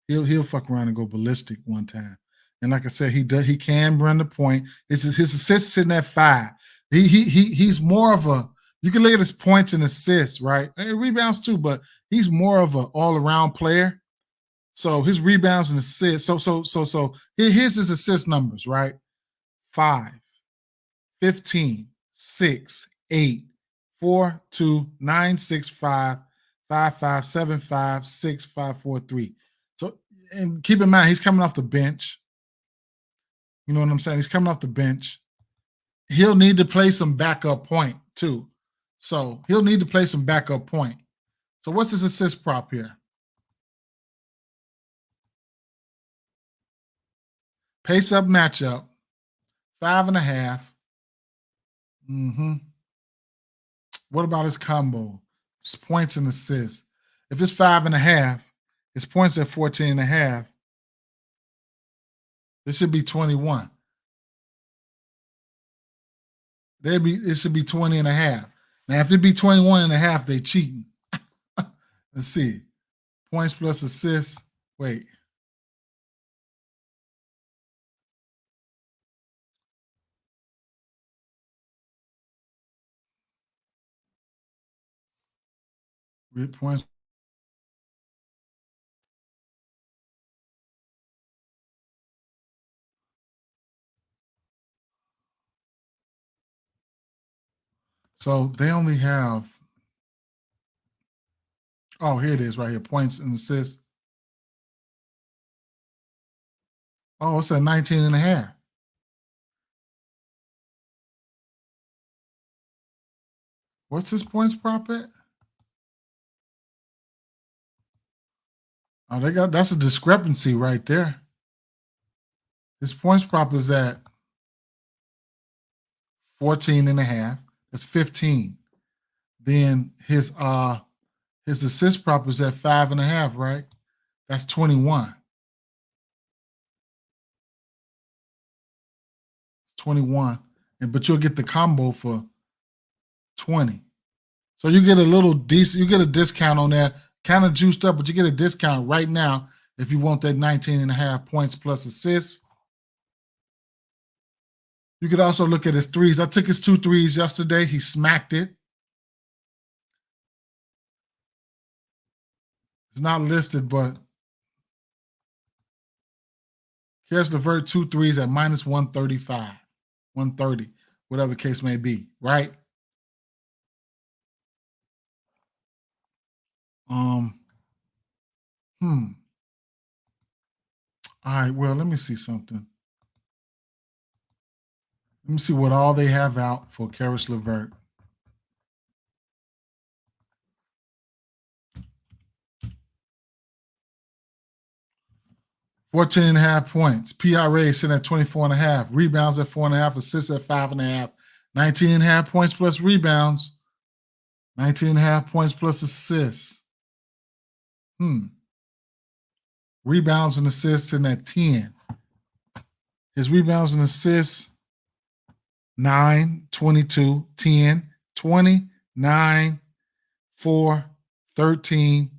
He'll fuck around and go ballistic one time. And like I said, he can run the point. His assists sitting at 5. He's more of a, you can look at his points and assists, right? And rebounds too, but he's more of an all-around player. So his rebounds and assists. So here's his assist numbers, right? 5, 15, 6, 8, 4, 2, 9, 6, 5, 5, 5, 7, 5, 6, 5, 4, 3. So, and keep in mind, he's coming off the bench. You know what I'm saying? He's coming off the bench. He'll need to play some backup point too. So he'll need to play some backup point. So what's his assist prop here? Pace up matchup, 5.5. What about his combo? His points and assists. If it's 5.5, his points at 14.5. This should be 21. It should be 20.5. Now, if it be 21.5, they cheating. Let's see. Points plus assists. Wait. Points. So they only have, oh, here it is right here, points and assists. Oh, it's at 19.5. What's his points prop at? Oh, that's a discrepancy right there. His points prop is at 14.5. That's 15. Then his assist prop is at 5.5, right? That's 21. 21. But you'll get the combo for 20. So you get a little decent, you get a discount on that, kind of juiced up, but you get a discount right now if you want that 19.5 points plus assists. You could also look at his threes. I took his 2 threes yesterday. He smacked it. It's not listed, but Karis LeVert 2 threes at minus 135, 130, whatever the case may be, right? All right, well, let me see something. Let me see what all they have out for Karis LeVert. $14.5 points. PRA sitting at 24.5. Rebounds at 4.5. Assists at 5.5. 19.5 points plus rebounds. 19.5 points plus assists. Rebounds and assists in at 10. His rebounds and assists 9, 22, 10, 20, 9, 4, 13,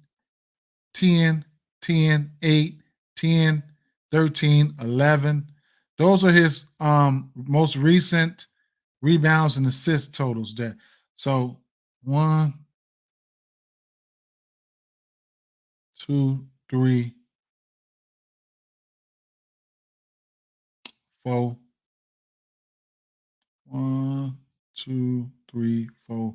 10, 10, 8, 10, 13, 11. Those are his most recent rebounds and assist totals there. So 1, 2, 3, 4. 1, 2, 3, 4,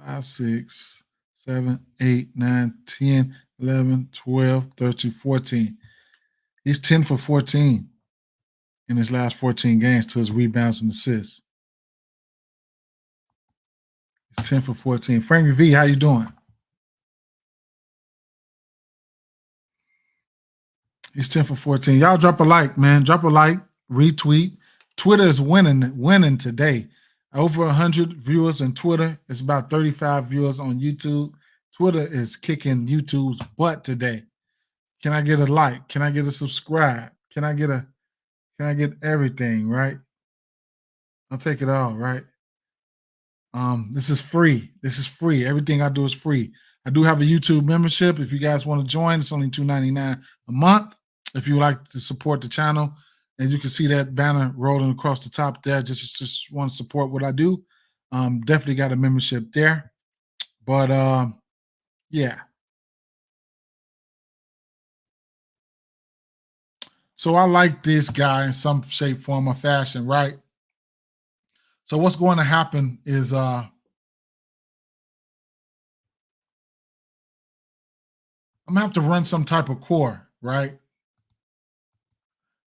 5, 6, 7, 8, 9, 10, 11, 12, 13, 14. He's 10 for 14 in his last 14 games to his rebounds and assists. He's 10 for 14. Frankie V, how you doing? He's 10 for 14. Y'all drop a like, man. Drop a like, retweet. Twitter is winning today. Over 100 viewers on Twitter. It's about 35 viewers on YouTube. Twitter is kicking YouTube's butt today. Can I get a like? Can I get a subscribe? Can I get everything, right? I'll take it all, right? This is free. This is free. Everything I do is free. I do have a YouTube membership. If you guys want to join, it's only $2.99 a month. If you like to support the channel, and you can see that banner rolling across the top there, just want to support what I do. Definitely got a membership there. But yeah. So I like this guy in some shape, form, or fashion, right? So what's going to happen is I'm gonna have to run some type of core, right? I'm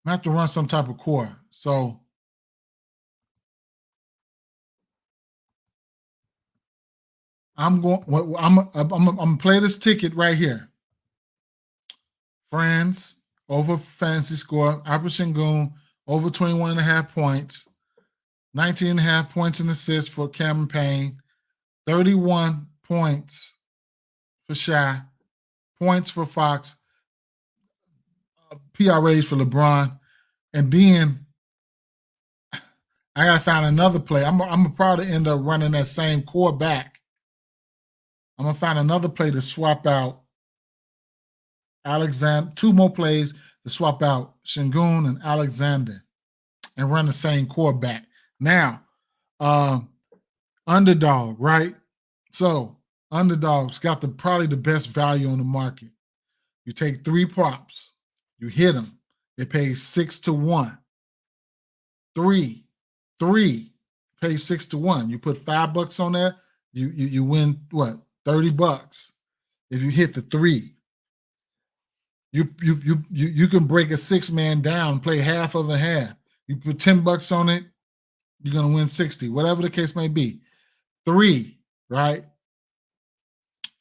gonna have to run some type of core. So I'm gonna play this ticket right here. Friends over fantasy score. Alper Sengun over 21.5 points. 19.5 points in assists for Cameron Payne. 31 points for Shy. Points for Fox. PRAs for LeBron. And then I gotta find another play. I'm gonna probably end up running that same core back. I'm gonna find another play to swap out Alexander. 2 more plays to swap out Sengun and Alexander, and run the same core back. Now, underdog, right? So underdog's got probably the best value on the market. You take 3 props, you hit them. It pays 6 to 1. 3 pays 6 to 1. You put $5 on that, you win what? $30 if you hit the 3. You can break a 6-man down, play half of a half. You put $10 on it, you're gonna win 60, whatever the case may be. 3, right?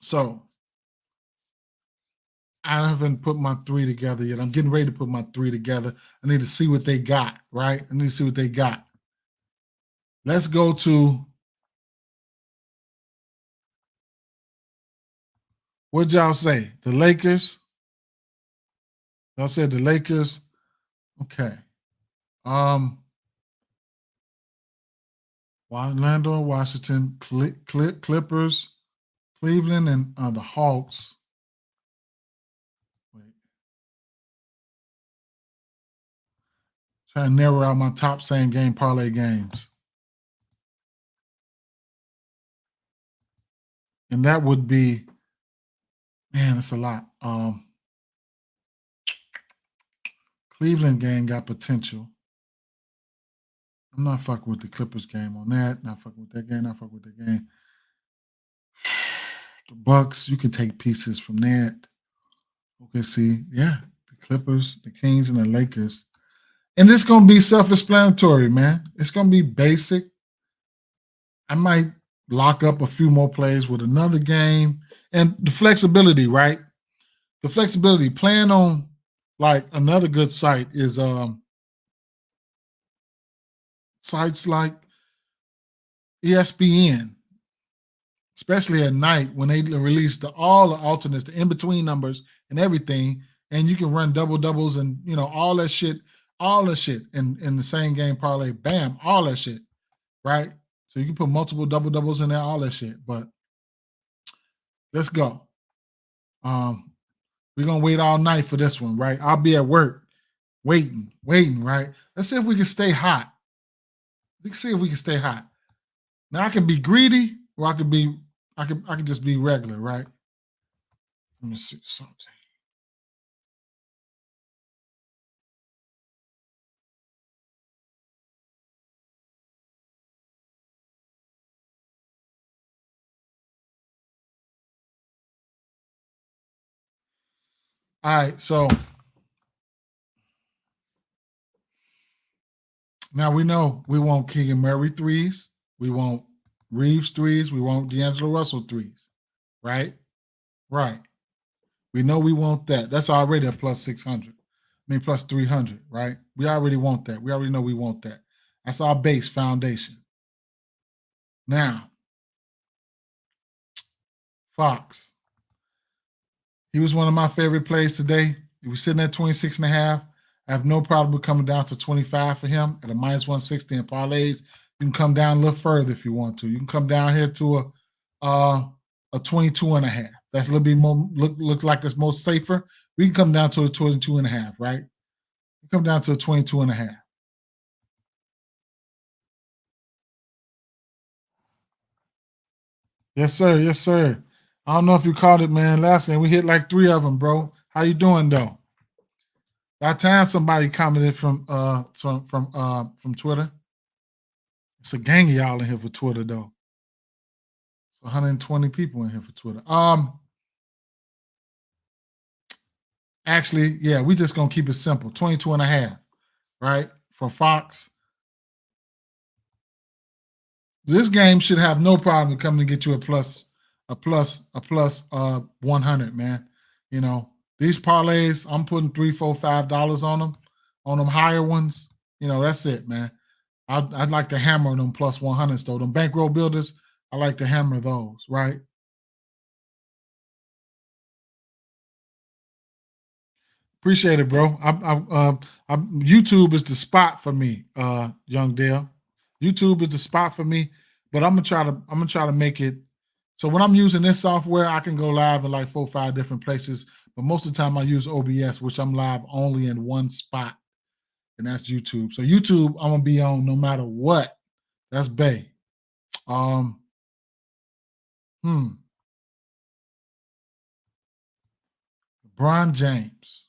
So I haven't put my 3 together yet. I'm getting ready to put my 3 together. I need to see what they got, right? I need to see what they got. Let's go to, what'd y'all say? The Lakers? Y'all said the Lakers? Okay. Orlando and Washington, Clippers, Cleveland, and the Hawks. Wait. Trying to narrow out my top same game parlay games. And that would be Man, it's a lot. Cleveland game got potential. I'm not fucking with the Clippers game on that. Not fucking with that game. Not fucking with that game. The Bucks, you can take pieces from that. Okay, see, yeah, the Clippers, the Kings, and the Lakers. And it's gonna be self-explanatory, man. It's gonna be basic. I might lock up a few more plays with another game. And the flexibility, right? The flexibility. Playing on like another good site is sites like ESPN, especially at night when they release all the alternates, the in-between numbers and everything, and you can run double doubles and all that shit in the same game parlay. Bam, all that shit, right? So you can put multiple double doubles in there, all that shit. But let's go. We're gonna wait all night for this one, right? I'll be at work waiting, right? Let's see if we can stay hot. Let's see if we can stay hot. Now I can be greedy, or I could just be regular, right? Let me see something. All right, so now we know we want Keegan Murray threes, we want Reeves threes, we want D'Angelo Russell threes, right? Right. We know we want that. That's already a plus 600. I mean, plus 300, right? We already want that. We already know we want that. That's our base foundation. Now, Fox. He was one of my favorite plays today. He was sitting at 26 and a half. I have no problem with coming down to 25 for him at a minus 160 in parlays. You can come down a little further if you want to. You can come down here to a 22 and a half. That's a little bit more look like it's most safer. We can come down to a 22 and a half, right? We come down to a 22 and a half. Yes, sir. Yes, sir. I don't know if you caught it, man. Last game we hit like 3 of them, bro. How you doing though? That time somebody commented from Twitter. It's a gang of y'all in here for Twitter though. It's 120 people in here for Twitter. Actually, yeah, we just gonna keep it simple. 22 and a half, right? For Fox. This game should have no problem coming to get you a plus 100, man. These parlays, I'm putting $3, $4, $5 on them. On them higher ones, that's it, man. I'd like to hammer them plus 100s though. Them bankroll builders, I like to hammer those, right? Appreciate it, bro. YouTube is the spot for me, Young Dale. YouTube is the spot for me, but I'm gonna try to make it so when I'm using this software, I can go live in like 4 or 5 different places. But most of the time, I use OBS, which I'm live only in one spot, and that's YouTube. So YouTube, I'm gonna be on no matter what. That's Bay. LeBron James.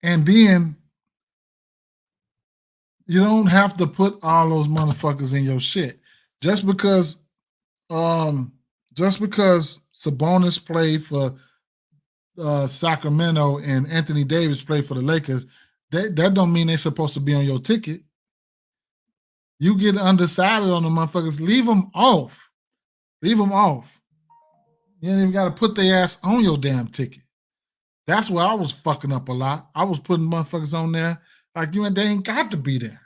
And then you don't have to put all those motherfuckers in your shit. Just because Sabonis played for Sacramento and Anthony Davis played for the Lakers, that don't mean they're supposed to be on your ticket. You get undecided on the motherfuckers, leave them off. Leave them off. You ain't even got to put their ass on your damn ticket. That's where I was fucking up a lot. I was putting motherfuckers on there like they ain't got to be there.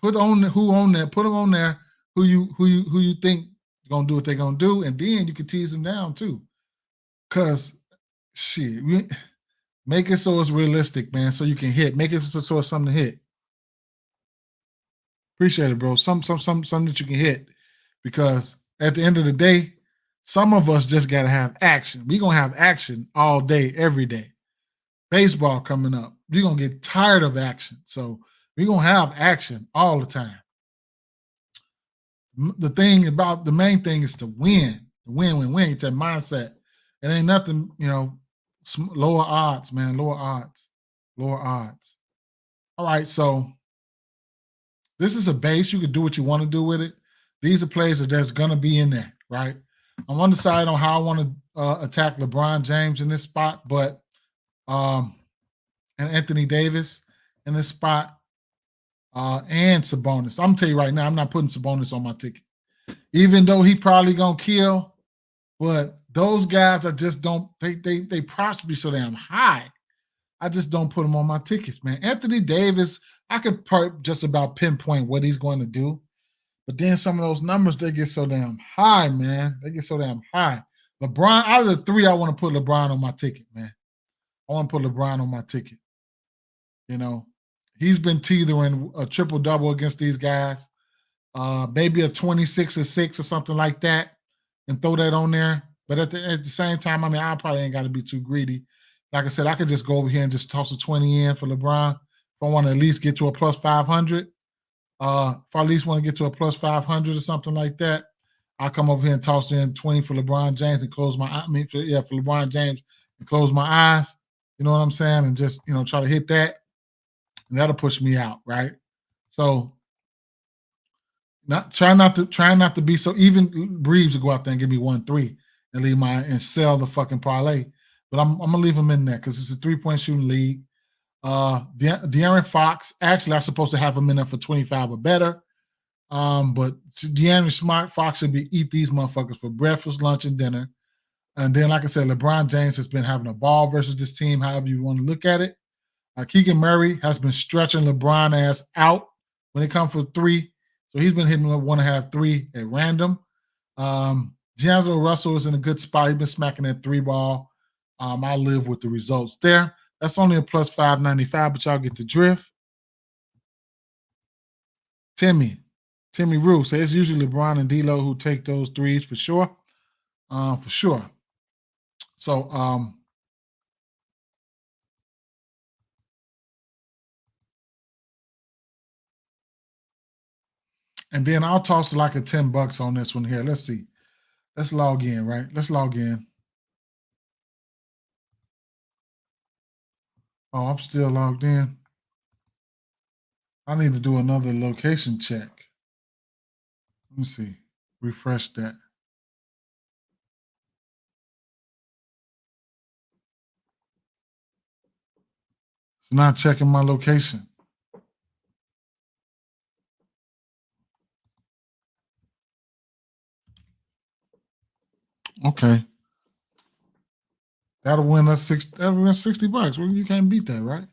Put on who on there. Put them on there who you think gonna do what they're gonna do, and then you can tease them down too. Cause shit, make it so it's realistic, man. So you can hit. Make it so it's something to hit. Appreciate it, bro. Something that you can hit, because at the end of the day, some of us just gotta have action. We gonna have action all day, every day. baseball coming up. You're gonna get tired of action. So we're gonna have action all the time. The main thing is to win. Win. It's that mindset. It ain't nothing, lower odds, man. Lower odds. All right, so this is a base. You could do what you want to do with it. These are plays that's going to be in there, right? I'm undecided on how I want to attack LeBron James in this spot, but and Anthony Davis in this spot, and Sabonis. I'm gonna tell you right now, I'm not putting Sabonis on my ticket, even though he probably gonna kill. But those guys, I just don't. They props be so damn high. I just don't put them on my tickets, man. Anthony Davis, I could just about pinpoint what he's going to do. But then some of those numbers, they get so damn high, man. They get so damn high. LeBron, out of the three, I want to put LeBron on my ticket, man. I want to put LeBron on my ticket. He's been teetering a triple-double against these guys. Maybe a 26-6 or something like that, and throw that on there. But at the same time, I mean, I probably ain't got to be too greedy. Like I said, I could just go over here and just toss a 20 in for LeBron. If I want to at least get to a plus 500, if I at least want to get to a plus 500 or something like that, I'll come over here and toss in 20 for LeBron James and close for LeBron James and close my eyes. You know what I'm saying? And just, try to hit that. And that'll push me out, right? So trying not to be so even. Breeze will go out there and give me 1-3 and leave and sell the fucking parlay. But I'm gonna leave him in there because it's a 3-point shooting league. De'Aaron Fox, actually, I'm supposed to have him in there for 25 or better. But De'Aaron Fox should eat these motherfuckers for breakfast, lunch, and dinner. And then, like I said, LeBron James has been having a ball versus this team, however you want to look at it. Keegan Murray has been stretching LeBron ass out when it comes for three. So he's been hitting 1.5 3 at random. D'Angelo Russell is in a good spot. He's been smacking that three ball. I live with the results there. That's only a plus 595, but y'all get the drift. Timmy Rue says it's usually LeBron and D'Lo who take those threes for sure. For sure. So and then I'll toss like a $10 on this one here. Let's see. Let's log in, right? Let's log in. Oh, I'm still logged in. I need to do another location check. Let me see. Refresh that. It's not checking my location. Okay. That'll win us $60. Well, you can't beat that, right?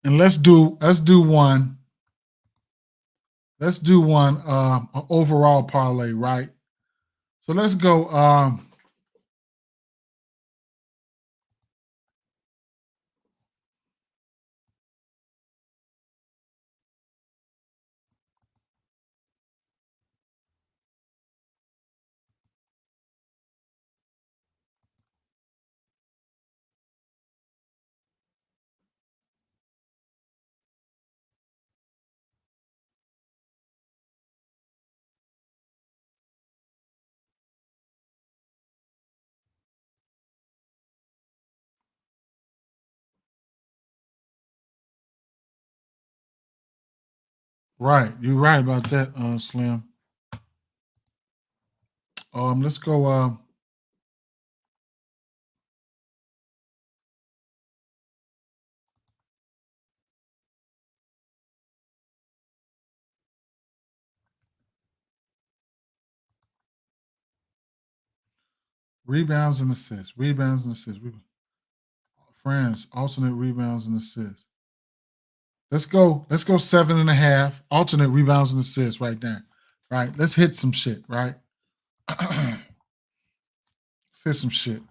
And let's do one. Let's do one overall parlay, right? So let's go. Right, you're right about that, Slim. Let's go. Rebounds and assists. Friends, alternate rebounds and assists. Let's go 7.5. Alternate rebounds and assists right there. Right. Let's hit some shit, right? Let's hit some shit.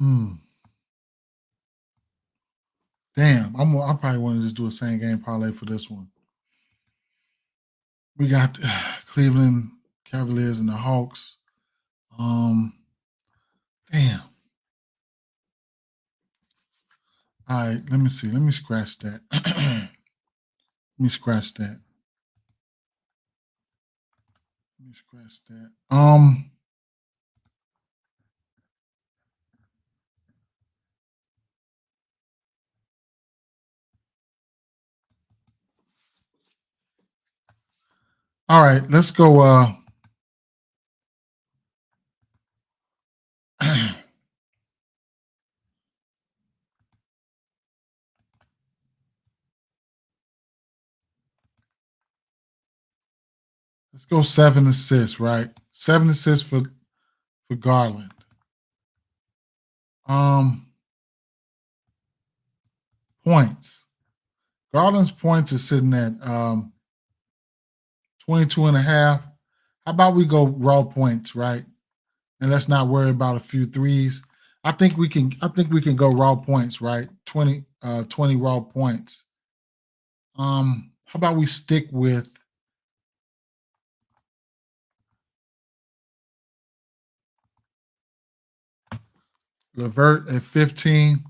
Mm. Damn, I probably want to just do a same game parlay for this one. We got Cleveland Cavaliers and the Hawks. Damn. All right, let me see. Let me scratch that. Let me scratch that. Let me scratch that. All right, let's go. Let's go 7 assists, right? 7 assists for Garland. Um, Points. Garland's points is sitting at 22 and a half. How about we go raw points, right? And let's not worry about a few threes. I think we can go raw points, right? 20 raw points. How about we stick with Levert at 15,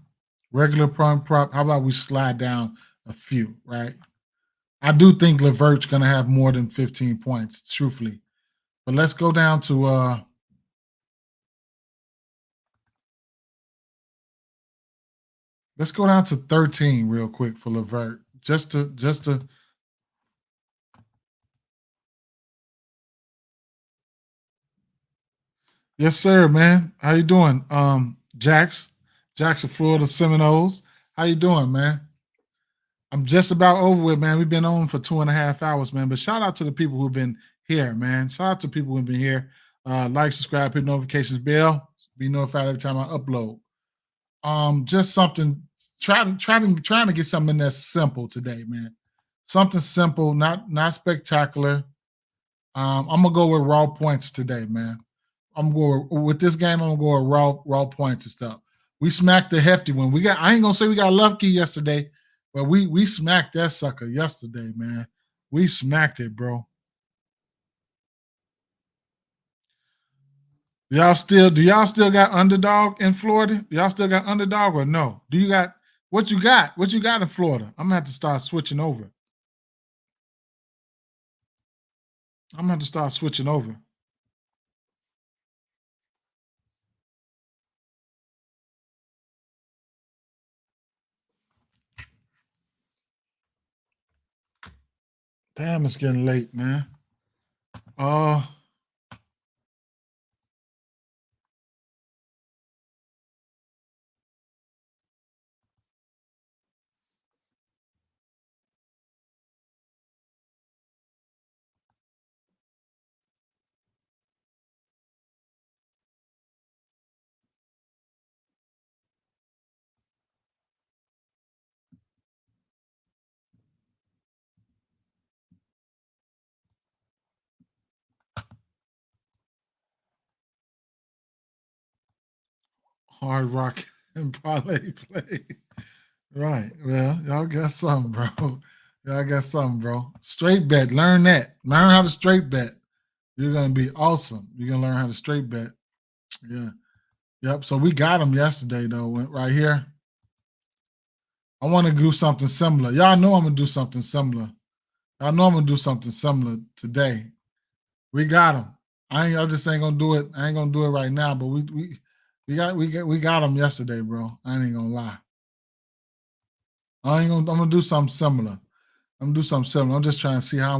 regular prop. How about we slide down a few, right? I do think Levert's gonna have more than 15 points, truthfully. But let's go down to 13 real quick for Levert. Just to Yes, sir, man. How you doing? Jax of Florida Seminoles. How you doing, man? I'm just about over with, man. We've been on for 2.5 hours, man. But shout out to the people who've been here, man. Shout out to people who've been here. Like, subscribe, hit notifications bell. Be notified every time I upload. Just something. Trying to get something that's simple today, man. Something simple, not spectacular. I'm gonna go with raw points today, man. I'm going with this game. I'm gonna go with raw points and stuff. We smacked the hefty one. I ain't gonna say we got lucky yesterday, but we smacked that sucker yesterday, man. We smacked it, bro. Do y'all still got underdog in Florida? Y'all still got underdog or no? Do you got what you got? What you got in Florida? I'm gonna have to start switching over. I'm gonna have to start switching over. Damn, it's getting late, man. Uh 'Hard Rock and Parlay play. Right. Well, y'all got something, bro. Y'all got something, bro. Straight bet. Learn that. Learn how to straight bet. You're gonna be awesome. You're gonna learn how to straight bet. Yeah. Yep. So we got them yesterday, though. Right here. I want to do something similar. Y'all know I'm gonna do something similar. Y'all know I'm gonna do something similar today. We got them. I just ain't gonna do it. I ain't gonna do it right now. But we got them yesterday, bro. I ain't gonna lie. I'm gonna do something similar. I'm gonna do something similar. I'm just trying to see how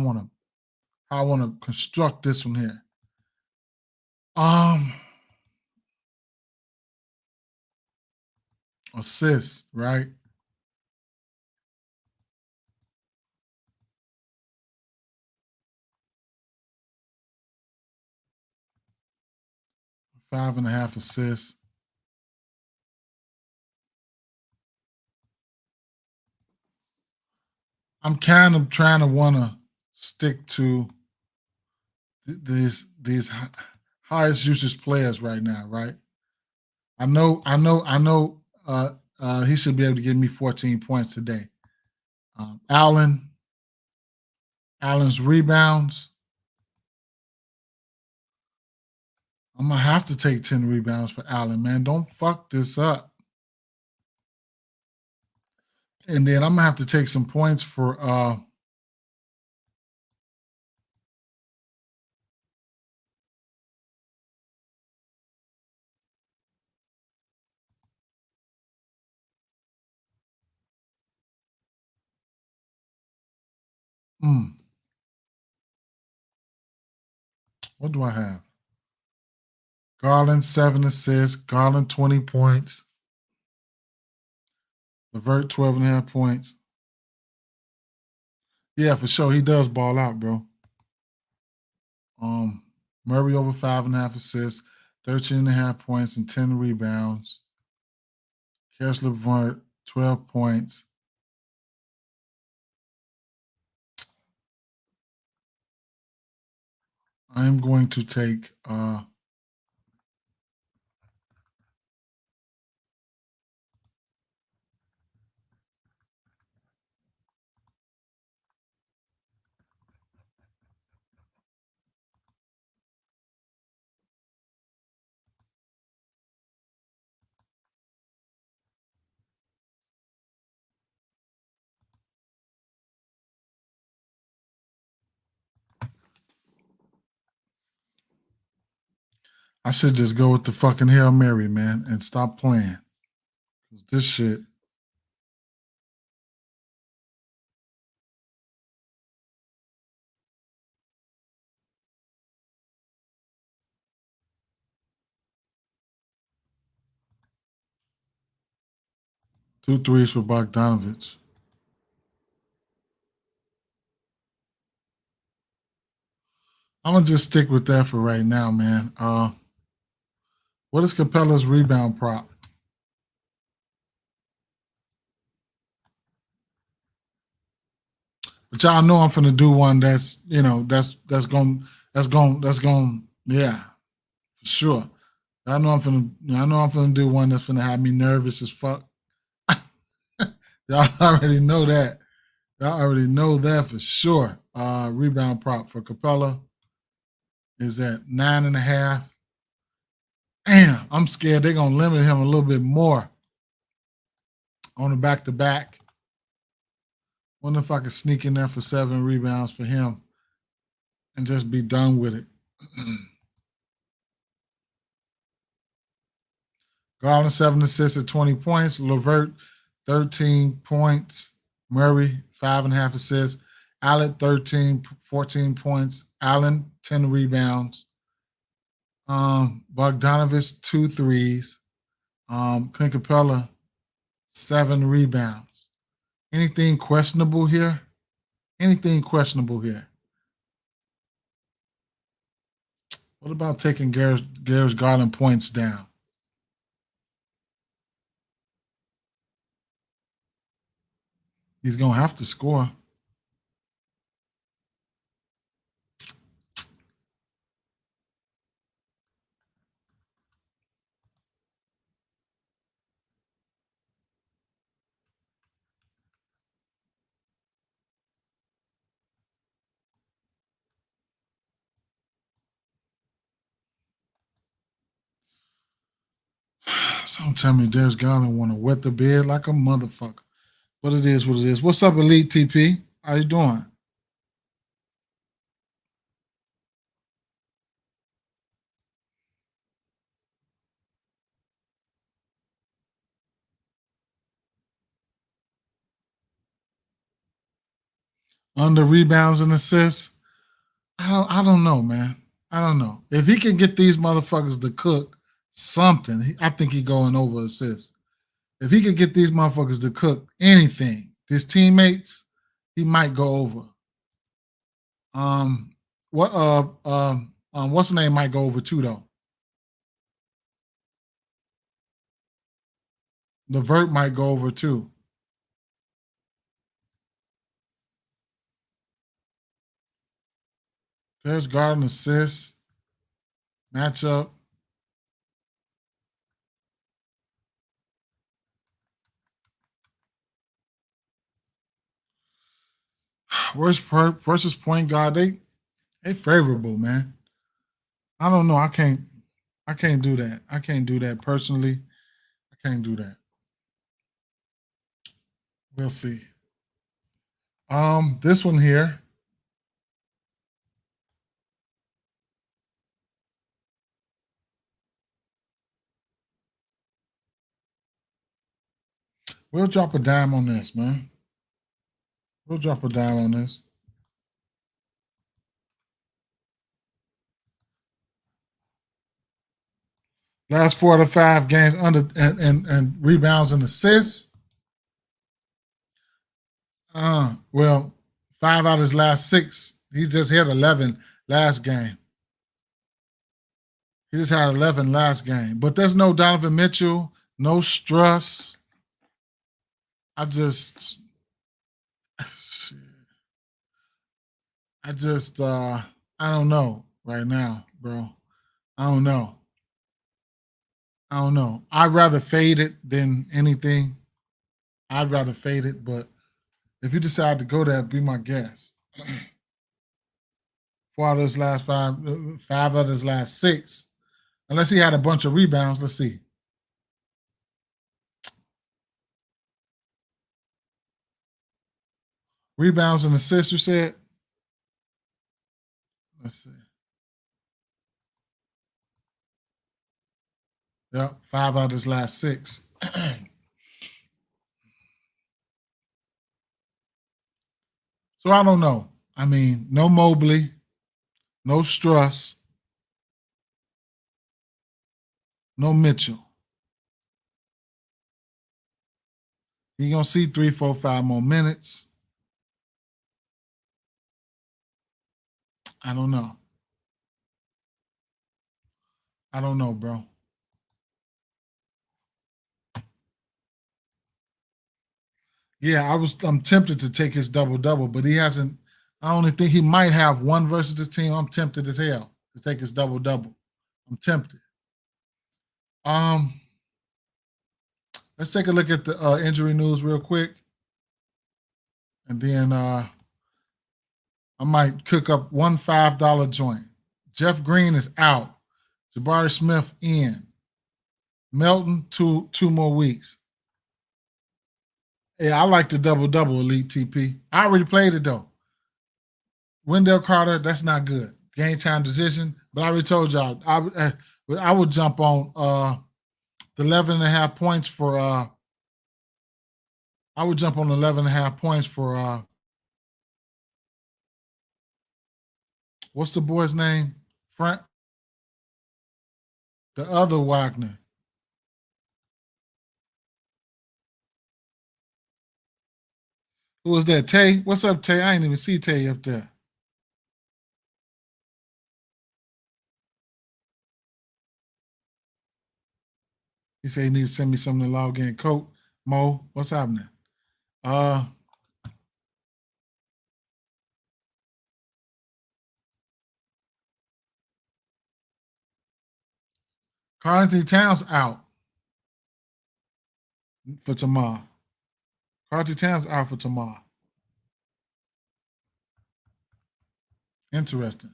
I wanna construct this one here. Um, Assist, right? Five and a half assists. I'm kind of trying to wanna stick to these highest usage players right now, right? He should be able to give me 14 points today. Allen's rebounds. I'm gonna have to take 10 rebounds for Allen, man. Don't fuck this up. And then I'm gonna have to take some points for what do I have? Garland 7 assists, Garland 20 points, LeVert 12 and a half points. Yeah, for sure. He does ball out, bro. Murray over 5.5 assists, 13 and a half points, and 10 rebounds. Cash LeVert, 12 points. I'm going to take I should just go with the fucking Hail Mary, man, and stop playing. This shit. Two threes for Bogdanovich. I'm gonna just stick with that for right now, man. What is Capella's rebound prop? But y'all know I'm finna do one that's yeah, for sure. I know I'm finna do one that's finna have me nervous as fuck. Y'all already know that. Y'all already know that for sure. Rebound prop for Capella is at 9.5. Damn, I'm scared they're gonna limit him a little bit more on the back to back. Wonder if I could sneak in there for 7 rebounds for him and just be done with it. Garland 7 assists at 20 points. LeVert 13 points. Murray 5.5 assists. Allen 14 points. Allen 10 rebounds. Bogdanovich 2 threes. Clint Capella 7 rebounds. Anything questionable here? Anything questionable here? What about taking Garrett Garland points down? He's gonna have to score. Some tell me Darius Garland want to wet the bed like a motherfucker. But it is what it is. What's up, Elite TP? How you doing? Under rebounds and assists? I don't know, man. I don't know. If he can get these motherfuckers to cook something, I think he going over assists. If he could get these motherfuckers to cook anything, his teammates, he might go over. Um, what's the name might go over too though. LeVert might go over too. There's Garden assists matchup. Worst versus point guard, they favorable, man. I don't know. I can't do that. I can't do that personally. I can't do that. We'll see. This one here. We'll drop a dime on this, man. We'll drop a dime on this. Last 4 to 5 games under and rebounds and assists. Well, 5 out of his last 6. He just hit 11 last game. He just had 11 last game. But there's no Donovan Mitchell, no Struss. I just I don't know right now, bro. I don't know. I don't know. I'd rather fade it than anything. I'd rather fade it, but if you decide to go there, be my guest. 5 out of his last 6. Unless he had a bunch of rebounds. Let's see. Rebounds and assists, you said? Let's see. Yep, 5 out of his last 6. So I don't know. I mean, no Mobley, no Struss, no Mitchell. He gonna see 3, 4, 5 more minutes. I don't know. I don't know, bro. Yeah, I'm tempted to take his double-double, but he hasn't. I only think he might have one versus this team. I'm tempted as hell to take his double-double. I'm tempted. Um, let's take a look at the injury news real quick. And then I might cook up one $5 joint. Jeff Green is out. Jabari Smith in. Melton, two more weeks. Yeah, I like the double-double, Elite TP. I already played it, though. Wendell Carter, that's not good. Game time decision. But I already told y'all, I would jump on the 11.5 points for I would jump on 11.5 points for what's the boy's name? Frank, the other Wagner. Who was that? Tay? What's up, Tay? I ain't even see Tay up there. He said he needs to send me something to log in. Coke, Mo, what's happening? Uh Carlton Towns out for tomorrow. Carlton Towns out for tomorrow. Interesting.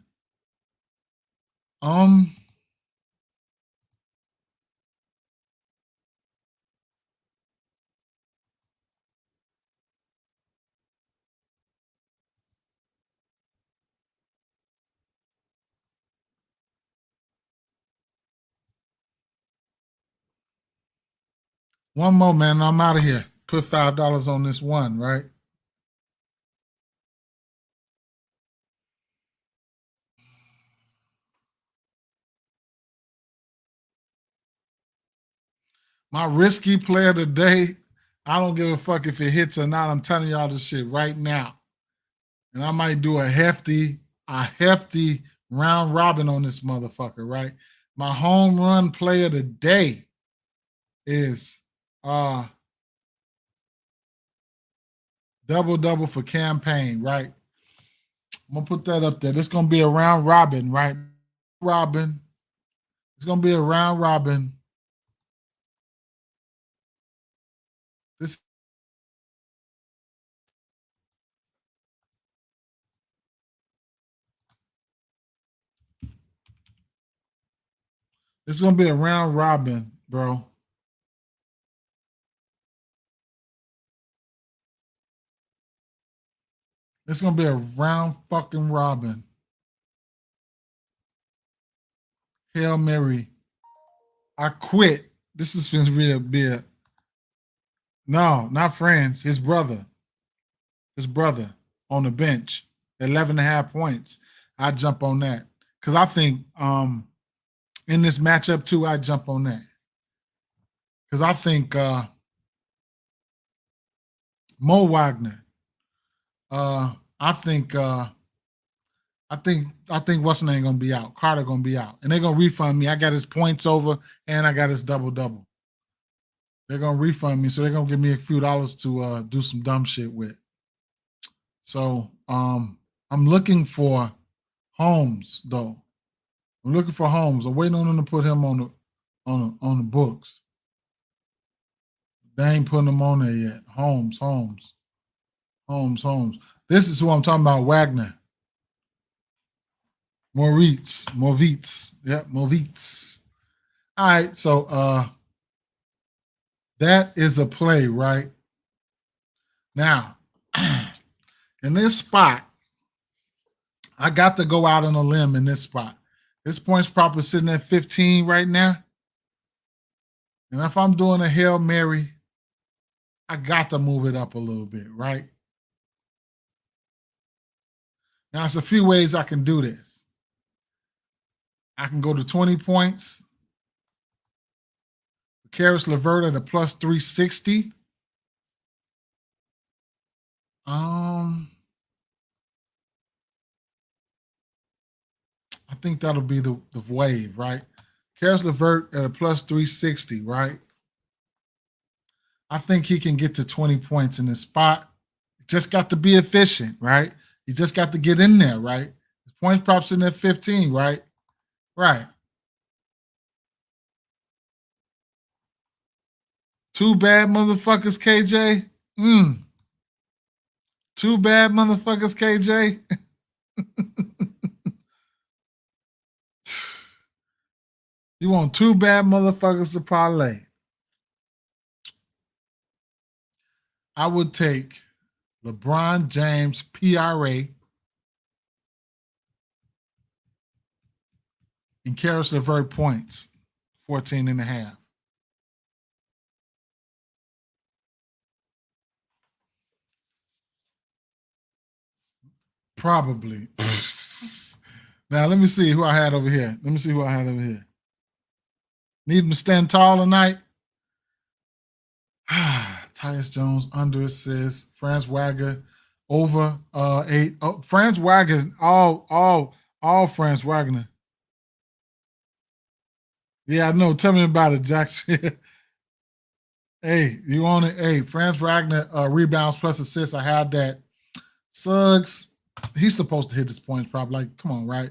Um, one more, man. I'm out of here. Put $5 on this one, right? My risky player today, I don't give a fuck if it hits or not. I'm telling y'all this shit right now. And I might do a hefty round robin on this motherfucker, right? My home run player today is double for campaign, right? I'm gonna put that up there. This gonna be a round robin, right? Robin. It's gonna be a round robin. This It's gonna be a round robin, bro. It's gonna be a round fucking robin. Hail Mary. I quit. This is gonna be a bit. No, not friends. His brother. His brother on the bench. 11 and a half points. I jump on that. Because I think in this matchup too, I jump on that. Because I think Mo Wagner. I think what's the name gonna be out. Carter gonna be out, and they're gonna refund me. I got his points over, and I got his double. They're gonna refund me, so they're gonna give me a few dollars to do some dumb shit with. So I'm looking for Holmes though. I'm looking for Holmes. I'm waiting on them to put him on the books. They ain't putting him on there yet. Holmes. This is who I'm talking about. Wagner. Moritz. Yep, Moritz. All right, so that is a play, right? Now, in this spot, I got to go out on a limb in this spot. This points prop is sitting at 15 right now. And if I'm doing a Hail Mary, I got to move it up a little bit, right? Now, there's a few ways I can do this. I can go to 20 points. Karis LeVert at a plus 360. I think that'll be the wave, right? Karis LeVert at a plus 360, right? I think he can get to 20 points in this spot. Just got to be efficient, right? He just got to get in there, right? His point props in at 15, right? Right. Too bad motherfuckers, KJ. Too bad motherfuckers, KJ. You want two bad motherfuckers to parlay. I would take LeBron James PRA and Karis LeVert points, 14 and a half. Probably. Now, let me see who I had over here. Need him to stand tall tonight. Tyus Jones under assist. Franz Wagner over 8. Oh, Franz Wagner, all Franz Wagner. Yeah, I know. Tell me about it, Jackson. Hey, you on it? Hey, Franz Wagner rebounds plus assists. I had that. Suggs, he's supposed to hit his points probably. Like, come on, right?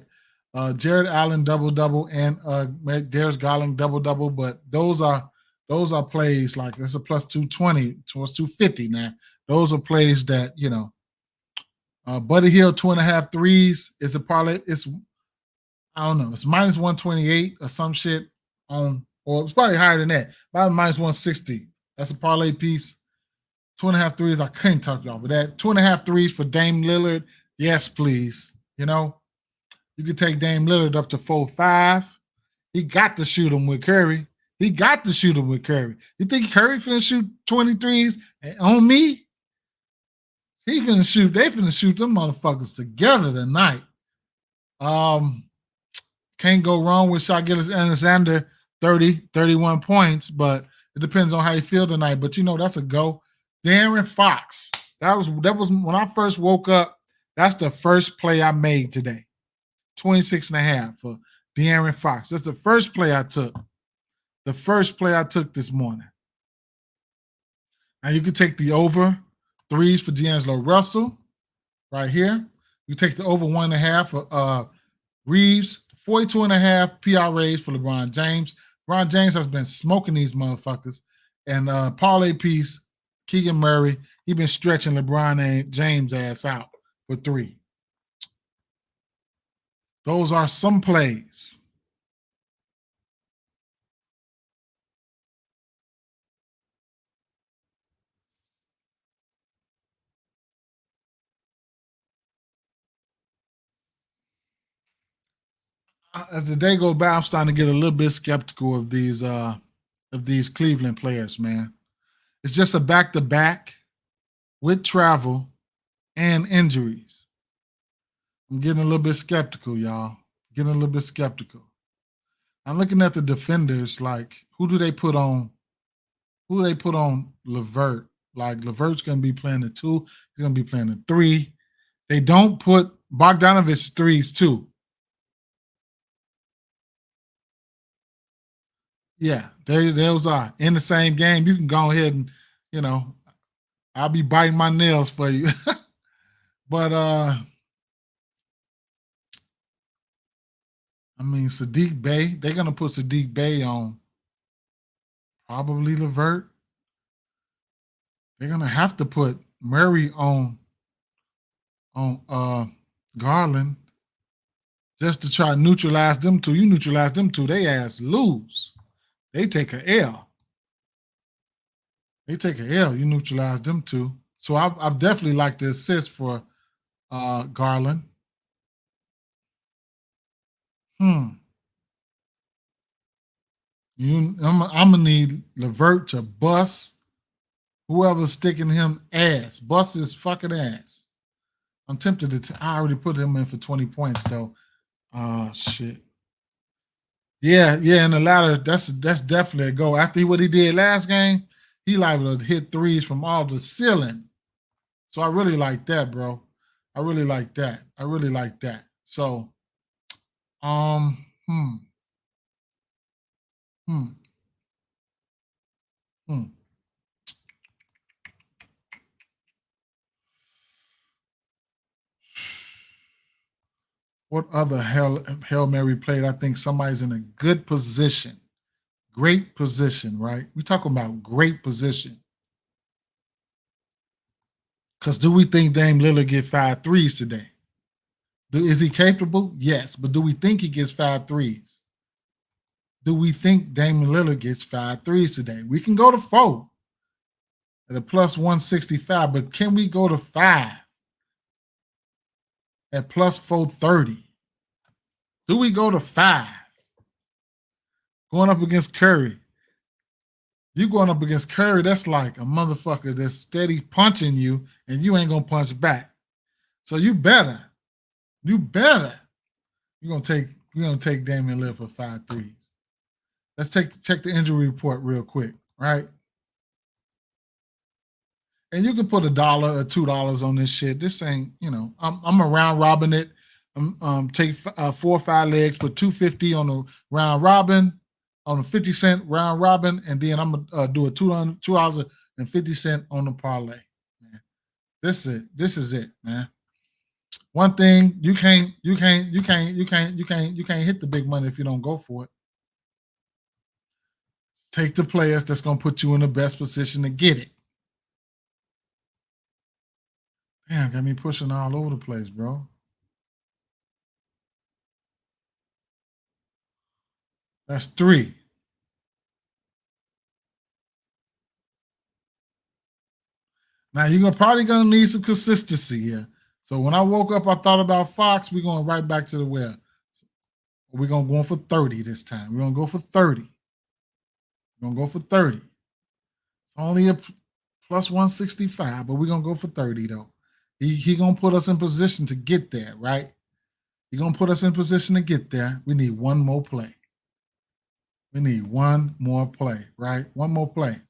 Jared Allen double and Darius Garland double, but those are plays like that's a plus 220 towards 250 now. Those are plays that, you know. Buddy Hill 2.5 threes is a parlay. It's I don't know, it's minus 128 or some shit on, or it's probably higher than that. About minus 160. That's a parlay piece. 2.5 threes. I couldn't talk you off of that. 2.5 threes for Dame Lillard. Yes, please. You know, you could take Dame Lillard up to 4-5. He got to shoot him with Curry. You think Curry finna shoot 23s on me? They finna shoot them motherfuckers together tonight. Can't go wrong with Shai Gilgeous-Alexander, 30, 31 points, but it depends on how you feel tonight. But you know, that's a go. De'Aaron Fox. That was when I first woke up. That's the first play I made today. 26.5 for De'Aaron Fox. That's the first play I took. The first play I took this morning. Now you can take the over threes for D'Angelo Russell right here. You take the over 1.5 for Reeves, 42.5 PRAs for LeBron James. LeBron James has been smoking these motherfuckers. And parlay piece, Keegan Murray, he been stretching LeBron James ass out for 3. Those are some plays. as the day goes by, I'm starting to get a little bit skeptical of these Cleveland players, man. It's just a back-to-back with travel and injuries. I'm getting a little bit skeptical, y'all. Getting a little bit skeptical. I'm looking at the defenders, like who do they put on? Who do they put on LeVert? Like LeVert's gonna be playing the 2, he's gonna be playing the 3. They don't put Bogdanovich threes too. Yeah, those are in the same game. You can go ahead and, you know, I'll be biting my nails for you. But I mean Sadiq Bey, they're gonna put Sadiq Bey on probably LeVert. They're gonna have to put Murray on Garland just to try to neutralize them two. You neutralize them two, they ass lose. They take a L. They take a L. You neutralize them two. So I definitely like the assist for Garland. I'm gonna need LeVert to bust whoever's sticking him ass. Bust his fucking ass. I'm tempted to. I already put him in for 20 points though. Shit. Yeah. In the latter, that's definitely a go. After what he did last game, he liable to hit threes from all the ceiling. So I really like that, bro. I really like that. So, um, hmm, hmm, hmm. What other Hail Mary played? I think somebody's in a good position. Great position, right? We talking about great position. Because do we think Dame Lillard get 5 threes today? Is he capable? Yes. But do we think he gets 5 threes? Do we think Dame Lillard gets 5 threes today? We can go to 4 at a plus 165, but can we go to 5 at plus 430? Do we go to 5 going up against Curry? You going up against Curry, that's like a motherfucker that's steady punching you, and you ain't gonna punch back. So you better. You're gonna take Damian Lillard for 5 threes. Let's check the injury report real quick, right? And you can put $1 or $2 on this shit. This ain't, I'm around robbing it. Take 4 or 5 legs, put $2.50 on the round robin, on a 50-cent round robin, and then I'm gonna do a $2.50 on the parlay. Man, this is it, man. One thing you can't hit the big money if you don't go for it. Take the players that's gonna put you in the best position to get it. Damn, got me pushing all over the place, bro. That's 3. Now you're probably gonna need some consistency here. So when I woke up, I thought about Fox. We're going right back to the well. We're gonna go for 30 this time. We're gonna go for 30. We're gonna go for 30. It's only a plus 165, but we're gonna go for 30 though. He gonna put us in position to get there, right? He gonna put us in position to get there. We need one more play. We need one more play, right? One more play.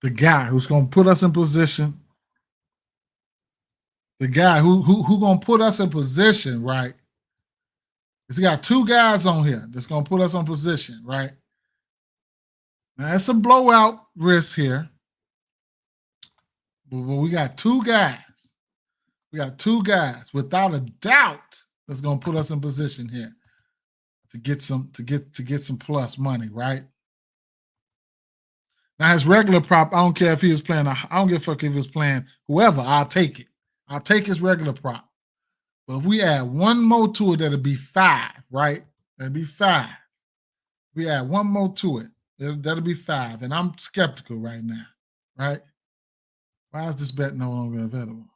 The guy who's gonna put us in position. The guy who gonna put us in position, right? He's got 2 guys on here that's gonna put us on position, right? Now it's a blowout risk here, but we got 2 guys. We got 2 guys without a doubt that's gonna put us in position here to get some plus money, right? Now his regular prop, I don't care if he was playing. I don't give a fuck if he was playing whoever. I'll take it. I'll take his regular prop. But if we add one more to it, that'll be 5, right? That'll be 5. We add one more to it, that'll be 5. And I'm skeptical right now, right? Why is this bet no longer available?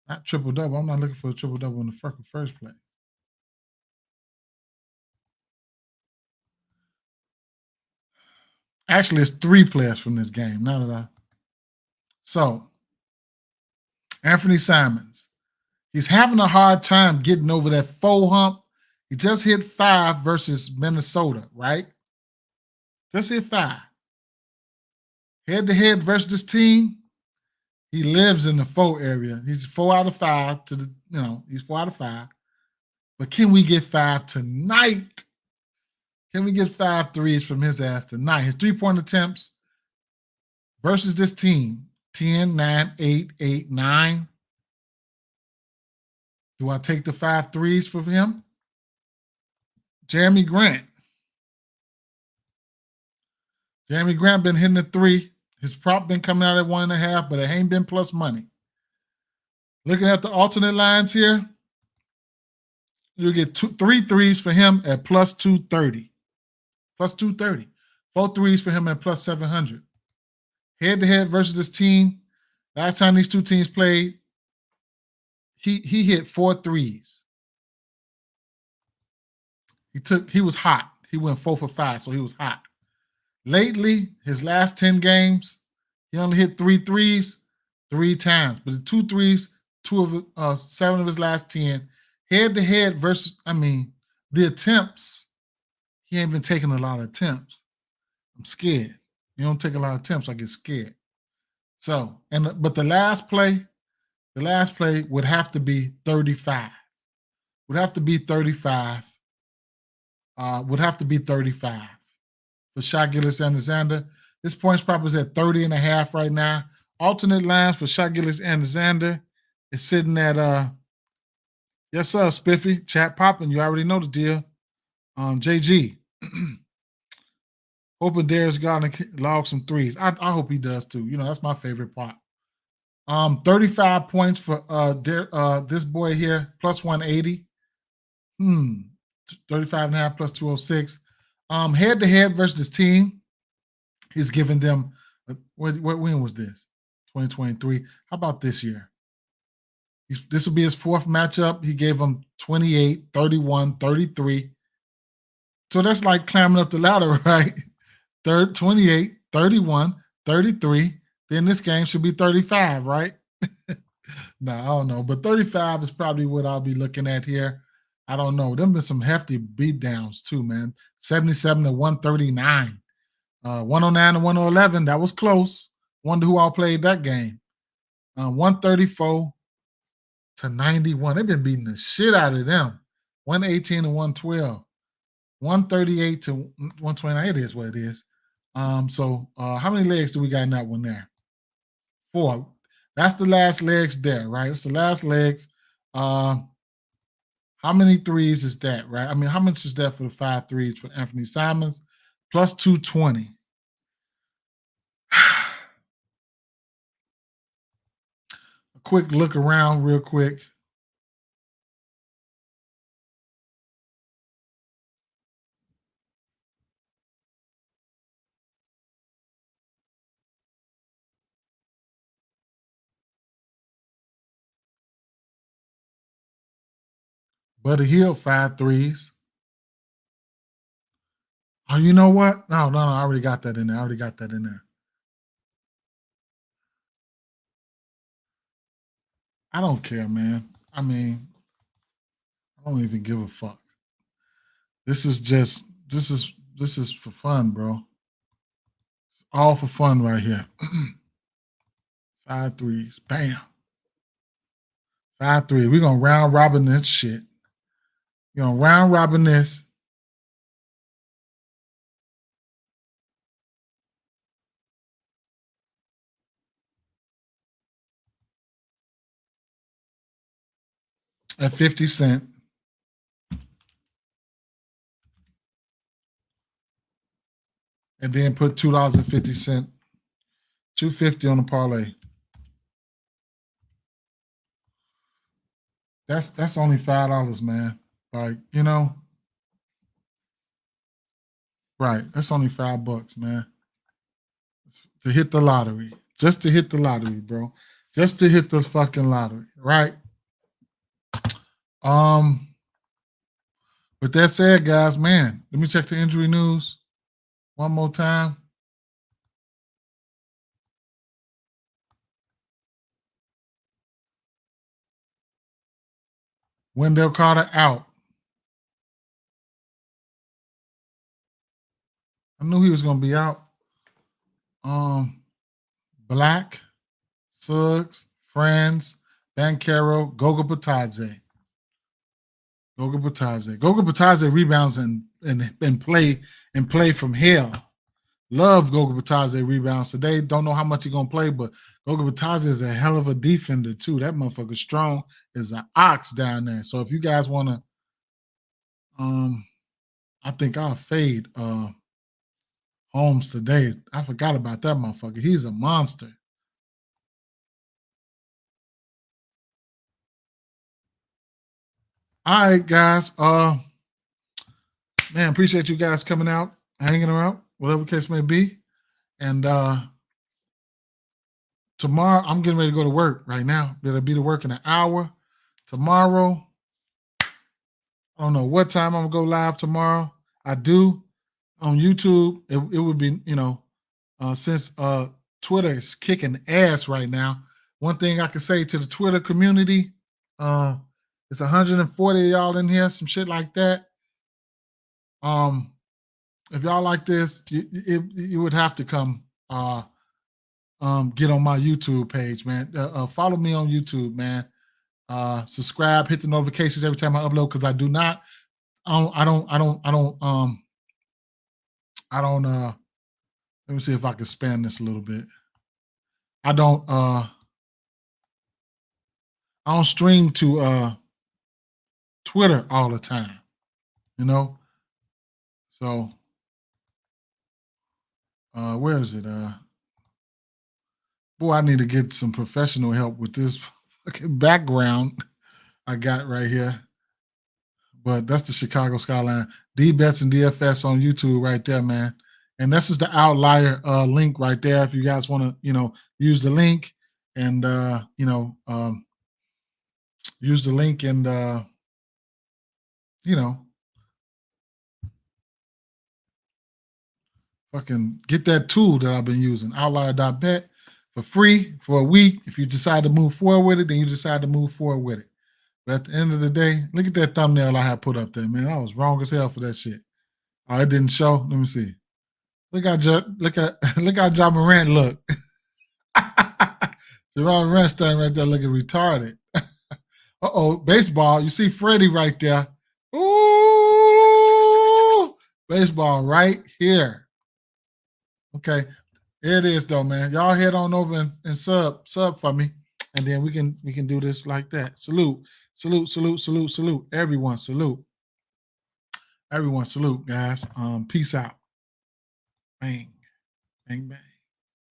Not triple-double. I'm not looking for a triple-double in the first place. Actually, it's 3 players from this game. Now that I... So, Anthony Simons. He's having a hard time getting over that 4 hump. He just hit 5 versus Minnesota, right? Just hit 5. Head-to-head versus this team, he lives in the 4 area. He's 4 out of 5 to the, he's 4 out of 5. But can we get 5 tonight? Can we get 5 threes from his ass tonight? His 3-point attempts versus this team, 10, 9, 8, 8, 9. Do I take the 5 threes from him? Jeremy Grant. Jeremy Grant been hitting the 3. His prop been coming out at 1.5, but it ain't been plus money. Looking at the alternate lines here, you'll get 3 threes for him at plus 230. Plus 230. 4 threes for him at plus 700. Head-to-head versus this team, last time these two teams played, he hit 4 threes. He was hot. He went 4 for 5, so he was hot. Lately, his last 10 games, he only hit 3 threes 3 times. But the 2 threes, 7 of his last 10. Head-to-head versus, the attempts, he ain't been taking a lot of attempts. I'm scared. You don't take a lot of attempts, I get scared. So, but the last play would have to be 35. Would have to be 35. Would have to be 35 for Shai Gilgeous-Alexander. This points prop is at 30.5 right now. Alternate lines for Shai Gilgeous-Alexander is sitting at yes sir, Spiffy. Chat popping. You already know the deal. JG. Hoping Darius Garland log some threes. I hope he does too. That's my favorite prop. 35 points for this boy here, plus 180. 35.5 plus 206. Head-to-head versus this team, he's giving them, when was this? 2023. How about this year? This will be his 4th matchup. He gave them 28, 31, 33. So that's like climbing up the ladder, right? 28, 31, 33. Then this game should be 35, right? No, I don't know. But 35 is probably what I'll be looking at here. I don't know. There've been some hefty beatdowns too, man. 77 to 139. 109 to 111. That was close. Wonder who all played that game. 134 to 91. They've been beating the shit out of them. 118 to 112. 138 to 129. It is what it is. So how many legs do we got in that one there? 4. That's the last legs there, right? It's the last legs. How many threes is that, right? How much is that for the 5 threes for Anthony Simons? Plus 220. A quick look around real quick. Buddy Hield, 5 threes. Oh, you know what? No, I already got that in there. I don't care, man. I don't even give a fuck. This is for fun, bro. It's all for fun right here. 5 threes. Bam. 5 3. We're gonna round robin this shit. We're gonna round robin this. At 50 cents. And then put $2.50. $2.50 on the parlay. That's only $5, man. Like, right. That's only $5, man. To hit the lottery. Just to hit the lottery, bro. just to hit the fucking lottery, right? With that said, guys, man, let me check the injury news one more time. Wendell Carter out. I knew he was going to be out. Black, Suggs, Franz, Bankero, Goga Batadze. Goga Batadze rebounds and play from hell. Love Goga Batadze rebounds today. Don't know how much he's gonna play, but Goga Batadze is a hell of a defender too. That motherfucker strong as an ox down there. So if you guys wanna, I think I'll fade Holmes today. I forgot about that motherfucker. He's a monster. All right, guys. Man, appreciate you guys coming out, hanging around, whatever case may be. And tomorrow, I'm getting ready to go to work right now. Better be to work in an hour. Tomorrow, I don't know what time I'm gonna go live tomorrow. I do on YouTube. It would be, since Twitter is kicking ass right now. One thing I can say to the Twitter community, it's 140 of y'all in here, some shit like that. If y'all like this, you would have to come get on my YouTube page, man. Follow me on YouTube, man. Subscribe, hit the notifications every time I upload, because I do not. I don't. Let me see if I can span this a little bit. I don't stream to Twitter all the time, So where is it? Boy, I need to get some professional help with this fucking background I got right here. But that's the Chicago skyline. D-Bets and DFS on YouTube right there, man. And this is the outlier link right there. If you guys want to, use the link and, use the link and, fucking get that tool that I've been using, outlier.bet, for free for a week. If you decide to move forward with it, then you decide to move forward with it. But at the end of the day, look at that thumbnail I had put up there, man. I was wrong as hell for that shit. Oh, it didn't show. Let me see. Look how John Morant look. Jerome Morant standing right there looking retarded. Baseball. You see Freddie right there. Ooh, baseball right here. Okay, here it is though, man. Y'all head on over and sub for me, and then we can do this like that. Salute. Everyone, salute. Everyone, salute, guys. Peace out. Bang, bang, bang.